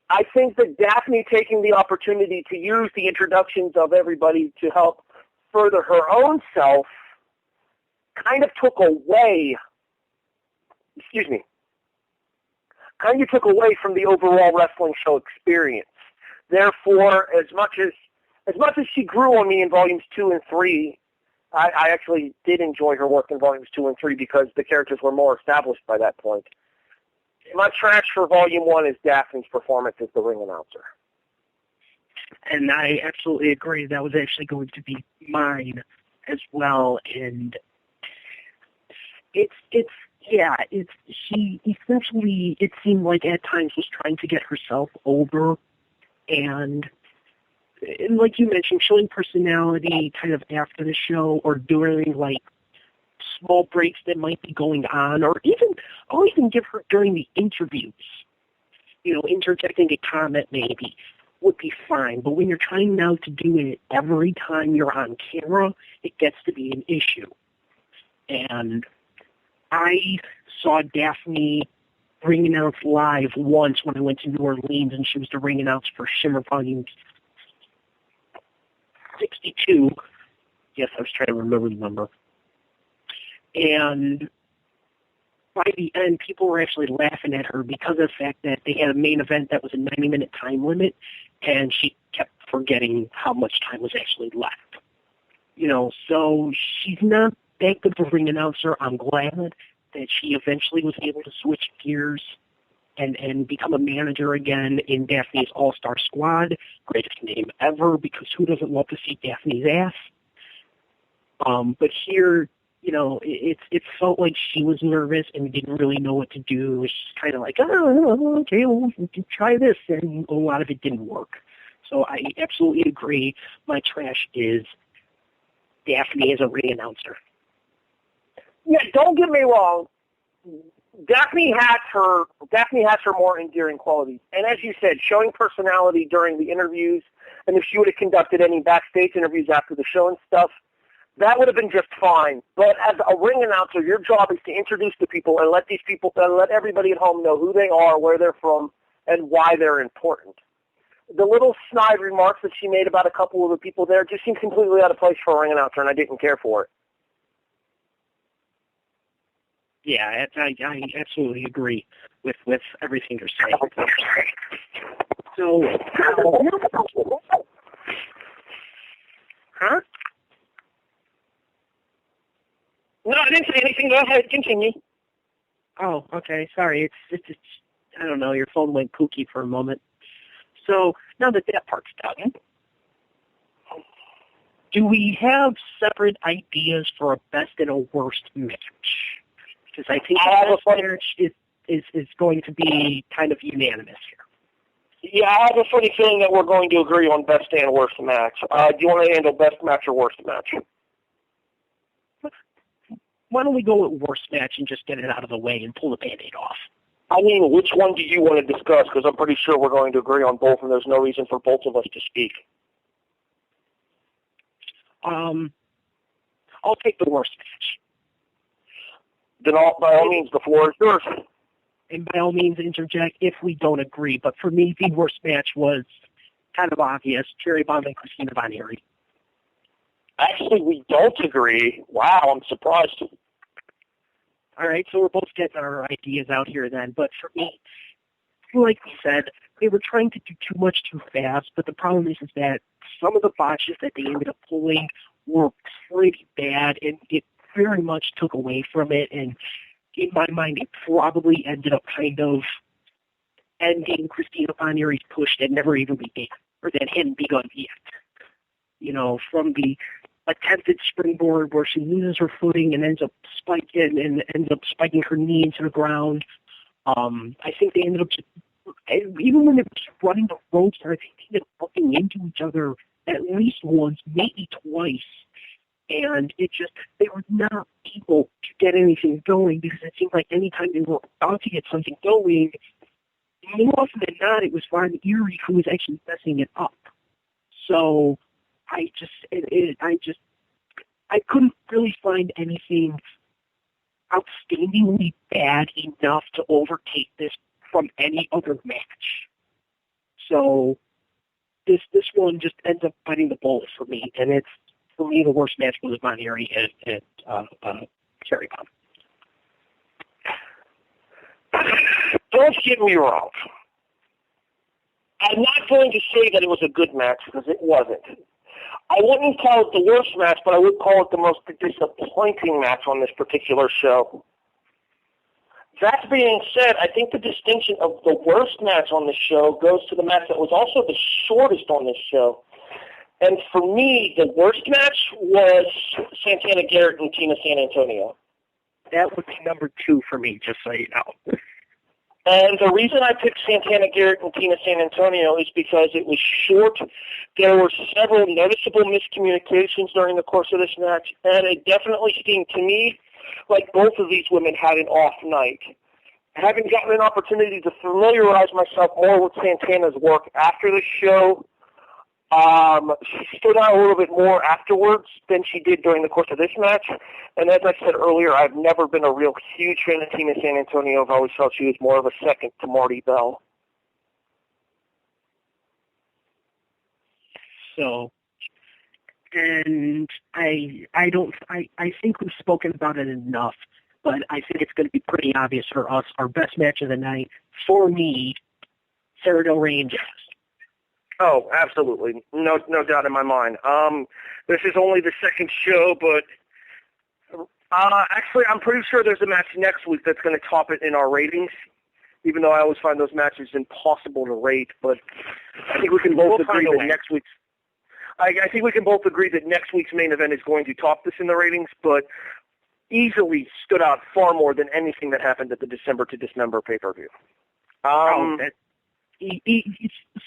I think that Daphne taking the opportunity to use the introductions of everybody to help further her own self kind of took away from the overall wrestling show experience. Therefore, as much as she grew on me in volumes 2 and 3, I actually did enjoy her work in volumes 2 and 3 because the characters were more established by that point. My trash for volume 1 is Daphne's performance as the ring announcer. And I absolutely agree. That was actually going to be mine as well. And she essentially, it seemed like at times was trying to get herself over, and like you mentioned, showing personality kind of after the show or during like small breaks that might be going on, or I'll even give her during the interviews, interjecting a comment maybe would be fine. But when you're trying now to do it every time you're on camera, it gets to be an issue. And I saw Daphne ring announce live once when I went to New Orleans, and she was the ring announcer for Shimmer Volume 62. Yes, I was trying to remember the number. And by the end, people were actually laughing at her because of the fact that they had a main event that was a 90-minute time limit, and she kept forgetting how much time was actually left. So she's not that good of a ring announcer. I'm glad that she eventually was able to switch gears and become a manager again in Daphne's All-Star Squad. Greatest name ever, because who doesn't love to see Daphne's ass? But here, it felt like she was nervous and didn't really know what to do. It was just kind of like, okay, well, we can try this, and a lot of it didn't work. So I absolutely agree. My trash is Daphne as a ring announcer. Yeah, don't get me wrong. Daphne has her more endearing qualities. And as you said, showing personality during the interviews, and if she would have conducted any backstage interviews after the show and stuff, that would have been just fine. But as a ring announcer, your job is to introduce the people and let everybody at home know who they are, where they're from, and why they're important. The little snide remarks that she made about a couple of the people there just seemed completely out of place for a ring announcer, and I didn't care for it. Yeah, I absolutely agree with everything you're saying. So, huh? No, I didn't say anything. Go ahead, continue. Oh, okay. Sorry. It's I don't know. Your phone went kooky for a moment. So now that part's done, do we have separate ideas for a best and a worst match? Because I think the best match is going to be kind of unanimous here. Yeah, I have a funny feeling that we're going to agree on best and worst match. Do you want to handle best match or worst match? Why don't we go with worst match and just get it out of the way and pull the Band-Aid off? I mean, which one do you want to discuss? Because I'm pretty sure we're going to agree on both, and there's no reason for both of us to speak. I'll take the worst match. Then by all means, the floor is yours. And by all means, interject if we don't agree. But for me, the worst match was kind of obvious. Cherry Bomb and Christina Von Eerie. Actually, we don't agree. Wow, I'm surprised. All right, so we're both getting our ideas out here then. But for me, like we said, they were trying to do too much too fast. But the problem is that some of the botches that they ended up pulling were pretty bad, and it very much took away from it. And in my mind, it probably ended up kind of ending Christina Von Eerie's push that never even began, or that hadn't begun yet. From the attempted springboard where she loses her footing and ends up spiking her knee into the ground. I think they ended up even when they were running the ropes, I think they ended up bumping into each other at least once, maybe twice, and they were not able to get anything going because it seemed like anytime they were about to get something going, more often than not, it was Von Eerie who was actually messing it up. So I couldn't really find anything outstandingly bad enough to overtake this from any other match. So this one just ends up biting the bullet for me, and it's, for me, the worst match was Von Eerie and Cherry Bomb. Don't get me wrong. I'm not going to say that it was a good match because it wasn't. I wouldn't call it the worst match, but I would call it the most disappointing match on this particular show. That being said, I think the distinction of the worst match on this show goes to the match that was also the shortest on this show. And for me, the worst match was Santana Garrett and Tina San Antonio. That would be number 2 for me, just so you know. And the reason I picked Santana Garrett and Tina San Antonio is because it was short. There were several noticeable miscommunications during the course of this match, and it definitely seemed to me like both of these women had an off night. Having gotten an opportunity to familiarize myself more with Santana's work after the show, she stood out a little bit more afterwards than she did during the course of this match. And as I said earlier, I've never been a real huge fan of Tina San Antonio. I've always felt she was more of a second to Marty Bell. So, and I think we've spoken about it enough, but I think it's going to be pretty obvious for us. Our best match of the night, for me, Sara Del Rey and Jazz. Oh, absolutely. No doubt in my mind. This is only the second show, but actually I'm pretty sure there's a match next week that's going to top it in our ratings, even though I always find those matches impossible to rate. But I think we can both agree that next week's I think we can both agree that next week's main event is going to top this in the ratings, but easily stood out far more than anything that happened at the December to Dismember pay-per-view.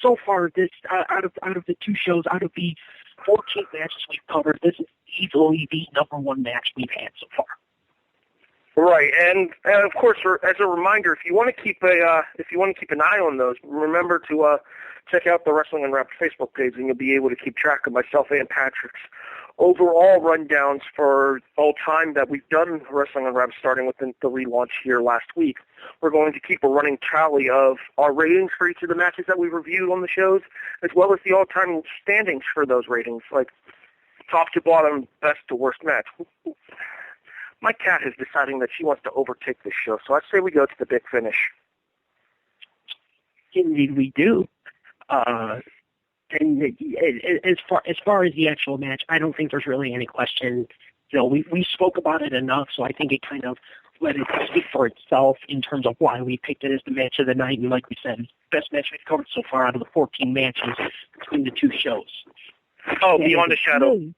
So far, this out of the 2 shows, out of the 14 matches we've covered, this is easily the number 1 match we've had so far. Right, and of course, as a reminder, if you want to keep an eye on those, remember to check out the Wrestling Unwrapped Facebook page, and you'll be able to keep track of myself and Patrick's overall rundowns for all time that we've done Wrestling Unwrapped, starting with the relaunch here last week. We're going to keep a running tally of our ratings for each of the matches that we reviewed on the shows, as well as the all-time standings for those ratings, like top to bottom, best to worst match. My cat is deciding that she wants to overtake this show, so I say we go to the big finish. Indeed, we do. And as far as the actual match, I don't think there's really any question. You know, we spoke about it enough, so I think it kind of let it speak for itself in terms of why we picked it as the match of the night. And like we said, best match we've covered so far out of the 14 matches between the 2 shows. Oh, beyond a shadow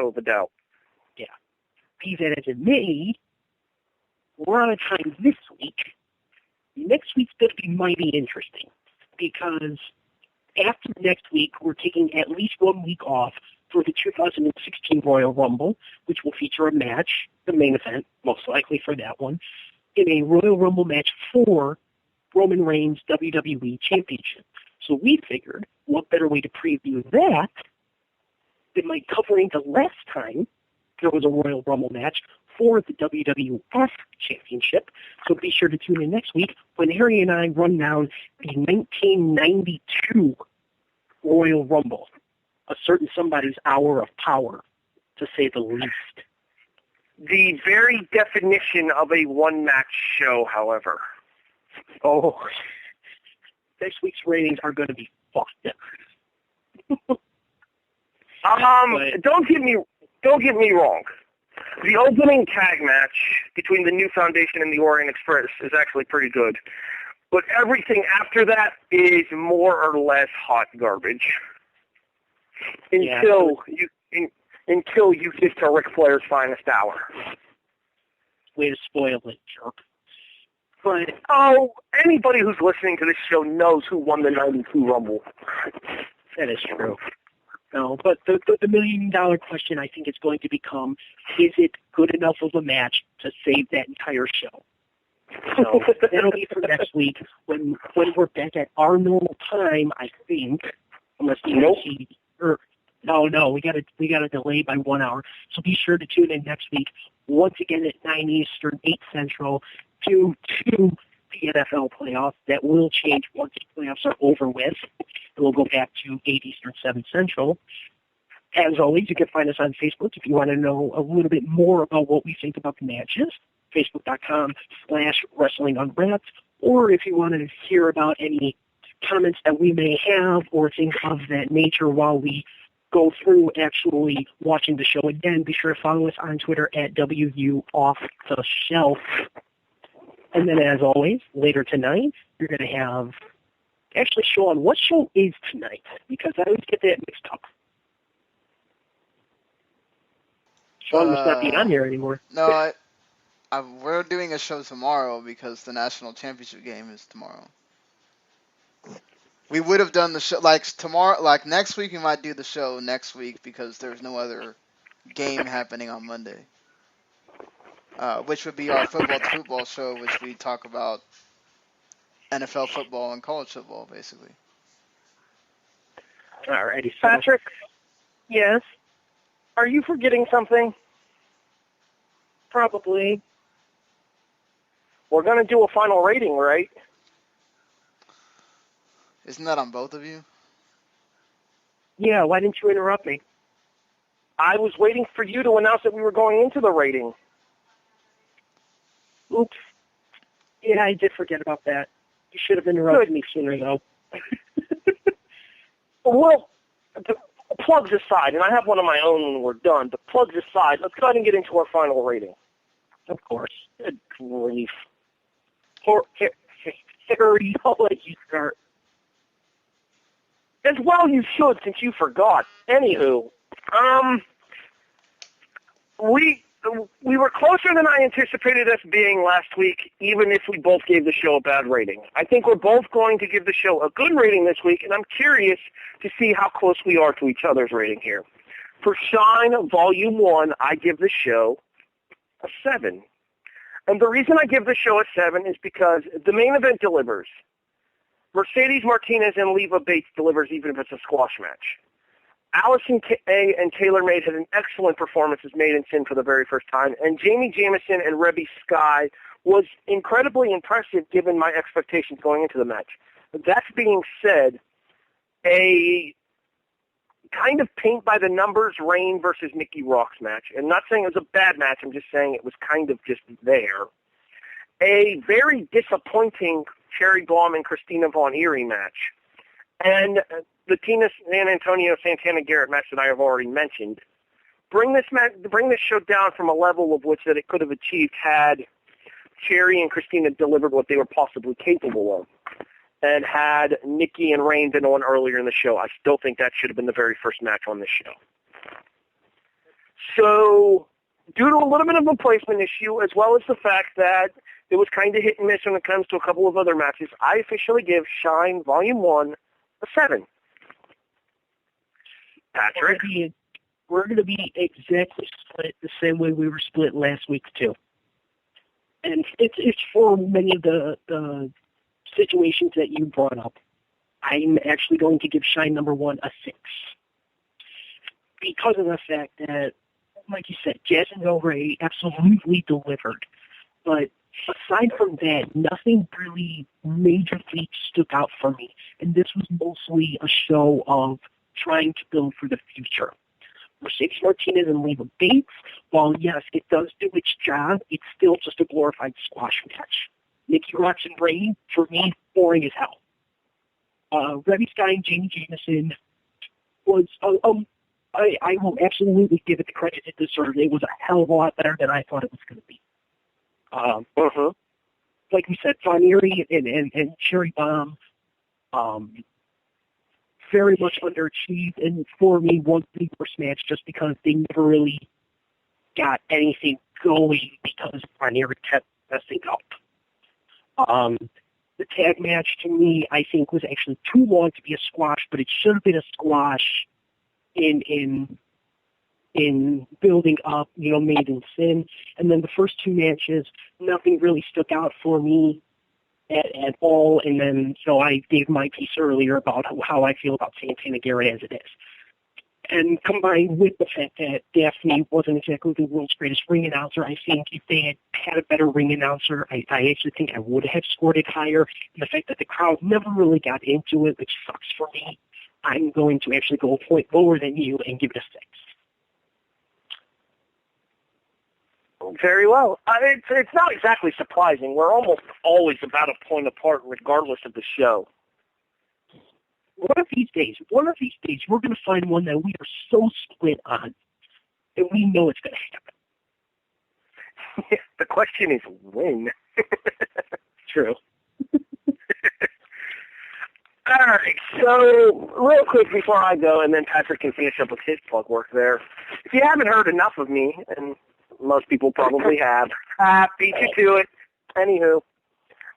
of a doubt. Yeah. Be that as it may, we're out of time this week. Next week's going to be mighty interesting because after next week, we're taking at least 1 week off for the 2016 Royal Rumble, which will feature a match, the main event, most likely for that one, in a Royal Rumble match for Roman Reigns' WWE Championship. So we figured, what better way to preview that than by covering the last time there was a Royal Rumble match for the WWF Championship. So be sure to tune in next week when Harry and I run down the 1992 Royal Rumble, a certain somebody's hour of power, to say the least. The very definition of a one-match show, however. Oh, next week's ratings are going to be fucked. Don't get me wrong. The opening tag match between the New Foundation and the Orient Express is actually pretty good. But everything after that is more or less hot garbage. Until you get to Ric Flair's finest hour. Way to spoil it, jerk. But, anybody who's listening to this show knows who won the 92 Rumble. That is true. No, but the $1,000,000 question I think is going to become, is it good enough of a match to save that entire show? So that'll be for next week when we're back at our normal time, I think, unless you see. No, we got to delay by 1 hour. So be sure to tune in next week once again at 9 Eastern, 8 Central, to the NFL playoffs. That will change once the playoffs are over with. And we'll go back to 8 Eastern, 7 Central. As always, you can find us on Facebook if you want to know a little bit more about what we think about the matches. Facebook.com/Wrestling Unwrapped. Or if you want to hear about any comments that we may have or things of that nature while we go through actually watching the show again, be sure to follow us on Twitter at WUOffTheShelf. And then, as always, later tonight, you're going to have... Actually, Sean, what show is tonight? Because I always get that mixed up. Sean must not be on here anymore. No, we're doing a show tomorrow because the national championship game is tomorrow. We would have done the show tomorrow, next week. We might do the show next week because there's no other game happening on Monday, which would be our football show, which we talk about NFL football and college football, basically. Alrighty, Patrick. Yes. Are you forgetting something? Probably. We're going to do a final rating, right? Isn't that on both of you? Yeah, why didn't you interrupt me? I was waiting for you to announce that we were going into the rating. Oops. Yeah, I did forget about that. You should have interrupted me sooner, though. Well, the plugs aside, and I have one of my own when we're done, but plugs aside, let's go ahead and get into our final rating. Of course. Good grief. Harry, I'll let you start. As well you should, since you forgot. Anywho, we were closer than I anticipated us being last week, even if we both gave the show a bad rating. I think we're both going to give the show a good rating this week, and I'm curious to see how close we are to each other's rating here. For Shine Volume 1, I give the show a 7. And the reason I give the show a 7 is because the main event delivers. Mercedes Martinez and Leva Bates delivers even if it's a squash match. Allison Kay and Taylor Made had an excellent performance as Made in Sin for the very first time, and Jamie Jamison and Rebby Sky was incredibly impressive given my expectations going into the match. That being said, a kind of paint-by-the-numbers Rain versus Nikki Roxx match, and not saying it was a bad match, I'm just saying it was kind of just there. A very disappointing Cherry Blom and Christina Von Eerie match, and the Tina San Antonio Santana Garrett match that I have already mentioned. Bring this show down from a level of which that it could have achieved had Cherry and Christina delivered what they were possibly capable of, and had Nikki and Rain been on earlier in the show. I still think that should have been the very first match on this show. So, due to a little bit of a placement issue, as well as the fact that it was kind of hit and miss when it comes to a couple of other matches, I officially give Shine Volume 1 a 7. Patrick? We're going to be exactly split the same way we were split last week, too. And it's for many of the situations that you brought up. I'm actually going to give Shine number 1 a 6. Because of the fact that, like you said, Sara Del Rey absolutely delivered. But aside from that, nothing really majorly stuck out for me. And this was mostly a show of trying to build for the future. Mercedes Martinez and Leva Bates, while yes, it does do its job, it's still just a glorified squash match. Nikki Roxx and Rain, for me, boring as hell. Rebby Sky and Jamie Jamison was, I will absolutely give it the credit it deserved. It was a hell of a lot better than I thought it was going to be. Like we said, Von Eerie and Cherry Bomb, very much underachieved, and for me, was the worst match just because they never really got anything going because Von Eerie kept messing up. The that match to me, I think, was actually too long to be a squash, but it should have been a squash in building up, Maiden Sin. And then the first two matches, nothing really stuck out for me at all. And then, I gave my piece earlier about how I feel about Santana Garrett as it is. And combined with the fact that Daphne wasn't exactly the world's greatest ring announcer, I think if they had a better ring announcer, I actually think I would have scored it higher. And the fact that the crowd never really got into it, which sucks for me, I'm going to actually go a point lower than you and give it a 6. Very well. It's not exactly surprising. We're almost always about a point apart regardless of the show. One of these days, we're going to find one that we are so split on, and we know it's going to happen. The question is when. True. All right, so real quick before I go, and then Patrick can finish up with his plug work there. If you haven't heard enough of me, and most people probably have, beat you to it. Anywho.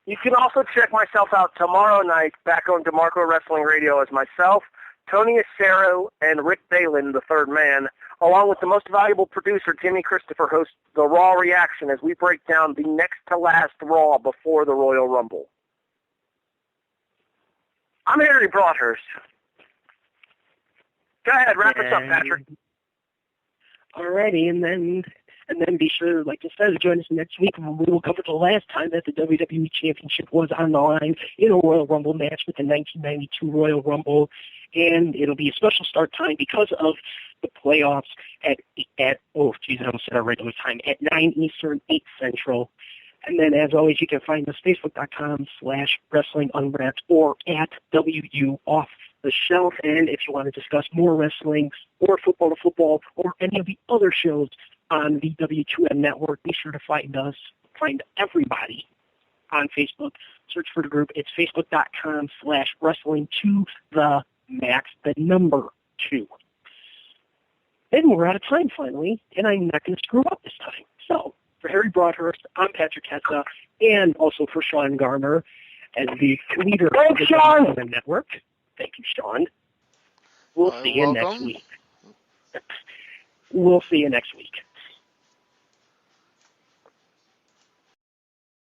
You can also check myself out tomorrow night back on DeMarco Wrestling Radio as myself, Tony Acero, and Rick Balin, the third man, along with the most valuable producer, Timmy Christopher, hosts the Raw Reaction as we break down the next-to-last Raw before the Royal Rumble. I'm Harry Broadhurst. Go ahead, wrap us up, Patrick. Alrighty, and then be sure, like I said, to join us next week when we will cover the last time that the WWE Championship was on the line in a Royal Rumble match with the 1992 Royal Rumble, and it'll be a special start time because of the playoffs at I almost said our regular time, at 9 Eastern, 8 Central. And then, as always, you can find us Facebook.com/Wrestling Unwrapped or at WU Off the Shelf. And if you want to discuss more wrestling or football to football or any of the other shows on the W2M network, be sure to find everybody on Facebook. Search for the group. It's Facebook.com/Wrestling to the Max, the number 2. And we're out of time finally, and I'm not going to screw up this time. So, for Harry Broadhurst, I'm Patrick Hessa, and also for Sean Garner as the leader of the W2M network. Thank you, Sean. We'll see you next week. We'll see you next week.